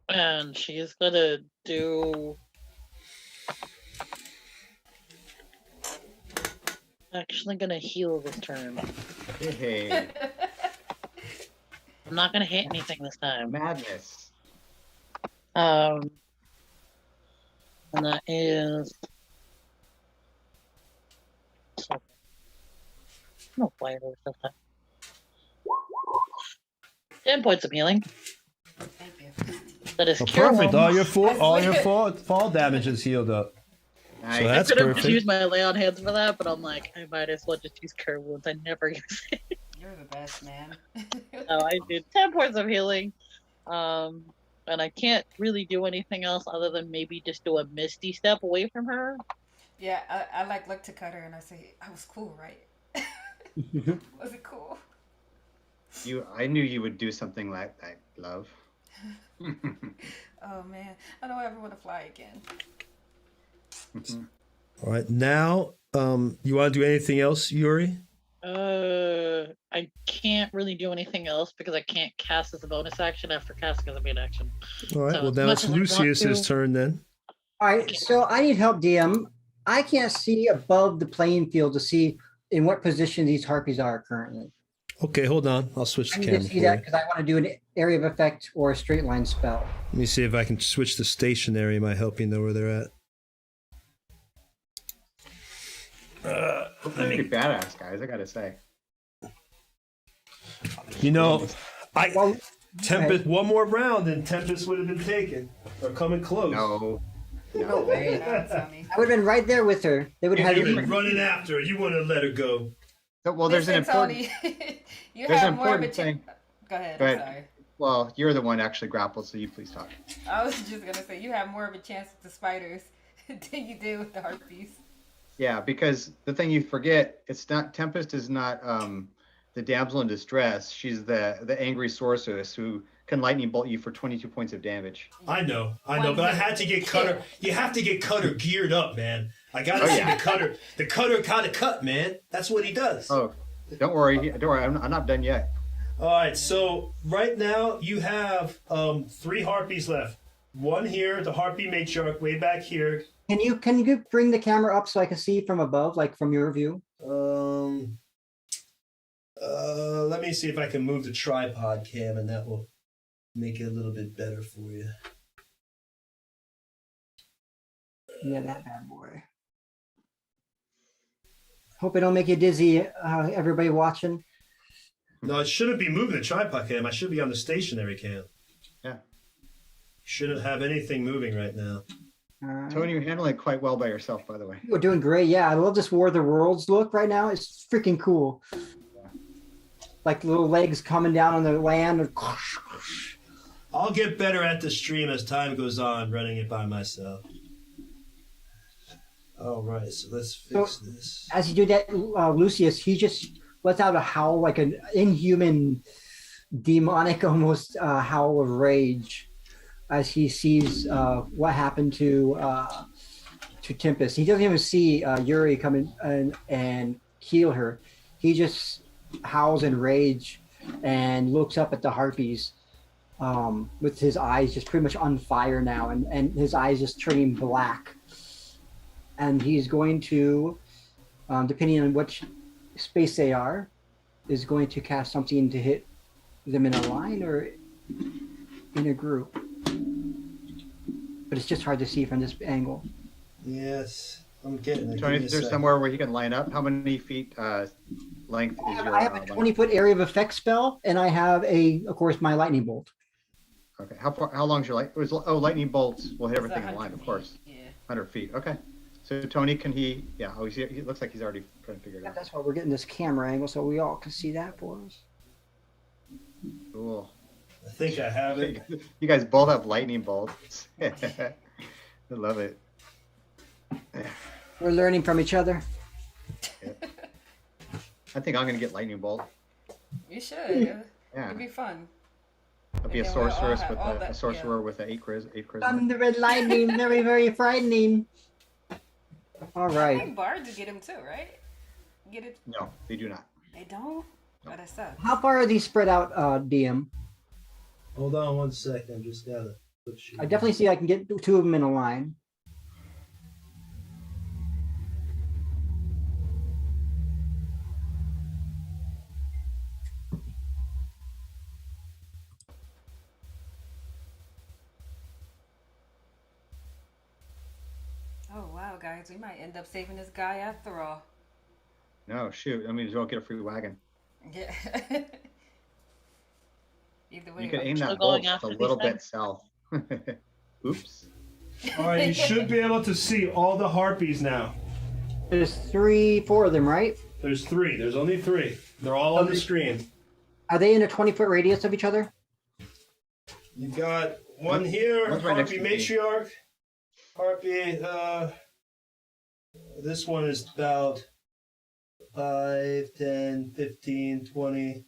and she's gonna do. Actually, gonna heal this turn. Hey, I'm not gonna hit anything this time. madness. And that is. No fire this time. 10 points of healing. Thank you. That is Oh, cure perfect. wounds. All your fall damage is healed up. Nice. So I that's could have perfect. just used my lay on hands for that, but I'm like, I might as well just use cure wounds. I never use it. You're the best, man. So I did 10 points of healing. And I can't really do anything else other than maybe just do a misty step away from her. Yeah, I like look to Cutter and I say, I was cool, right? Was it cool? I knew you would do something like that, love. Oh man, I don't ever want to fly again. All right. Now, you want to do anything else, Yuri? I can't really do anything else because I can't cast as a bonus action after casting as a main action. All right. So Well, as now much it's as I want Lucius's to- turn then. All right, so I need help, DM. I can't see above the playing field to see in what position these harpies are currently. Okay, hold on. I'll switch I the need camera to for see you. that because I want to do an area of effect or a straight line spell. Let me see if I can switch to stationary. Might help you know where they're at. Pretty badass, guys, I gotta say. You know, Well, Tempest, one more round and Tempest would have been taken. Or coming close. No. no way. No, tell me. I would have been right there with her. They would have You've had been running after her. You wouldn't have let her go. Well, there's an Listen, important. Tony, you There's have an more of a important thing. Go ahead. Go I'm ahead. sorry. Well, you're the one actually grappled, so you please talk. I was just gonna say you have more of a chance with the spiders than you do with the harpies. Yeah, because the thing you forget, it's not Tempest is not the damsel in distress. She's the angry sorceress who can lightning bolt you for 22 points of damage. I know, but I had to get Cutter. You have to get Cutter geared up, man. I gotta see the Cutter. The Cutter kind of cut, man. That's what he does. Oh, don't worry. I'm not done yet. All right, so right now you have 3 harpies left. One here, the harpy matriarch, way back here. Can you bring the camera up so I can see from above, like from your view? Let me see if I can move the tripod cam, and that will make it a little bit better for you. Yeah, that bad boy. Hope I don't make you dizzy, everybody watching. No, it shouldn't be moving the tripod cam. I should be on the stationary cam. Yeah. Shouldn't have anything moving right now. Tony, you're handling it quite well by yourself, by the way. You're doing great. Yeah, I love this War of the Worlds look right now. It's freaking cool. Like little legs coming down on the land. I'll get better at the stream as time goes on, running it by myself. All right, so let's fix this. As you do that, Lucius, he just lets out a howl, like an inhuman, demonic almost howl of rage as he sees what happened to Tempest. He doesn't even see Yuri come in and heal her. He just howls in rage and looks up at the harpies with his eyes just pretty much on fire now, and his eyes just turning black. And he's going to, depending on which space they are, is going to cast something to hit them in a line or in a group. But it's just hard to see from this angle. Yes, I'm getting it. Tony, is there somewhere where he can line up? How many feet length is your? I have a 20-foot area of effect spell, and I have of course, my lightning bolt. Okay, how long is your light? Lightning bolts will hit everything in line, of course. Yeah. 100 feet. Okay. So Tony, can he? Yeah. Oh, he looks like he's already trying to figure it out. That's why we're getting this camera angle so we all can see that for us. Cool. I think I have it. You guys both have lightning bolts. I love it. We're learning from each other. Yeah. I think I'm gonna get lightning bolt. You should. Yeah. It'd be fun. I'll be a And then we'll all sorceress have with all a that- sorcerer with eight charisma. Thunder and lightning, very, very frightening. All I right. think bards get him too, right? Get it? No, they do not. They don't? Oh, that sucks. How far are these spread out, DM? Hold on 1 second. Just gotta put you. I definitely see I can get 2 of them in a line. Oh, wow, guys. We might end up saving this guy after all. No, shoot. I mean, you don't get a free wagon. Yeah. Either way. You could I'm aim still that going bolt just a after little these bit south. Oops. All right, you should be able to see all the harpies now. There's 4 of them, right? There's 3. There's only 3. They're all on the screen. Are they in a 20-foot radius of each other? You got one here, One's right next harpy to me. matriarch. Harpy. This one is about 5, 10, 15, 20,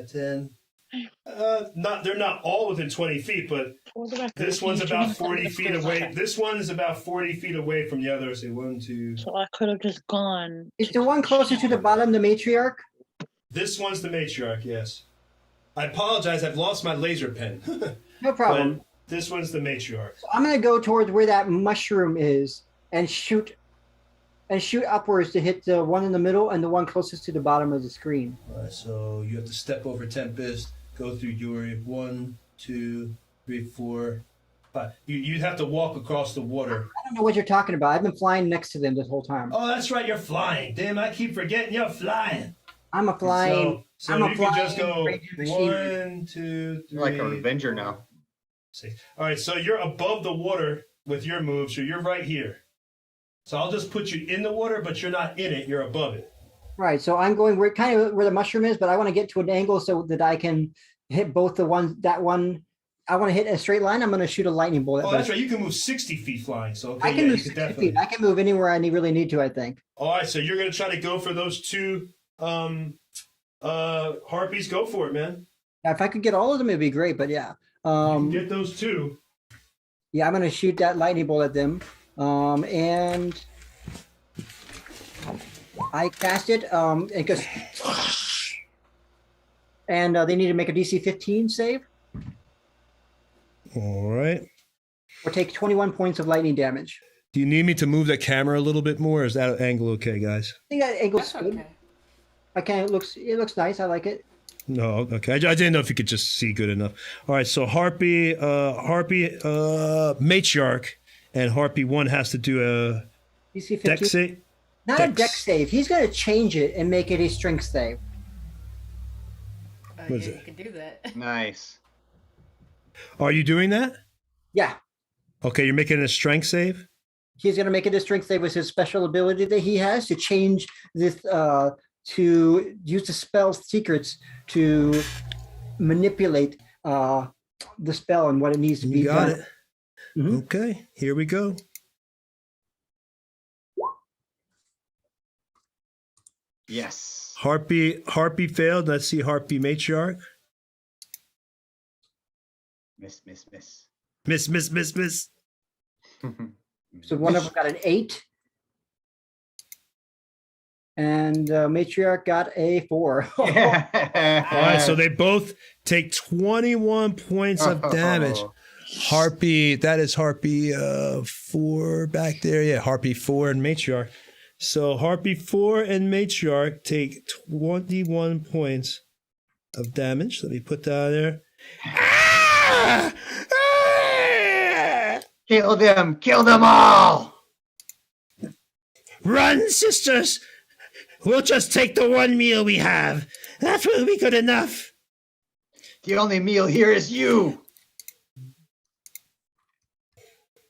10. They're not all within 20 feet, but For the record, this one's you about didn't 40 send feet the first away. check. This one is about 40 feet away from the other. So 1, 2. So I could have just gone. Is the one closer to the bottom the matriarch? This one's the matriarch, yes. I apologize, I've lost my laser pen. No problem. But this one's the matriarch. I'm gonna go towards where that mushroom is and shoot upwards to hit the one in the middle and the one closest to the bottom of the screen. All right, so you have to step over Tempest, go through Yuri. 1, 2, 3, 4, 5. You'd have to walk across the water. I don't know what you're talking about. I've been flying next to them this whole time. Oh, that's right, you're flying. Damn, I keep forgetting you're flying. I'm a flying. So I'm a you can just flying go raging machine. 1, 2, 3. You're like an Avenger now. 6. All right, so you're above the water with your move, so you're right here. So I'll just put you in the water, but you're not in it. You're above it. Right. So I'm going where the mushroom is, but I want to get to an angle so that I can hit both the ones. That one, I want to hit a straight line. I'm going to shoot a lightning bolt. Oh, that's right. You can move 60 feet flying. So okay, I can yeah, move you could 60 definitely. feet. I can move anywhere I really need to. I think. All right, so you're gonna try to go for those two harpies. Go for it, man. Yeah, if I could get all of them, it'd be great. But yeah, You can get those two. yeah, I'm going to shoot that lightning bolt at them. And I cast it. It goes, and they need to make a DC 15 save All right. or take 21 points of lightning damage. Do you need me to move the camera a little bit more? Or is that angle okay, guys? I think that angle's That's good. okay. Okay, it looks nice. I like it. No, okay. I didn't know if you could just see good enough. All right, so Harpy, Matriarch, and Harpy 1 has to do a DC 15. deck save. Not a deck save. He's going to change it and make it a strength save. What is Yeah, it? you can do that. Nice. Are you doing that? Yeah, Okay, you're making a strength save? he's going to make it a strength save with his special ability that he has to change this, to use the spell secrets to manipulate the spell and what it needs to be You got done. it. Mhm. Okay, here we go. Yes. Harpy failed. Let's see Harpy Matriarch. Miss, miss, miss. Miss. So one of them got an 8. And Matriarch got a 4. All right, so they both take 21 points of damage. Harpy, that is Harpy 4 back there. Yeah, Harpy 4 and Matriarch. So Harpy 4 and Matriarch take 21 points of damage. Let me put that there. Ah! Ah! Kill them all. Run, sisters! We'll just take the one meal we have. That will be good enough. The only meal here is you.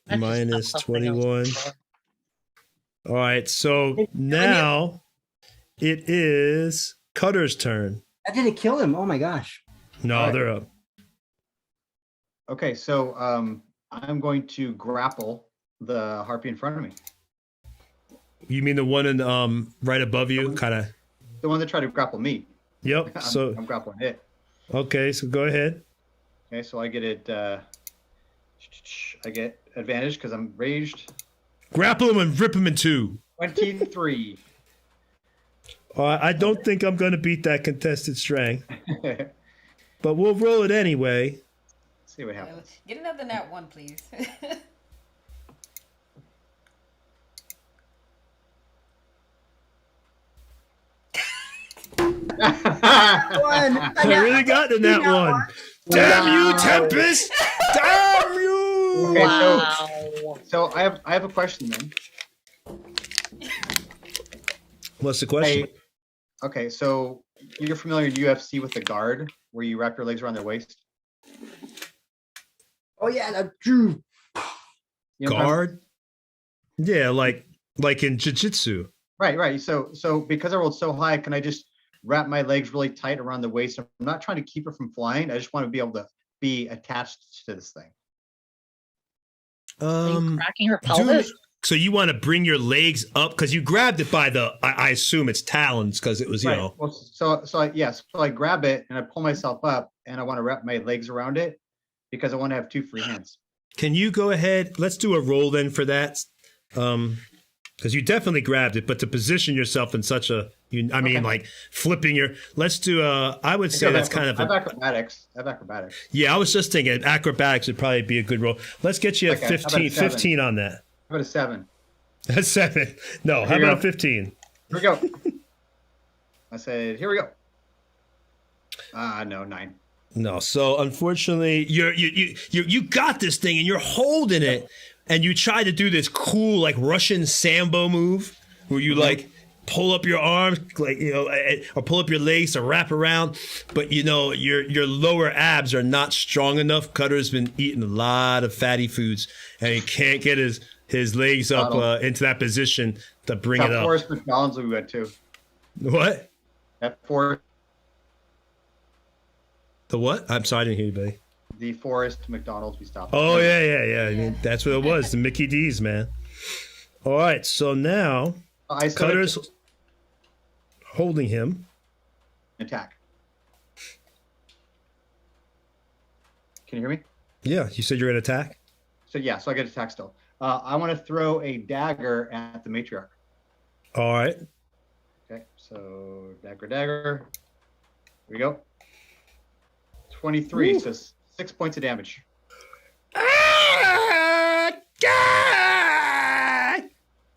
I just Minus got something else 21. to say. All right, so now it is Cutter's turn. That didn't kill him. Oh my gosh. No, All right. they're up. Okay, so I'm going to grapple the harpy in front of me. You mean the one in right above you? Kind of. The one that tried to grapple me. Yep. So I'm grappling it. okay, so go ahead. Okay, so I get it. I get advantage because I'm raged. Grapple him and rip him in two. 23. I don't think I'm going to beat that contested strength, but we'll roll it anyway. See what happens. Get another nat 1, please. One. I really got in that one. Damn you, Tempest! Damn you! Okay, Wow. so I have a question then. What's the question? Hey, okay, so you're familiar in UFC with the guard where you wrap your legs around their waist? Oh yeah, that Drew. You know what I'm- Guard? Yeah, like in jiu-jitsu. Right. So because I rolled so high, can I just wrap my legs really tight around the waist? I'm not trying to keep her from flying. I just want to be able to be attached to this thing. Are you cracking her do pelvis? So you want to bring your legs up because you grabbed it by the I assume it's talons because it was you know. Well, so I grab it and I pull myself up and I want to wrap my legs around it because I want to have 2 free hands. Can you go ahead? Let's do a roll then for that. Because you definitely grabbed it, but to position yourself in such a, like flipping your. Let's do I would say that's kind of. I have acrobatics. Yeah, I was just thinking acrobatics would probably be a good roll. Let's get you a Okay, how about 15, a 7? 15 on that. How about a 7? That's 7. No, how Here you about a go. 15? Here we go. I said, here we go. No, 9. No, so unfortunately, you got this thing and you're holding it, and you try to do this cool like Russian sambo move where you like pull up your arms, like or pull up your legs to wrap around, but your lower abs are not strong enough. Cutter's been eating a lot of fatty foods, and he can't get his legs up into that position to bring it up. Forrest McDonald's we went to. What? That Forrest The what? I'm sorry, I didn't hear you, buddy. The Forest McDonald's we stopped. Oh, at. yeah. I mean, that's what it was. The Mickey D's, man. All right. So now I still Cutter's holding him. attack. Can you hear me? Yeah. You said you're going to attack? So I get attack still. I want to throw a dagger at the matriarch. All right. Okay, so dagger. Here we go. 23, so 6 points of damage.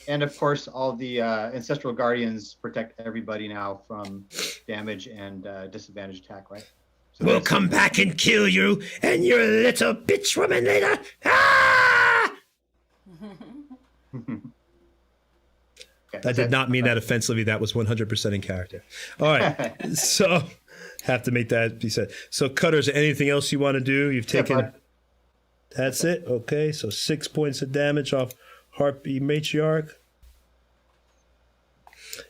And of course, all the ancestral guardians protect everybody now from damage and disadvantage attack, right? So We'll that's- come back and kill you and your little bitch woman later. Ah! Okay, I did not mean that offensively. That was 100% in character. All right. So have to make that be said. So Cutter, is there anything else you want to do? You've taken... bud. That's it? Okay. So 6 points of damage off Harpy Matriarch.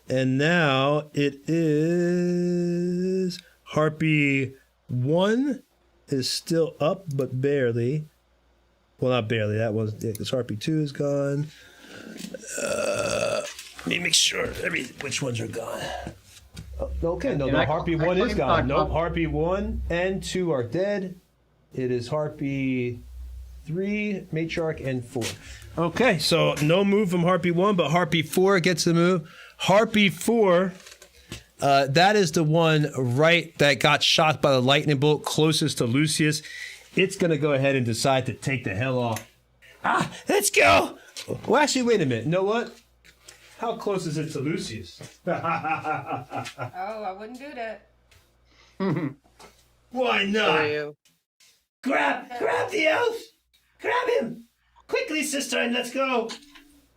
And now it is Harpy 1 is still up, but barely. Well, not barely. That was because Harpy 2 is gone. Let me make sure which ones are gone. Oh, okay, no, And I Harpy cl- I 1 is claimed gone. on No, top- Harpy 1 and 2 are dead. It is Harpy 3, Matriarch, and 4. Okay, so no move from Harpy 1, but Harpy 4 gets a move. Harpy 4, that is the one right that got shot by the lightning bolt closest to Lucius. It's going to go ahead and decide to take the hell off. Let's go! Well, actually, wait a minute. You know what? How close is it to Lucius? Oh, I wouldn't do that. Why For not? you. Grab the elf! Grab him! Quickly, sister, and let's go!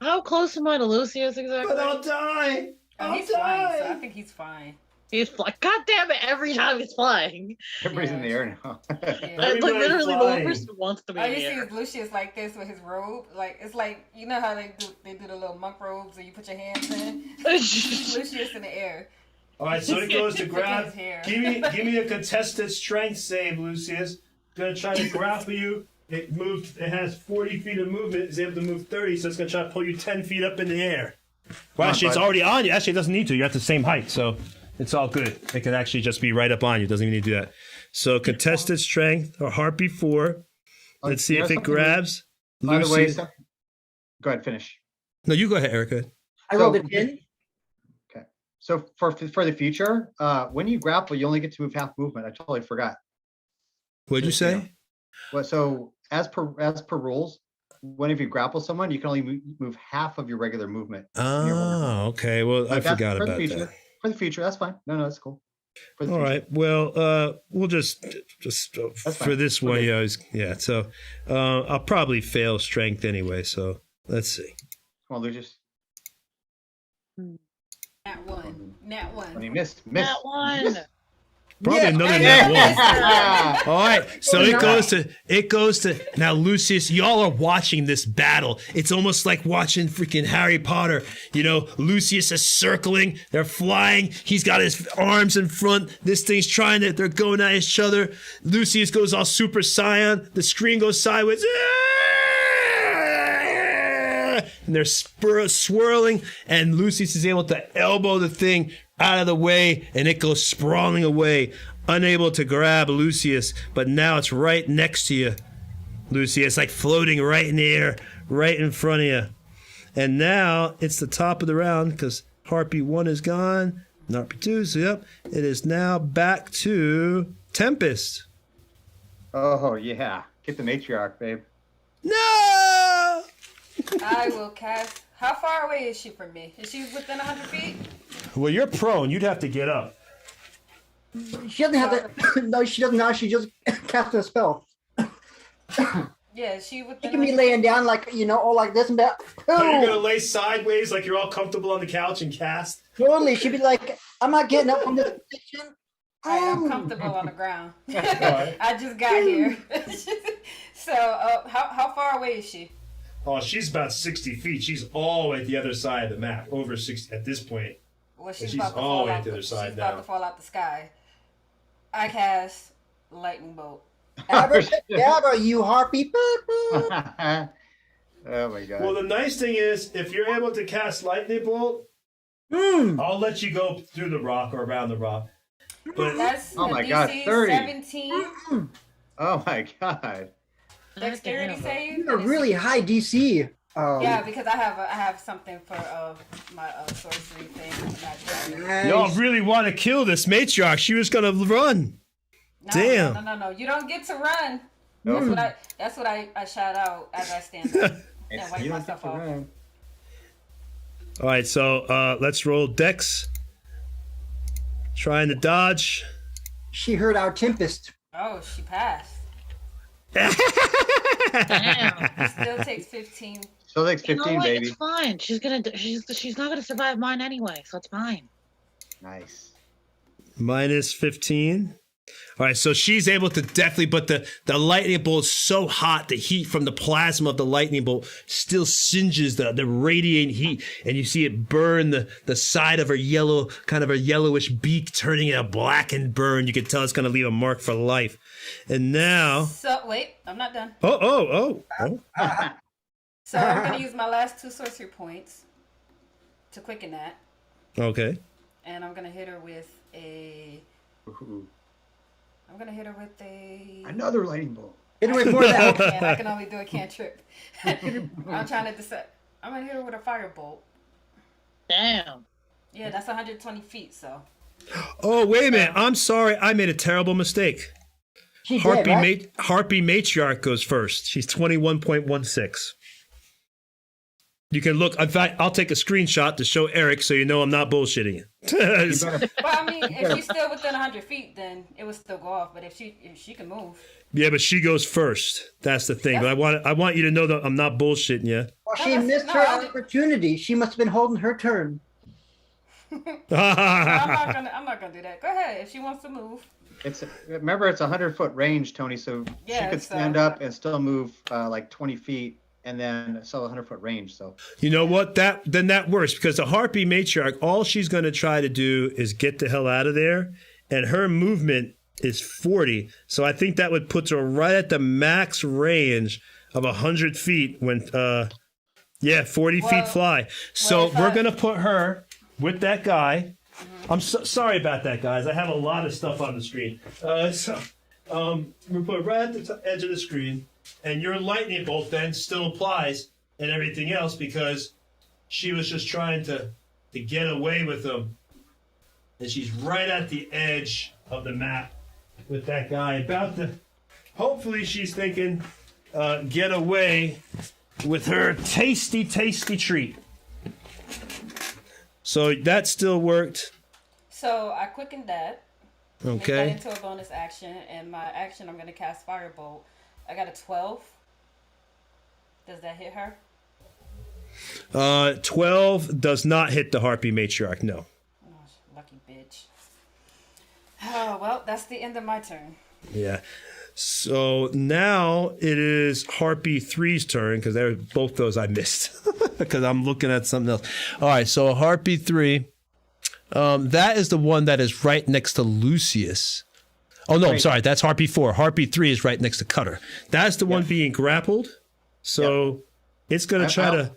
How close am I to Lucius exactly? But I'll die! Oh, I'll he's flying, so I die! think he's fine. He's like, God damn it! Every time he's flying, Everybody's in the air now. Yeah. like Everybody's literally, the flying. one person who wants to be All in you the see air. is Lucius like this with his robe. Like it's like you know how they do the little monk robes and you put your hands in. Lucius in the air. All right, so it goes to Look at grab. his hair. Give me a contested strength save, Lucius. Gonna try to grapple you. It moved. It has 40 feet of movement. It's able to move 30, so it's gonna try to pull you 10 feet up in the air. Well, actually, it's bud. already on you. Actually, it doesn't need to. You're at the same height, so it's all good. It can actually just be right up on you. It doesn't even need to do that. So contested strength or Harpy 4. Let's see if it grabs. By the way, Lucius. go ahead, finish. No, you go ahead, Erica. I rolled a 10. So for the future, when you grapple, you only get to move half movement. I totally forgot. What'd you say? Well, so as per rules, whenever you grapple someone, you can only move half of your regular movement. Oh, okay. Well, I But that's forgot for the about future. that. For the future, that's fine. No, that's cool. For the All future. right. Well, we'll just for fine. this one, Okay. yeah. So, I'll probably fail strength anyway. So let's see. Come on, Lucius. Nat one. Nat When one. he missed. That one. Probably another Yeah. net one. All right, so it goes to now, Lucius. Y'all are watching this battle. It's almost like watching freaking Harry Potter. You know, Lucius is circling. They're flying. He's got his arms in front. This thing's trying to. They're going at each other. Lucius goes all Super Saiyan. The screen goes sideways. And they're swirling, and Lucius is able to elbow the thing out of the way, and it goes sprawling away, unable to grab Lucius, but now it's right next to you, Lucius, like floating right in the air, right in front of you. And now it's the top of the round because Harpy 1 is gone, and Harpy 2 is up. It is now back to Tempest. Oh yeah, get the matriarch, babe. No! I will cast. How far away is she from me? Is she within 100 feet? Well, you're prone. You'd have to get up. She doesn't have to. No, she doesn't now. She just cast a spell. Yeah, is she within. She can be 100 laying down like, all like this and that. Are you going to lay sideways like you're all comfortable on the couch and cast? Totally. She'd be like, I'm not getting up from this position. Alright, I'm Mm. comfortable on the ground. Alright. I just got here. So, how far away is she? Oh, she's about 60 feet. She's all the way at the other side of the map. Over 60 at this point. Well, she's about to all fall the way out to the other side she's about now. to fall out the sky. I cast lightning bolt. Abracadabra, you harpy. Oh my god. Well, the nice thing is, if you're able to cast lightning bolt, I'll let you go through the rock or around the rock. But That's Oh a my DC God, 30. 17 Oh my god. dexterity Damn. save. You have a really high DC. Yeah, because I have something for my sorcery thing. Magic. y'all really want to kill this matriarch. She was going to run. No, Damn. No. You don't get to run. Nope. That's what I shout out as I stand up and wipe You don't myself get to off. run. All right, so let's roll Dex. Trying to dodge. She heard our tempest. Oh, she passed. Damn. It still takes 15. Still takes You know 15, what? baby. It's fine. She's not gonna survive mine anyway, so it's fine. Nice. Minus 15. All right, so she's able to definitely, but the lightning bolt is so hot, the heat from the plasma of the lightning bolt still singes the radiant heat, and you see it burn the side of her yellow, kind of a yellowish beak, turning it a blackened burn. You can tell it's going to leave a mark for life. And now, So wait, I'm not done. oh. So I'm gonna use my last 2 sorcery points to quicken that, Okay. and I'm gonna hit her with a. Ooh. I'm gonna hit her with a. Another lightning bolt. Hit her with more of that. Man, I can only do a cantrip. I'm trying to decide. I'm gonna hit her with a firebolt. Damn. Yeah, that's 120 feet. So. Oh, wait a minute. I'm sorry. I made a terrible mistake. She did, right? Harpy Matriarch goes first. She's 21.16. You can look. In fact, I'll take a screenshot to show Eric so you know I'm not bullshitting you. You better, Well, I mean, if she's still within 100 feet, then it would still go off. But if she can move. Yeah, but she goes first. That's the thing. But I want you to know that I'm not bullshitting you. Well, No, she that's- missed no, her I did- opportunity. She must have been holding her turn. No, I'm not gonna do that. Go ahead if she wants to move. remember, it's a 100-foot range, Tony, so Yeah, she could so- stand up and still move like 20 feet and then still a 100-foot range. So You know what? Then that works because the Harpy Matriarch, all she's going to try to do is get the hell out of there, and her movement is 40. So I think that would put her right at the max range of 100 feet when, 40 feet Well, fly. So if we're I- going to put her with that guy. I'm sorry about that, guys. I have a lot of stuff on the screen. We put it right at the edge of the screen, and your lightning bolt then still applies and everything else because she was just trying to get away with them. And she's right at the edge of the map with that guy. Hopefully she's thinking, get away with her tasty, tasty treat. So that still worked. So I quickened that. Make that Okay. into a bonus action, and my action I'm gonna cast firebolt. I got a 12. Does that hit her? 12 does not hit the Harpy Matriarch, no. Oh, lucky bitch. Oh well, that's the end of my turn. Yeah. So now it is Harpy 3's turn because they're both those I missed because I'm looking at something else. All right, so Harpy 3, that is the one that is right next to Lucius. Oh, no, I'm Right. sorry. That's Harpy 4. Harpy 3 is right next to Cutter. That's the one being grappled. So it's going to try to...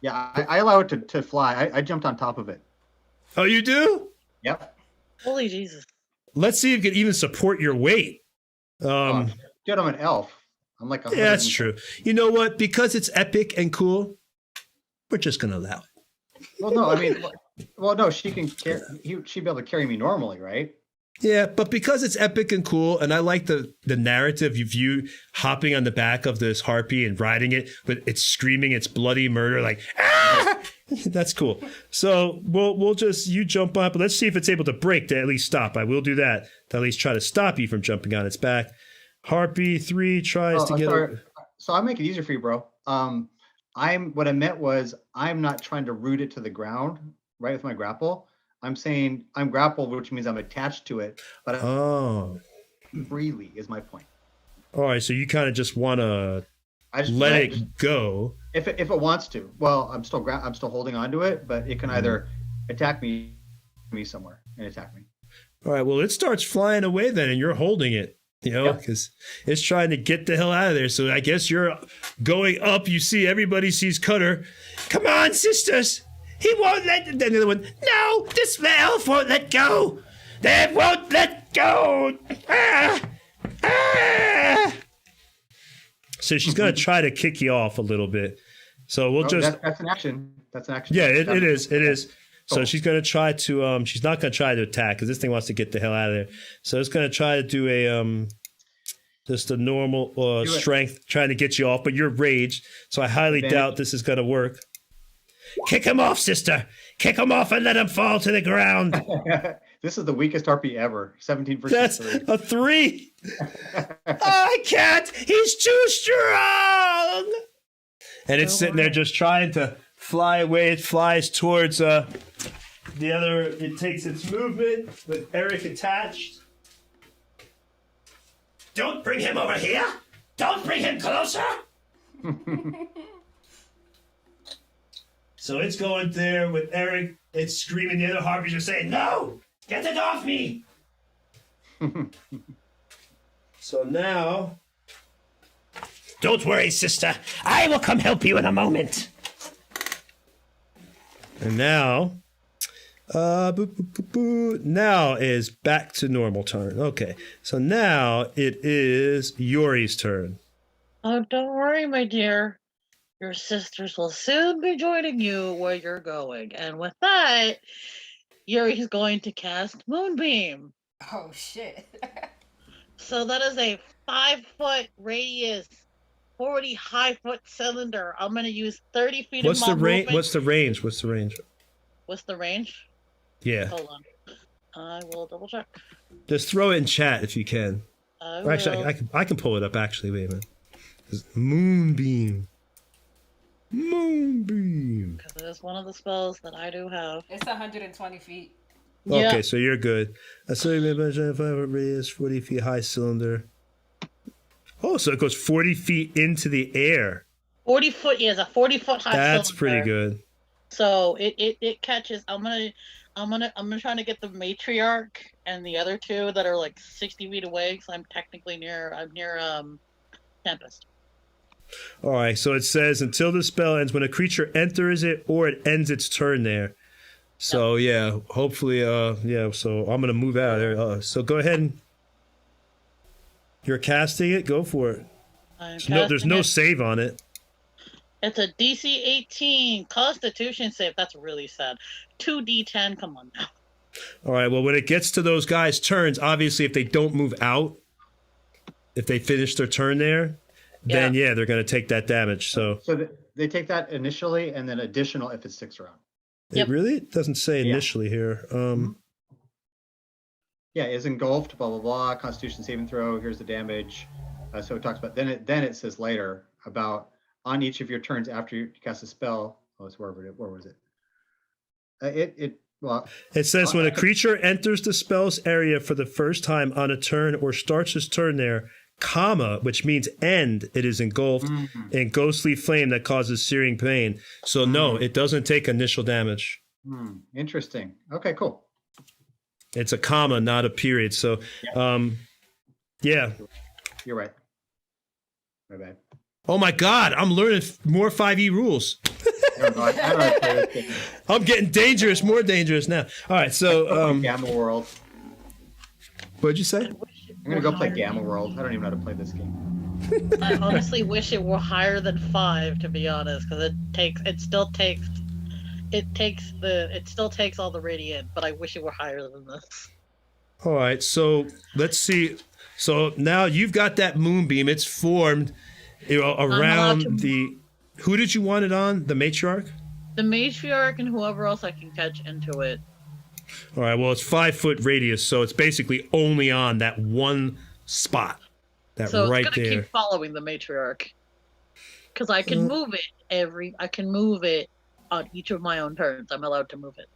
yeah, I allow it to fly. I jumped on top of it. Oh, you do? Yep. Holy Jesus. Let's see if you can even support your weight. Dude, I'm an elf. I'm like a Yeah, that's true. You know what? Because it's epic and cool, we're just going to allow it. Well, no, I mean, no, she'd be able to carry me normally, right? Yeah, but because it's epic and cool, and I like the narrative of you hopping on the back of this harpy and riding it, but it's screaming its bloody murder, like, ah! That's cool. So we'll just, you jump up, but let's see if it's able to break to at least stop. I will do that, to at least try to stop you from jumping on its back. Harpy 3 tries to I'm get... sorry. So I'll make it easier for you, bro. What I meant was I'm not trying to root it to the ground, right, with my grapple. I'm saying I'm grappled, which means I'm attached to it, but Oh. freely is my point. All right, so you kind of just want to I just let it go. if it wants to. Well, I'm still holding on to it, but it can either attack me somewhere and attack me. All right, well, it starts flying away then, and you're holding it. You know, because it's trying to get the hell out of there. So I guess you're going up. You see, everybody sees Cutter. Come on, sisters. He won't let. Then the other one. No, this elf won't let go. They won't let go. Ah, ah. So she's gonna try to kick you off a little bit. So we'll just. That's an action. That's an action. Yeah, it is. It is. So Cool. she's going to try to, she's not going to try to attack because this thing wants to get the hell out of there. So it's going to try to do a, just a normal strength, trying to get you off, but you're raged. So I highly doubt this is going to work. Kick him off, sister. Kick him off and let him fall to the ground. This is the weakest RP ever. 17 versus That's 3. a 3. I can't. He's too strong. And it's sitting there just trying to fly away. It flies towards the other. It takes its movement with Eric attached. Don't bring him over here. Don't bring him closer. So it's going there with Eric. It's screaming. The other harpies are saying, "No, get it off me." So now, don't worry, sister. I will come help you in a moment. And now, now is back to normal turn. Okay, so now it is Yuri's turn. Oh, don't worry, my dear. Your sisters will soon be joining you where you're going. And with that, Yuri's going to cast Moonbeam. Oh shit. So that is a 5-foot radius, 40 high-foot cylinder. I'm going to use 30 feet What's of the my range? movement. What's the range? What's the range? What's the range? Yeah, Hold on. I will double check. just throw it in chat if you can. I Or actually, will. I can pull it up. Actually, wait a minute. Moonbeam. Moonbeam. Because it is one of the spells that I do have. It's 120 feet. Yeah. Okay, so you're good. A 5 radius, 40 feet high cylinder. Oh, so it goes 40 feet into the air. 40 foot, yeah, it's a 40-foot high That's cylinder. pretty good. So it catches. I'm gonna try to get the matriarch and the other two that are like 60 feet away. Because I'm near Tempest. All right, so it says until the spell ends, when a creature enters it or it ends its turn there. So yeah, hopefully, yeah. So I'm gonna move out of there. So go ahead and you're casting it. Go for it. There's no save on it. It's a DC 18 Constitution save. That's really sad. 2d10. Come on now. All right. Well, when it gets to those guys' turns, obviously, if they don't move out, if they finish their turn there, then yeah, they're going to take that damage. So they take that initially and then additional if it sticks around. Yep. It really doesn't say initially here. Yeah, is engulfed, blah, blah, blah, Constitution saving throw, here's the damage. So it talks about, then it says later about on each of your turns after you cast a spell. Oh, it's where was it? It says when a creature enters the spell's area for the first time on a turn or starts his turn there, comma, which means end, it is engulfed in ghostly flame that causes searing pain. So no, it doesn't take initial damage. Interesting. Okay, cool. It's a comma, not a period. So, yeah. You're right. My bad. Oh my God, I'm learning more 5e rules. I don't know how to play this game. I'm getting dangerous, more dangerous now. All right, so Gamma World. What'd you say? I'm gonna go play Gamma World. I don't even know how to play this game. I honestly wish it were higher than 5, to be honest, because it still takes all the radiant, but I wish it were higher than this. All right, so let's see. So now you've got that moonbeam. It's formed around the. Who did you want it on? The matriarch? The matriarch and whoever else I can catch into it. All right, well, it's 5-foot radius, so it's basically only on that one spot. So right it's gonna there. keep following the matriarch. Because I can move it on each of my own turns. I'm allowed to move it.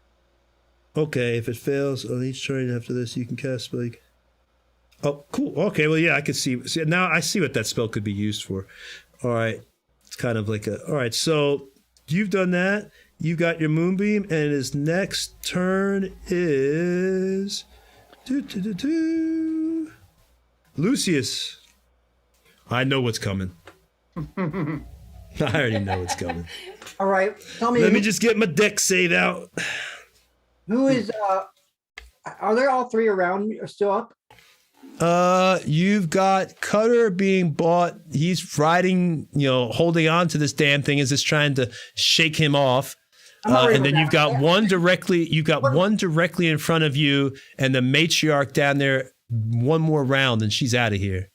Okay, if it fails on each turn after this, you can cast like. Oh, cool. Okay, well, yeah, I can see. Now I see what that spell could be used for. All right, it's kind of like a. All right, so you've done that. You got your moonbeam, and his next turn is. Lucius, I know what's coming. I already know what's coming. All right, tell me. Let me just get my deck save out. Who is? Are there all three around me or still up? You've got Cutter being bought. He's riding, holding on to this damn thing as it's trying to shake him off. And then you've got one directly. You've got one directly in front of you, and the matriarch down there. One more round, and she's out of here.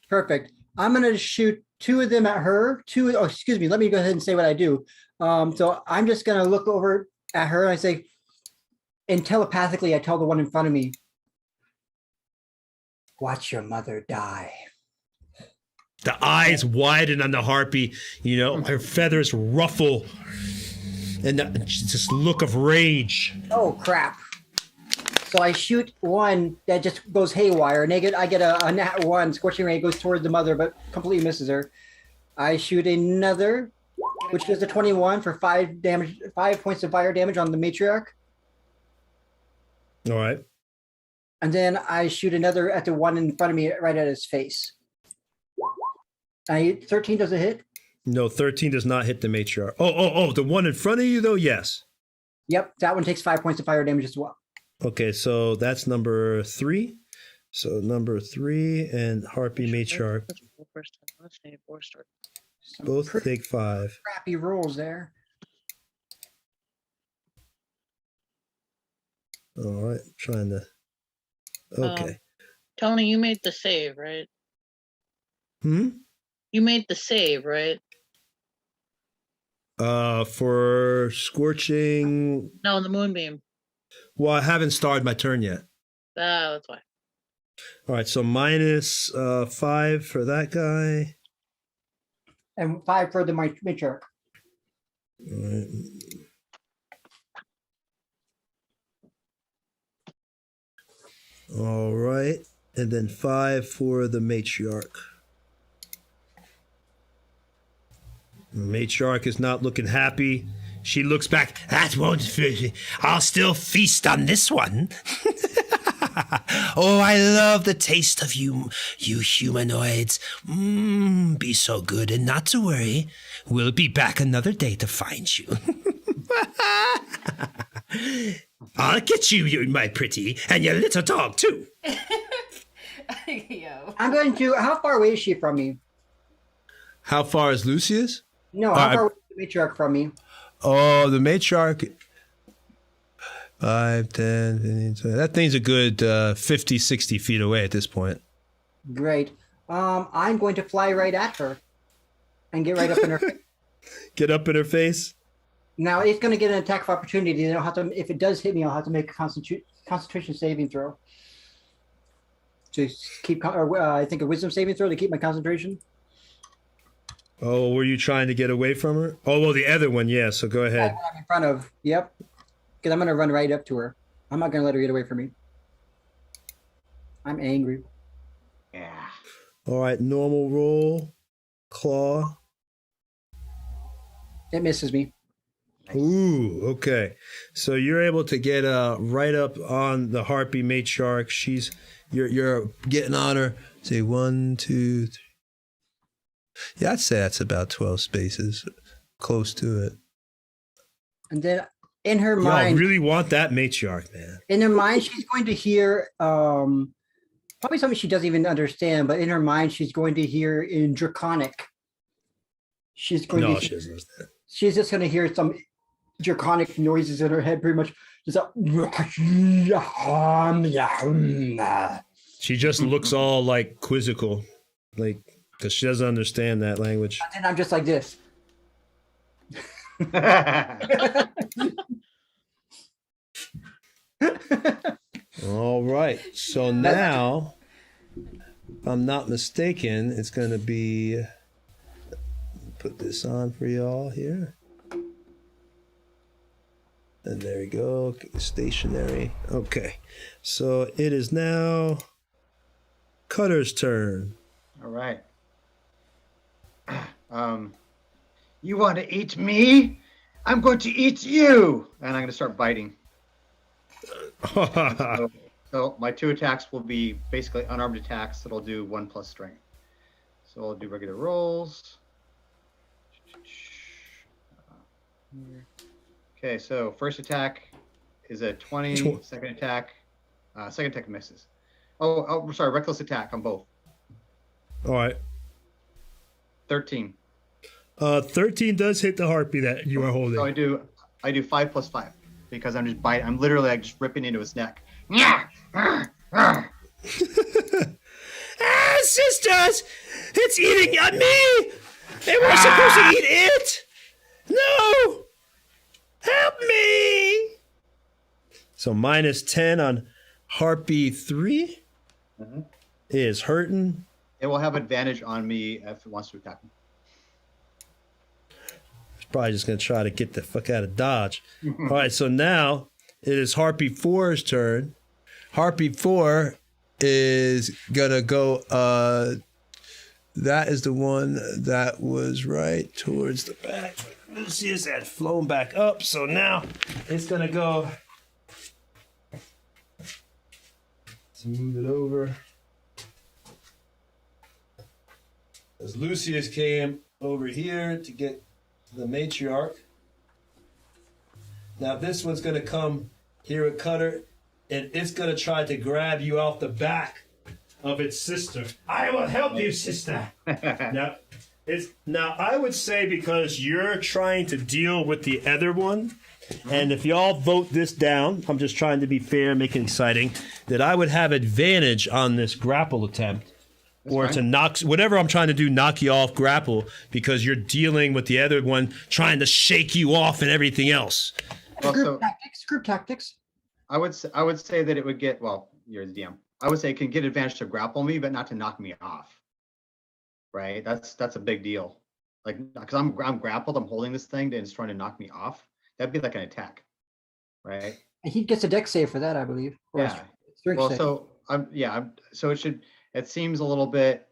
Perfect. I'm gonna shoot two of them at her. Excuse me. Let me go ahead and say what I do. So I'm just gonna look over at her. And I say, and telepathically, I tell the one in front of me, "Watch your mother die." The eyes widen on the harpy. Her feathers ruffle, and this look of rage. Oh crap! So I shoot one that just goes haywire. Naked, I get a nat 1. Scorching ray goes towards the mother, but completely misses her. I shoot another, which does a 21 for 5 damage, 5 points of fire damage on the matriarch. All right. And then I shoot another at the one in front of me, right at his face. 13 does it hit? No, 13 does not hit the matriarch. Oh, the one in front of you though, yes. Yep, that one takes 5 points of fire damage as well. Okay, so that's number 3. So number 3 and Harpy Matriarch both take 5. Crappy rolls there. All right, trying to. Okay. Tony, you made the save, right? You made the save, right? For scorching. No, the moonbeam. Well, I haven't started my turn yet. That's why. All right, so minus 5 for that guy. And 5 for the matriarch. All right. All right, and then 5 for the matriarch. Matriarch is not looking happy. She looks back. That won't fit. I'll still feast on this one. Oh, I love the taste of you humanoids. Be so good and not to worry. We'll be back another day to find you. I'll get you, my pretty, and your little dog, too. Yo. I'm going to. How far away is she from me? How far is Lucius? No, how far away is the matriarch from me? Oh, the matriarch. 5, 10, 15, 20. That thing's a good 50, 60 feet away at this point. Great. I'm going to fly right at her and get right up in her face. Get up in her face? Now, it's going to get an attack of opportunity. They don't have to. If it does hit me, I'll have to make a concentration saving throw. To keep, I think a wisdom saving throw to keep my concentration. Oh, were you trying to get away from her? Oh, well, the other one, yeah, so go ahead. I'm in front of, yep. Because I'm going to run right up to her. I'm not going to let her get away from me. I'm angry. Yeah. All right, normal roll. Claw. It misses me. Ooh, okay. So you're able to get right up on the harpy matriarch. You're getting on her. Say 1, 2, 3. Yeah, I'd say that's about 12 spaces, close to it. And then in her mind, I really want that matriarch, man. in her mind, she's going to hear probably something she doesn't even understand, but in her mind, she's going to hear in Draconic. She's going to. She doesn't understand. She's just going to hear some Draconic noises in her head, pretty much. Just She just looks all like quizzical, like because she doesn't understand that language. and I'm just like this. All right. So now, if I'm not mistaken, it's going to be. Put this on for y'all here. And there you go. Stationary. Okay. So it is now Cutter's turn. All right. You want to eat me? I'm going to eat you, and I'm going to start biting. So my 2 attacks will be basically unarmed attacks that'll do 1 plus strength. So I'll do regular rolls. Okay, so first attack is a 20. Second attack misses. Oh, sorry, reckless attack on both. All right. 13. 13 does hit the harpy that you are holding. So I do 5 plus 5 because I'm just biting. I'm literally like just ripping into his neck. Sisters, it's eating at me. They were supposed to eat it. No, help me. So -10 on harpy 3 is hurting. It will have advantage on me if it wants to attack me. It's probably just gonna try to get the fuck out of Dodge. All right, so now it is harpy 4's turn. Harpy 4 is gonna go. That is the one that was right towards the back. Lucius had flown back up, so now it's gonna go. Let's move it over. As Lucius came over here to get the matriarch. Now this one's gonna come here at Cutter, and it's gonna try to grab you off the back of its sister. I will help you, sister. Now I would say because you're trying to deal with the other one, and if y'all vote this down, I'm just trying to be fair, make it exciting, that I would have advantage on this grapple attempt. Or to knock whatever I'm trying to do, knock you off grapple, because you're dealing with the other one trying to shake you off and everything else. Well, Group tactics. I would say that it would get, well, you're the DM. I would say it can get advantage to grapple me, but not to knock me off. Right? That's a big deal. Like, because I'm grappled, I'm holding this thing, and it's trying to knock me off. That'd be like an attack, right? He gets a dex save for that, I believe. Or Yeah. strength Well, save. so it seems a little bit.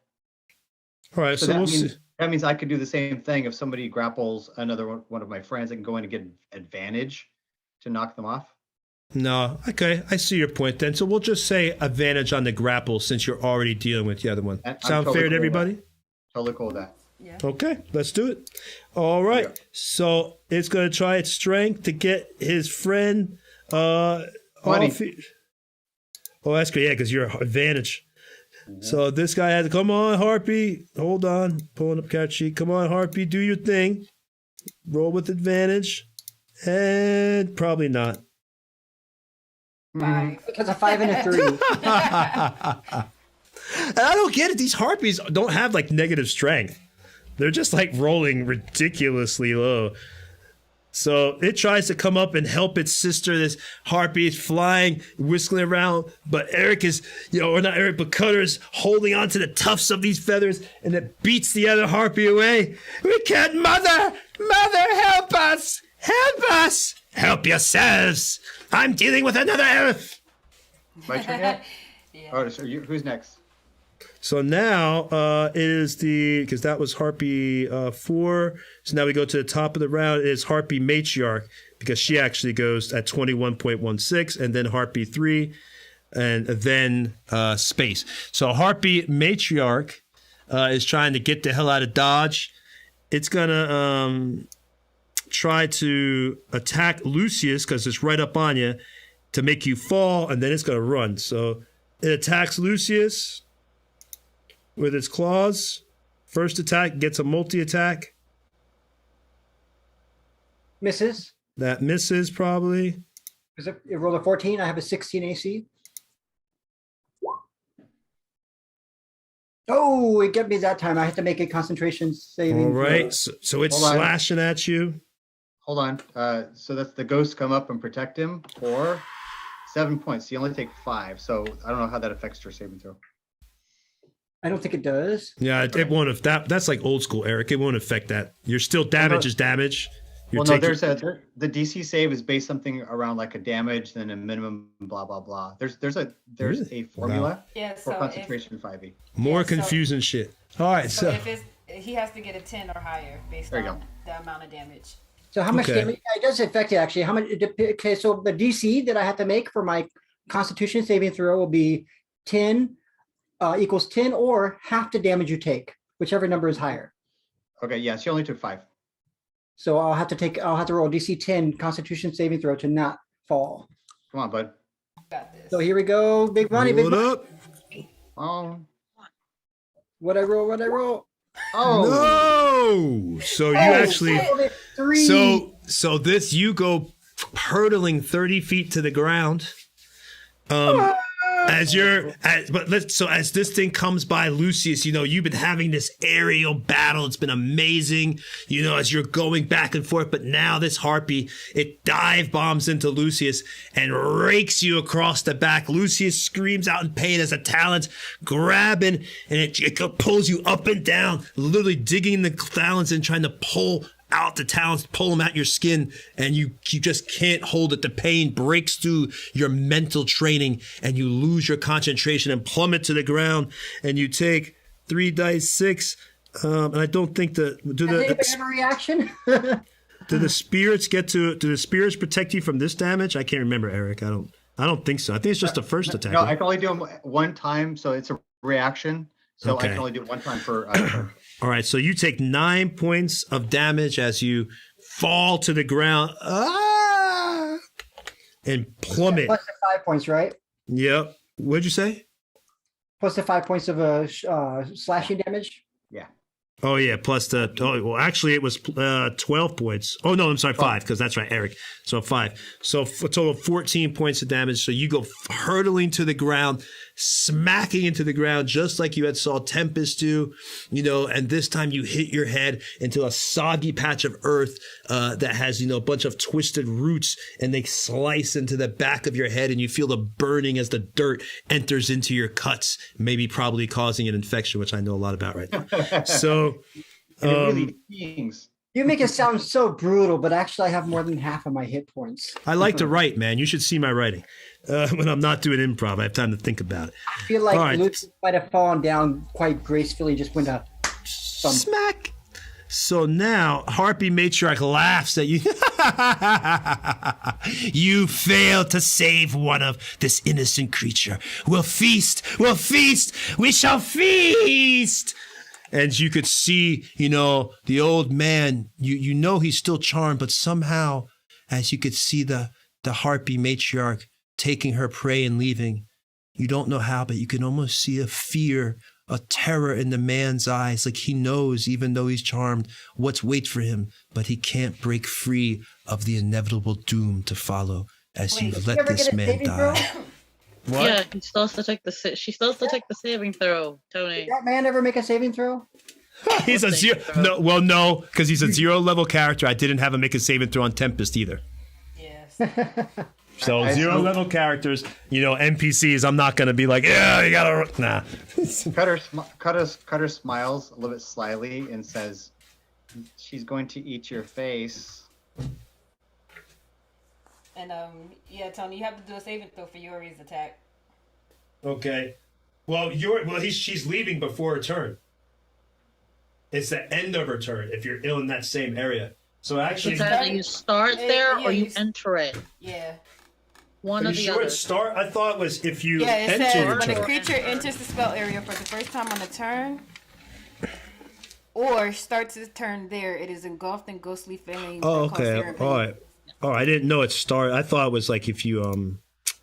All right, so that means I could do the same thing if somebody grapples another one of my friends. I can go in and get advantage to knock them off. No, okay, I see your point then. So we'll just say advantage on the grapple since you're already dealing with the other one. I'm Sound totally fair cool to with everybody? that. Totally cool with that. Yeah. Okay, let's do it. All right, Yeah. so it's going to try its strength to get his friend off. Oh, that's good, yeah, because you're advantage. So this guy has to, come on, Harpy. Hold on, pulling up cat sheet. Come on, Harpy, do your thing. Roll with advantage. And probably not. 5. Because a 5 and a 3. And I don't get it. These harpies don't have like negative strength. They're just like rolling ridiculously low. So it tries to come up and help its sister. This harpy is flying, whistling around, but Eric is, or not Eric, but Cutter is holding onto the tufts of these feathers, and it beats the other harpy away. We can't, mother, help us, help yourselves. I'm dealing with another elf. My turn yet? Yeah. Oh, so who's next? So now is because that was Harpy 4. So now we go to the top of the round. It is Harpy Matriarch, because she actually goes at 21.16, and then Harpy 3, and then Space. So Harpy Matriarch is trying to get the hell out of Dodge. It's going to try to attack Lucius, because it's right up on you, to make you fall, and then it's going to run. So it attacks Lucius with its claws. First attack gets a multi-attack. Misses. That misses probably. Because it rolled a 14. I have a 16 AC. Oh, it got me that time. I had to make a concentration saving. All right. So it's Hold on. slashing at you. Hold on. So that's the ghost come up and protect him for 7 points. You only take 5. So I don't know how that affects your saving throw. I don't think it does. Yeah, it won't. If that's like old school, Eric. It won't affect that. You're still damage is damage. You're Well, no, taking, the DC save is based something around like a damage, then a minimum, blah blah blah. There's a formula Yeah. for So concentration 5e. more yeah, so- confusing shit. All right. so So if he has to get a 10 or higher based There you on the amount of damage. So how much Okay. damage? It does affect it actually. How much? Okay, so the DC that I have to make for my Constitution saving throw will be 10 equals 10 or half the damage you take, whichever number is higher. Okay, yeah, she only took 5. So I'll have to roll DC 10 Constitution saving throw to not fall. Come on, bud. Got this. So here we go. Big money, big Roll money. it up. Oh. What I roll? Oh. No. So you actually. shit. 3. So this you go hurtling 30 feet to the ground. As this thing comes by, Lucius, you've been having this aerial battle. It's been amazing, as you're going back and forth. But now this harpy, it dive bombs into Lucius and rakes you across the back. Lucius screams out in pain as the talons grabbing, and it pulls you up and down, literally digging the talons and trying to pull out the talons, pull them out your skin, and you just can't hold it. The pain breaks through your mental training, and you lose your concentration and plummet to the ground. And you take 3 dice 6. And I don't think Does anybody have a reaction? do the spirits protect you from this damage? I can't remember, Eric. I don't think so. I think it's just the first attack. No, I can only do them one time, so it's a reaction. So Okay. I can only do it one time per. All right, so you take 9 points of damage as you fall to the ground. And plummet. Plus the 5 points, right? Yep. What'd you say? Plus the 5 points of slashing damage. Yeah. Oh, yeah, plus actually it was 12 points. Oh, no, I'm sorry, 5, because that's right, Eric. So 5. So a total of 14 points of damage. So you go hurtling to the ground, smacking into the ground, just like you had saw Tempest do, and this time you hit your head into a soggy patch of earth that has, a bunch of twisted roots, and they slice into the back of your head, and you feel the burning as the dirt enters into your cuts, probably causing an infection, which I know a lot about right now. So, And it really stings. You make it sound so brutal, but actually I have more than half of my hit points. I like to write, man. You should see my writing. When I'm not doing improv, I have time to think about it. I feel like All right. Lucius might have fallen down quite gracefully, just went a thump. Smack. So now Harpy Matriarch laughs at you. You failed to save one of this innocent creature. We'll feast, we shall feast. And you could see, the old man, he's still charmed, but somehow, as you could see the Harpy Matriarch taking her prey and leaving, you don't know how, but you can almost see a fear, a terror in the man's eyes, like he knows, even though he's charmed, what's wait for him, but he can't break free of the inevitable doom to follow as you've let this man die. What? Yeah, he still has to take she still has to take the saving throw, Tony. Did that man ever make a saving throw? He's a zero. No, because he's a 0 level character. I didn't have him make a saving throw on Tempest either. Yes. So 0 level characters, NPCs. I'm not gonna be like, yeah, you gotta. Nah. Cutter smiles a little bit slyly and says, "She's going to eat your face." And yeah, Tony, you have to do a saving throw for Yuri's attack. Okay. Well, she's leaving before her turn. It's the end of her turn if you're ill in that same area. So actually, It's either you start there or you enter it. Yeah. One are or you the sure other. it start? I thought it was if you Yeah, it enter says your when a turn. creature enters the spell area for the first time on a turn, or starts its turn there, it is engulfed in ghostly flames. Oh, that cause okay. fear and pain. All right. Oh, I didn't know it started. I thought it was like if you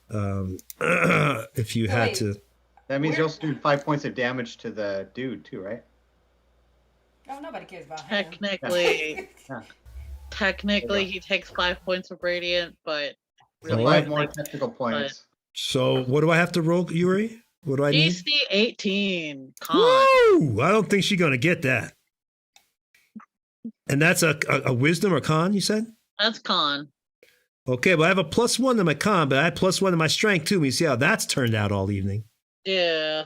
if you had Wait. to. That means you also do 5 points of damage to the dude too, right? Oh, nobody cares about him. Technically, he takes 5 points of radiant, but So really, 5 more technical points. So what do I have to roll, Yuri? What do I need? DC 18. Con. Woo! I don't think she's gonna get that. And that's a wisdom or con, you said? That's con. Okay, well I have a +1 to my con, but I had +1 to my strength too. You see how that's turned out all evening. Yeah.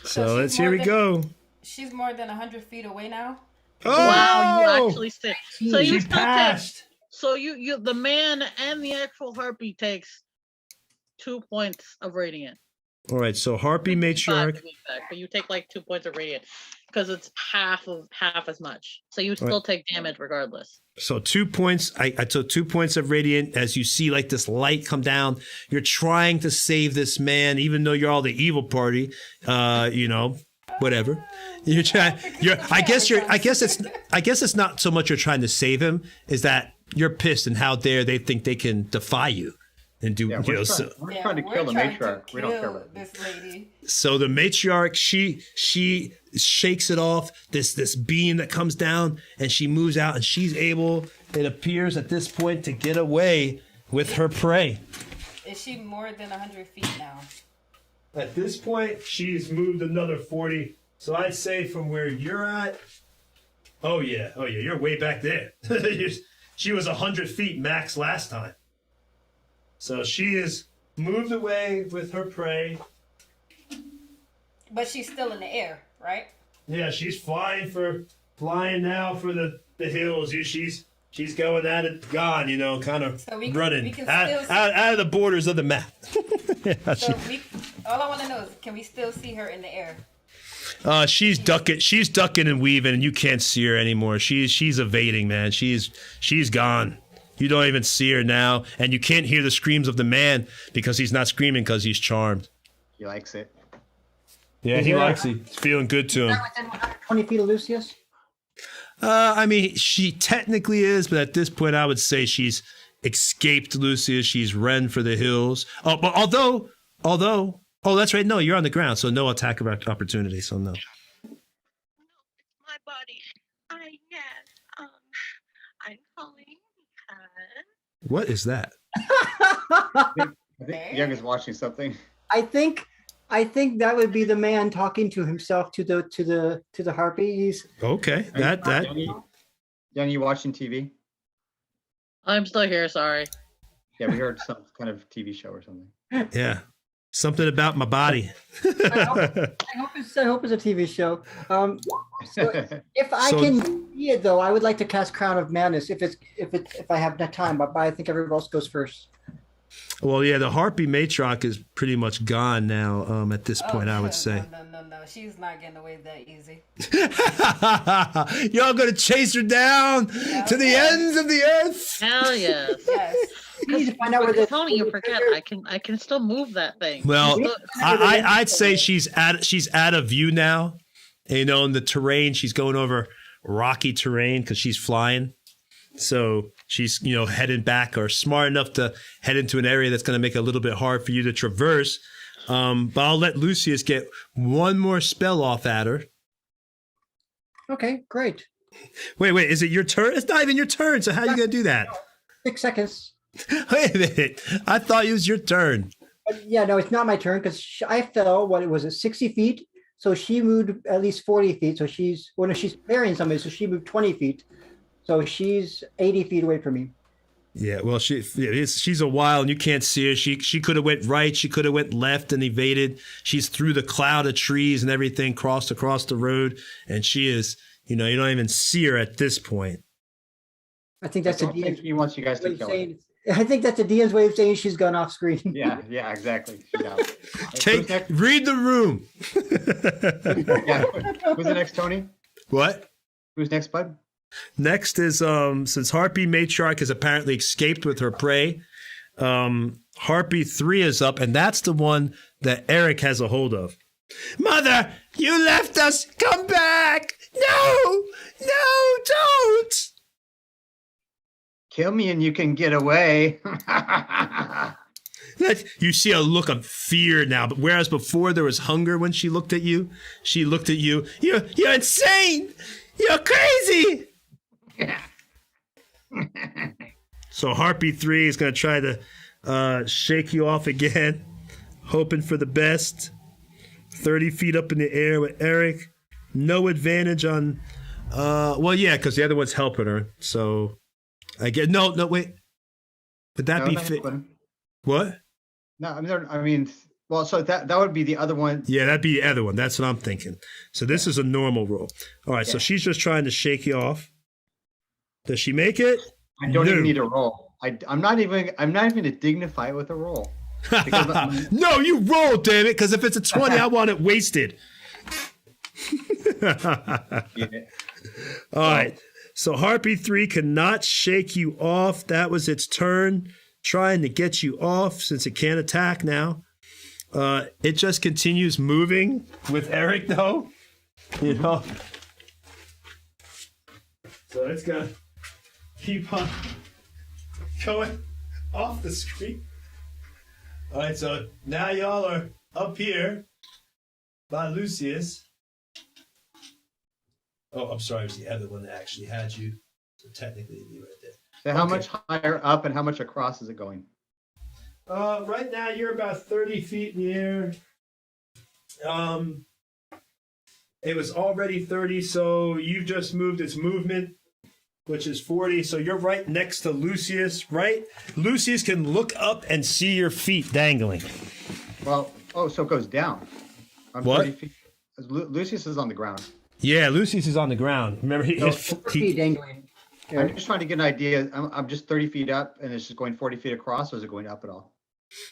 So let's here we go. She's more than 100 feet away now. Oh! Wow, you actually said. So you She still take. passed. So you the man and the actual harpy takes 2 points of radiant. All right, so Harpy Matriarch. But you take like 2 points of radiant because it's half as much. So you still take damage regardless. So 2 points. I took 2 points of radiant as you see like this light come down. You're trying to save this man, even though you're all the evil party. Whatever. I guess it's not so much you're trying to save him, is that you're pissed and how dare they think they can defy you and do we're trying to kill the matriarch. We don't care about this lady. So the matriarch, she shakes it off, this beam that comes down, and she moves out, and she's able, it appears at this point, to get away with her prey. Is she more than 100 feet now? At this point, she's moved another 40. So I'd say from where you're at, oh yeah, you're way back there. She was 100 feet max last time. So she is moved away with her prey. But she's still in the air, right? Yeah, she's flying now for the hills. She's going at it, gone, kind of running out of the borders of the map. All I want to know is, can we still see her in the air? She's ducking and weaving, and you can't see her anymore. She's evading, man. She's gone. You don't even see her now, and you can't hear the screams of the man because he's not screaming because he's charmed. He likes it. Yeah, he likes it. It's feeling good to him. Within 120 feet of Lucius? I mean, she technically is, but at this point, I would say she's escaped Lucius. She's ran for the hills. Oh, but although, that's right. No, you're on the ground, so no attack of opportunity. So no. No, it's my body. I'm calling because. What is that? I think Young is watching something. I think that would be the man talking to himself to the harpies. Okay, Young, you watching TV? I'm still here. Sorry. Yeah, we heard some kind of TV show or something. Yeah, something about my body. I hope it's a TV show. So if I can see it though, I would like to cast Crown of Madness if I have that time. But I think everybody else goes first. Well, yeah, the Harpy Matriarch is pretty much gone now. At this point, I would say. No, she's not getting away that easy. Y'all gonna chase her down to the ends of the earth? Hell yes. Yes. We need to find out where Tony, you forget I can still move that thing. Well, I'd say she's out of view now. In the terrain, she's going over rocky terrain because she's flying. So she's, heading back or smart enough to head into an area that's going to make it a little bit hard for you to traverse. But I'll let Lucius get one more spell off at her. Okay, great. Wait, is it your turn? It's not even your turn. So how are you going to do that? 6 seconds. Wait a minute. I thought it was your turn. Yeah, no, it's not my turn because I fell. What was it? 60 feet. So she moved at least 40 feet. So she's parrying somebody. So she moved 20 feet. So she's 80 feet away from me. Yeah, well, she's a while and you can't see her. She could have went right. She could have went left and evaded. She's through the cloud of trees and everything, crossed across the road. And she is, you don't even see her at this point. I think that's He wants you guys to kill her. I think that's a DM's way of saying she's gone off screen. Yeah, exactly. She's out. Read the room. Yeah. Who's the next, Tony? What? Who's next, bud? Next is since Harpy Matriarch has apparently escaped with her prey, Harpy 3 is up, and that's the one that Eric has a hold of. Mother, you left us. Come back. No, don't. Kill me and you can get away. You see a look of fear now, but whereas before there was hunger when she looked at you, You're insane. You're crazy. So Harpy 3 is going to try to shake you off again, hoping for the best. 30 feet up in the air with Eric. No advantage on... because the other one's helping her. So I get... No, wait. Would that be fit? What? No, I mean... Well, so that would be the other one. Yeah, that'd be the other one. That's what I'm thinking. So this is a normal roll. All right, so she's just trying to shake you off. Does she make it? I don't even need a roll. I'm not even to dignify it with a roll. Because No, you roll, damn it, because if it's a 20, I want it wasted. yeah. All right. So Harpy 3 cannot shake you off. That was its turn, trying to get you off since it can't attack now. It just continues moving with Eric, though. You know? So it's going to keep on going off the screen. All right, so now y'all are up here by Lucius. Oh, I'm sorry, it was the other one that actually had you. So technically, it'd be right there. So how Okay. much higher up and how much across is it going? Right now, you're about 30 feet in the air. It was already 30, so you've just moved its movement, which is 40. So you're right next to Lucius, right? Lucius can look up and see your feet dangling. Well, so it goes down. I'm What? 30 feet. Lucius is on the ground. Yeah, Lucius is on the ground. Remember, Feet dangling. I'm just trying to get an idea. I'm just 30 feet up and it's just going 40 feet across, or is it going up at all?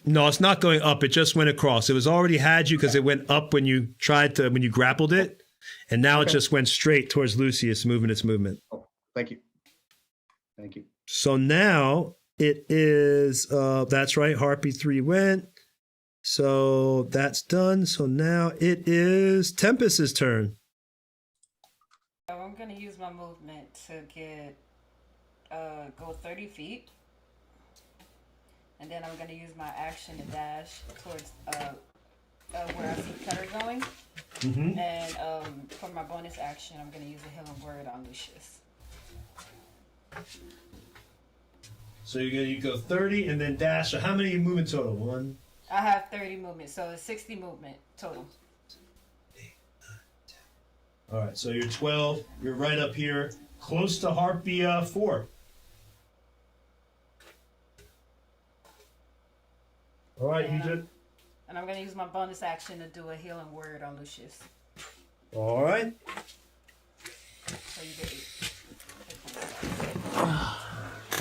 No, it's not going up. It just went across. It was already had you because it went up when you when you grappled it. And now it Okay. just went straight towards Lucius, moving its movement. Oh, thank you. Thank you. So now it is, that's right, Harpy 3 went. So that's done. So now it is Tempest's turn. So I'm gonna use my movement to get go 30 feet, and then I'm gonna use my action to dash towards where I see Cutter going. Mm-hmm. And for my bonus action, I'm gonna use a healing word on Lucius. So you're going to go 30 and then dash. So how many movement total? One. I have 30 movement, so it's 60 movement total. All right, so you're 12. You're right up here, close to Harpy 4. All right, you just. And I'm gonna use my bonus action to do a healing word on Lucius. All right. So you get 8.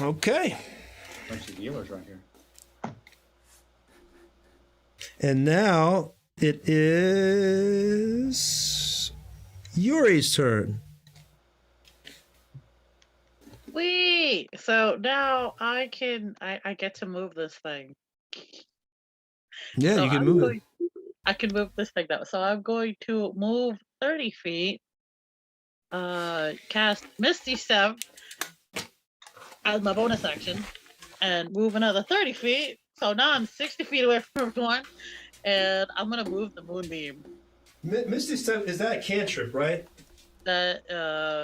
Okay. Bunch of dealers right here. And now it is Yuri's turn. Wee! So now I get to move this thing. Yeah, So you can I'm move it. going- I can move this thing now. So I'm going to move 30 feet, cast Misty Step as my bonus action, and move another 30 feet. So now I'm 60 feet away from everyone, and I'm going to move the Moonbeam. Misty Step, is that a cantrip, right? That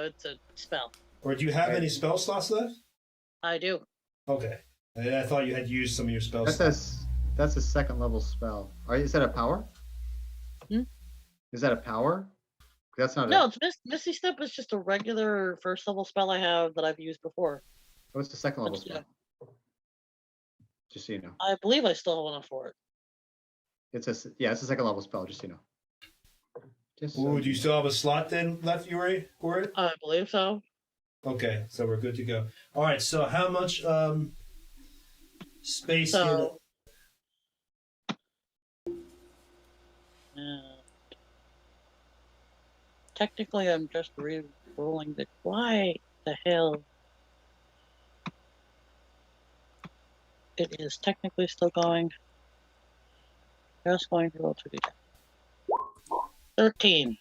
it's a spell. Or do you have Right. any spell slots left? I do. Okay. I thought you had used some of your spell slots. That's a second level spell. Is that a power? Hmm? Is that a power? That's not. No, it's Misty Step is just a regular first level spell I have that I've used before. What's the second level That's- spell? Just so you know, I believe I still have one for it. it's a second level spell. Just so you know. Just so Ooh, do you still have a slot then left, Yuri, for it? I believe so. Okay, so we're good to go. All right, so how much space So, technically, I'm just re-rolling the. Why the hell? It is technically still going. Just going to roll 2d. 13.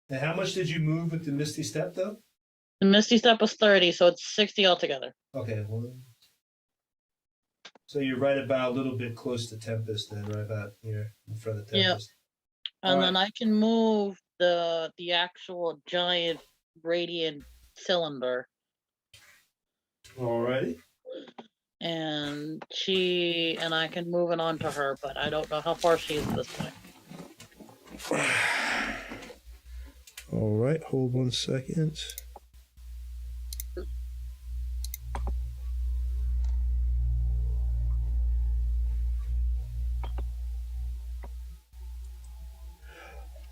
And how much did you move with the Misty Step, though? The Misty Step was 30, so it's 60 altogether. Okay, so you're right about a little bit close to Tempest then, right about here in front of Yeah. Tempest. And Alright. then I can move the actual giant radiant cylinder. Alrighty. And I can move it onto her, but I don't know how far she is at this point. All right, hold 1 second.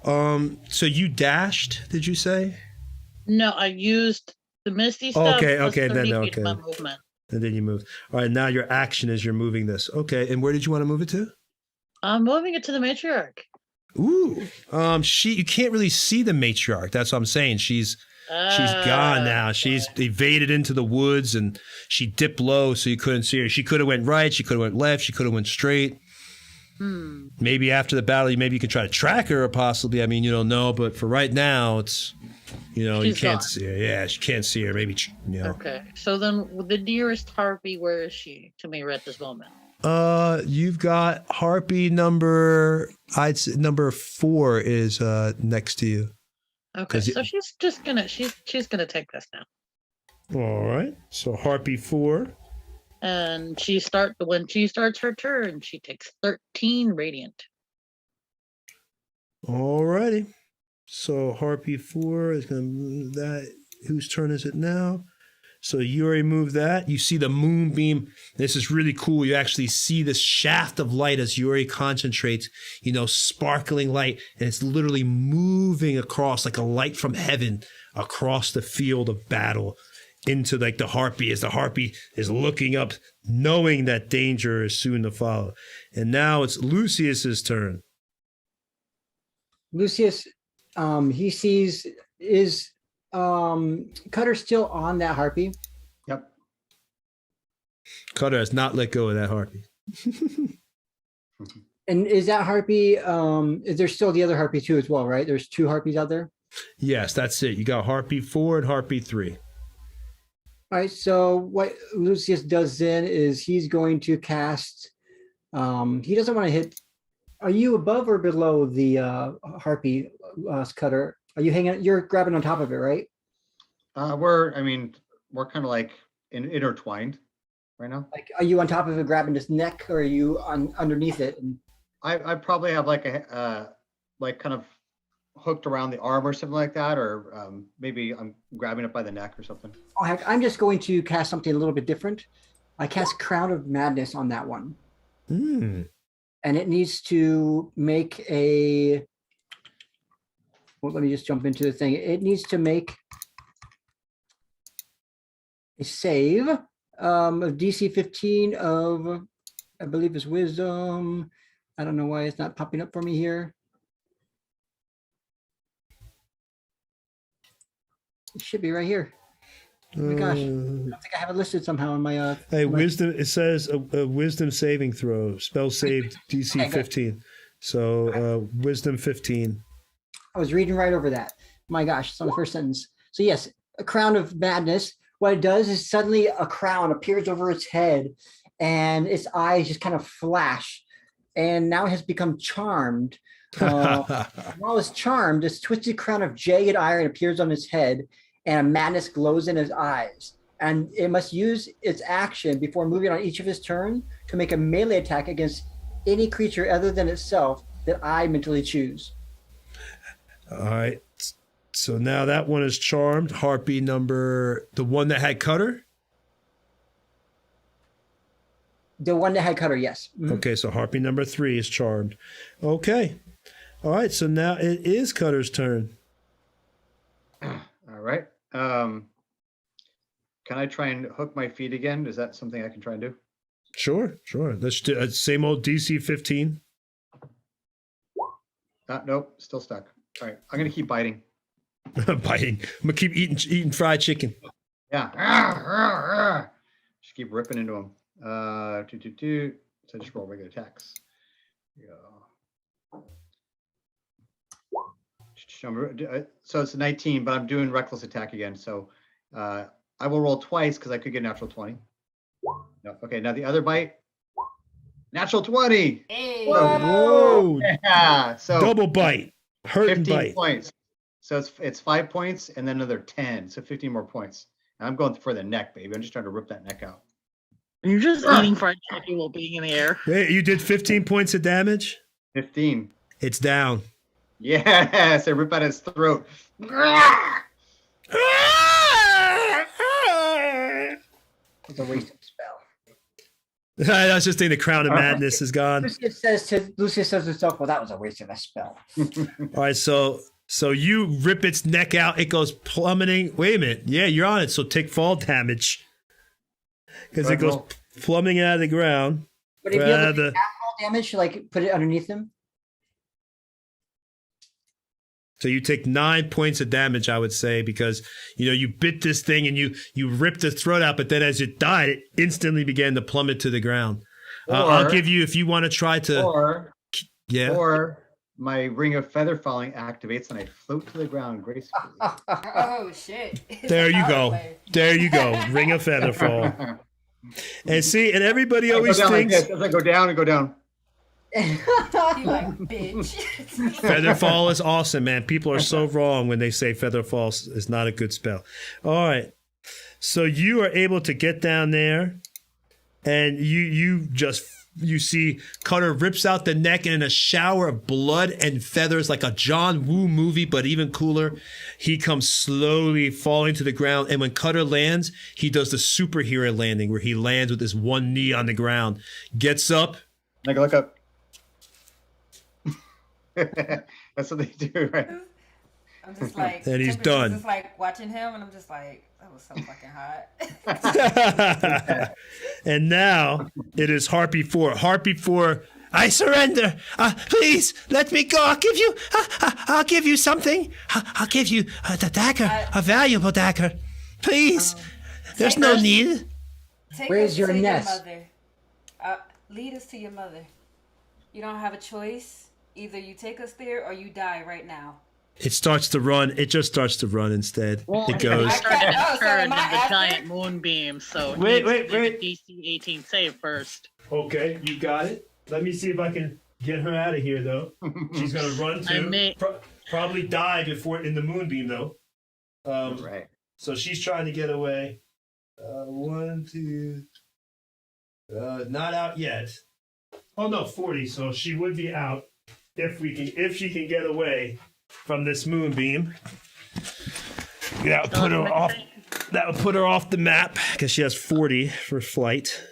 So you dashed, did you say? No, I used the Misty Step. Okay, plus okay, 30 then, feet of okay. my movement. And then you move. All right, now your action is you're moving this. Okay, and where did you want to move it to? I'm moving it to the matriarch. Ooh, you can't really see the matriarch. That's what I'm saying. She's gone now. She's evaded into the woods, and she dipped low, so you couldn't see her. She could have went right. She could have went left. She could have went straight. Maybe after the battle, maybe you could try to track her, or possibly. I mean, you don't know, but for right now, it's you can't see her. Yeah, she can't see her. Maybe Okay, so then the nearest harpy, where is she to me at this moment? You've got harpy number. I'd say number 4 is next to you. Okay, so she's just gonna she's gonna take this now. All right, so harpy 4. And when she starts her turn, she takes 13 radiant. All righty. So harpy 4 is going to move that. Whose turn is it now? So Yuri moved that. You see the moonbeam. This is really cool. You actually see this shaft of light as Yuri concentrates, sparkling light. And it's literally moving across like a light from heaven across the field of battle into like the harpy, as the harpy is looking up, knowing that danger is soon to follow. And now it's Lucius's turn. Lucius, he sees, is Cutter still on that harpy? Yep. Cutter has not let go of that harpy. And is that harpy, is there still the other harpy too as well, right? There's 2 harpies out there? Yes, that's it. You got harpy 4 and harpy 3. All right, so what Lucius does then is he's going to cast, he doesn't want to hit, are you above or below the harpy, Cutter? Are you you're grabbing on top of it, right? We're kind of like intertwined right now. Like, are you on top of it grabbing this neck, or are you underneath it? And I probably have like a, kind of hooked around the arm or something like that, or maybe I'm grabbing it by the neck or something. Oh heck, I'm just going to cast something a little bit different. I cast Crown of Madness on that one. And it needs to make a, well, let me just jump into the thing. It needs to make a save of DC 15 of, I believe it's Wisdom. I don't know why it's not popping up for me here. It should be right here. Oh my gosh. I don't think I have it listed somehow in my hey, wisdom, it says a wisdom saving throw, spell saved DC Okay, 15. So wisdom 15. I was reading right over that. My gosh, it's on the first sentence. So yes, a Crown of Madness. What it does is suddenly a crown appears over its head and its eyes just kind of flash. And now it has become charmed. While it's charmed, this twisted crown of jagged iron appears on its head, and a madness glows in his eyes. And it must use its action before moving on each of his turn to make a melee attack against any creature other than itself that I mentally choose. All right. So now that one is charmed. Harpy number, the one that had Cutter? The one that had Cutter, yes. Mhm. Okay, so harpy number 3 is charmed. Okay. All right, so now it is Cutter's turn. All right. Can I try and hook my feet again? Is that something I can try and do? Sure. Let's do same old DC 15. Nope, still stuck. All right, I'm gonna keep biting. Biting. I'm gonna keep eating fried chicken. Yeah. Just keep ripping into them. So just roll regular attacks. Yeah. So it's a 19, but I'm doing reckless attack again. So I will roll twice because I could get a natural 20. No. Okay, now the other bite. Natural 20. Hey. Whoa. Yeah. So Double bite. Hurt and 15 bite. points. So it's 5 points and then another 10. So 15 more points. And I'm going for the neck, baby. I'm just trying to rip that neck out. You're just eating fried chicken while being in the air. Wait, you did 15 points of damage? 15. It's down. Yes, I rip out his throat. It's a waste of spell. I was just thinking the Crown of Madness is gone. Lucius says to himself, well, that was a waste of a spell. All right, so you rip its neck out, it goes plummeting. Wait a minute. Yeah, you're on it, so take fall damage. because it goes Roll. plumbing out of the ground. But if you have the- the damage, like put it underneath him. So you take 9 points of damage, I would say, because you bit this thing and you ripped the throat out, but then as it died, it instantly began to plummet to the ground. I'll give you, if you want to try to, Or my ring of feather falling activates and I float to the ground gracefully. Oh shit! It's There a you power go. play. There you go. Ring of feather fall. And see, and everybody I go always down like thinks this. As I go down and go down. You like bitch. feather fall is awesome, man. People are so wrong when they say feather fall is not a good spell. All right. So you are able to get down there and you see Cutter rips out the neck and in a shower of blood and feathers like a John Woo movie, but even cooler, he comes slowly falling to the ground. And when Cutter lands, he does the superhero landing where he lands with his one knee on the ground, gets up. I go look up. That's what they do, right? I'm just like, And he's Timber's done. Just like watching him, and I'm just like, that was so fucking hot. And now it is Harpy 4. Harpy 4, I surrender. Please let me go. I'll give you something. I'll give you the dagger, a valuable dagger. Please. There's no need. Take Where's us your to nest? Your mother. Lead us to your mother. You don't have a choice. Either you take us there or you die right now. It starts to run. It just starts to run instead. It goes. He started Oh, to so turn am in the I after? giant moonbeam, so he Wait, needs to wait, make a DC 18 save first. Okay, you got it. Let me see if I can get her out of here, though. She's going to run I too. may- Probably die before in the moonbeam, though. Right. So she's trying to get away. 1, 2. Not out yet. Oh no, 40. So she would be out if she can get away from this moonbeam. That would put her off. That would put her off the map because she has 40 for flight.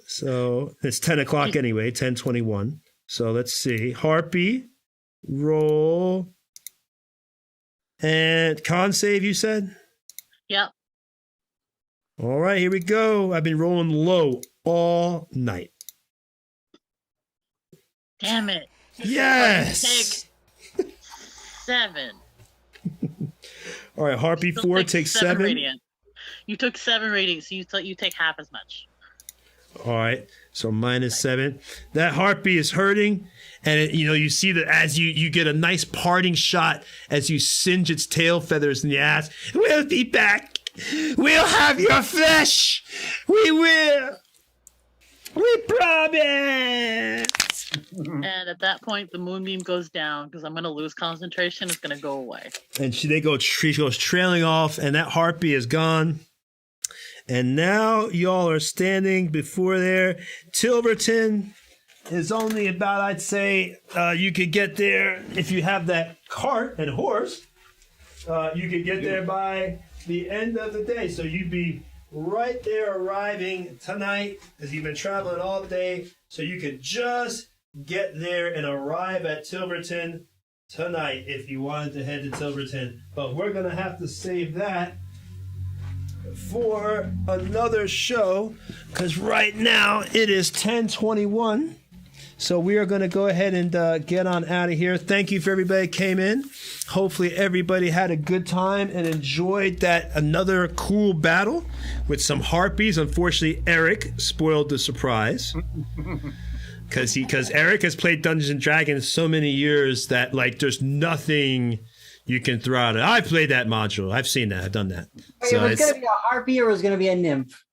So it's 10 o'clock anyway. 10:21. So let's see. Harpy, roll, and con save. You said. Yep. All right, here we go. I've been rolling low all night. Damn it. Yes. Take 7. All right, Harpy Still 4 take takes 7 7. radiant. You took 7 radiant, so you take half as much. All right, so -7. That Harpy is hurting, and you see that as you get a nice parting shot as you singe its tail feathers in the ass. We'll be back. We'll have your flesh. We will. We promise. And at that point, the moonbeam goes down because I'm going to lose concentration. It's going to go away. And she goes trailing off, and that Harpy is gone. And now y'all are standing before there. Tilberton is only about, I'd say, you could get there if you have that cart and horse. You could get there by the end of the day. So you'd be right there arriving tonight because you've been traveling all day. So you could just get there and arrive at Tilberton tonight if you wanted to head to Tilberton. But we're going to have to save that for another show because right now it is 10:21. So we are going to go ahead and get on out of here. Thank you for everybody that came in. Hopefully everybody had a good time and enjoyed that another cool battle with some harpies. Unfortunately, Eric spoiled the surprise because Eric has played Dungeons and Dragons so many years that there's nothing you can throw out. I've played that module. I've seen that. I've done that. Wait, it was going to be a harpy or it was going to be a nymph?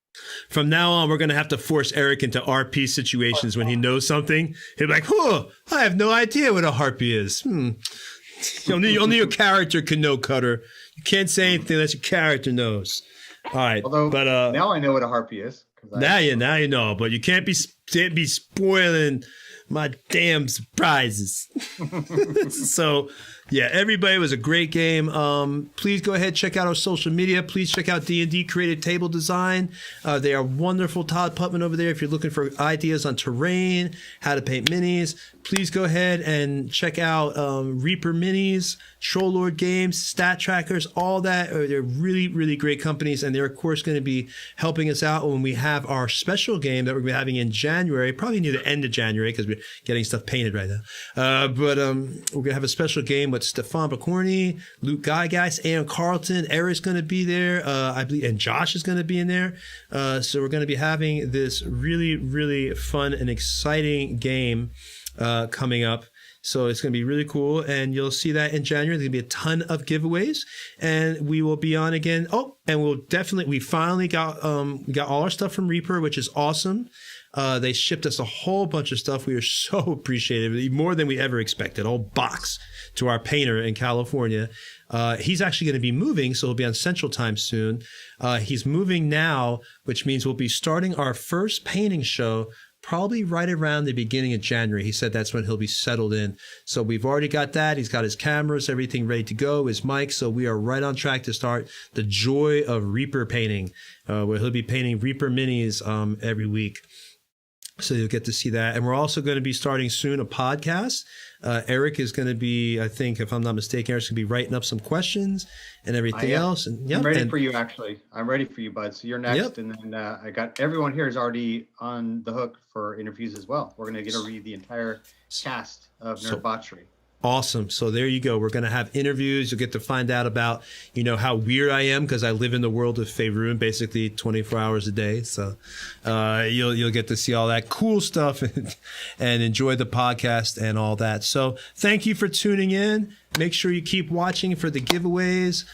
From now on, we're going to have to force Eric into RP situations when he knows something. He'll be like, oh, I have no idea what a harpy is. Only your character can know, Cutter. You can't say anything unless your character knows. All right. Although but now I know what a harpy is. Now you know, but you can't be spoiling my damn surprises. So Yeah, everybody, it was a great game. Please go ahead, check out our social media. Please check out D&D Creative Table Design. They are wonderful. Todd Putman over there. If you're looking for ideas on terrain, how to paint minis, please go ahead and check out Reaper Minis, Troll Lord Games, Stat Trackers, all that. They're really, really great companies, and they're, of course, going to be helping us out when we have our special game that we're going to be having in January, probably near the end of January because we're getting stuff painted right now. But we're going to have a special game with Stefan Bacorny, Luke Gygax, Aaron Carlton, Eric's going to be there, I believe, and Josh is going to be in there. So we're going to be having this really, really fun and exciting game coming up. So it's going to be really cool, and you'll see that in January. There's going to be a ton of giveaways, and we will be on again. Oh, and we finally got all our stuff from Reaper, which is awesome. They shipped us a whole bunch of stuff. We are so appreciative, more than we ever expected. A whole box to our painter in California. He's actually going to be moving, so he'll be on Central Time soon. He's moving now, which means we'll be starting our first painting show probably right around the beginning of January. He said that's when he'll be settled in. So we've already got that. He's got his cameras, everything ready to go, his mic. So we are right on track to start the joy of Reaper painting, where he'll be painting Reaper minis every week. So you'll get to see that. And we're also going to be starting soon a podcast. Eric is going to be, I think, if I'm not mistaken, Eric's going to be writing up some questions and everything else. And I'm ready for you, actually. I'm ready for you, bud. So you're next. Yep. And then I got everyone here is already on the hook for interviews as well. We're going to get to read the entire cast of Nerd Botchery. Awesome. So there you go. We're going to have interviews. You'll get to find out about, how weird I am because I live in the world of Faerun basically 24 hours a day. So you'll get to see all that cool stuff and enjoy the podcast and all that. So thank you for tuning in. Make sure you keep watching for the giveaways.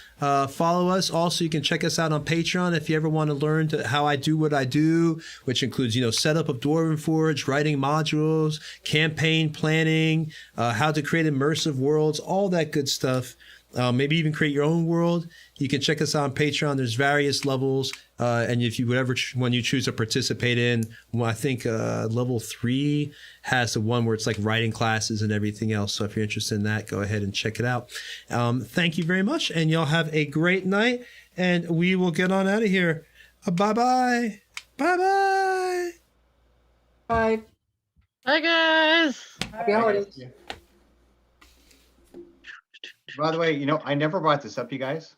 Follow us. Also, you can check us out on Patreon if you ever want to learn how I do what I do, which includes, setup of Dwarven Forge, writing modules, campaign planning, how to create immersive worlds, all that good stuff. Maybe even create your own world. You can check us out on Patreon. There's various levels. And if you whatever one you choose to participate in, well, I think level 3 has the one where it's like writing classes and everything else. So if you're interested in that, go ahead and check it out. Thank you very much. And y'all have a great night. And we will get on out of here. Bye-bye. Bye-bye. Bye. Bye, guys. Happy holidays. By the way, I never brought this up, you guys.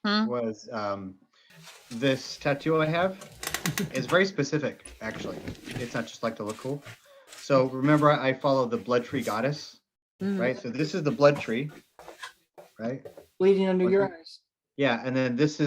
Was this tattoo I have is very specific, actually. It's not just like to look cool. So remember, I follow the blood tree goddess, right? So this is the blood tree, right? Bleeding under your eyes. Yeah, and then this is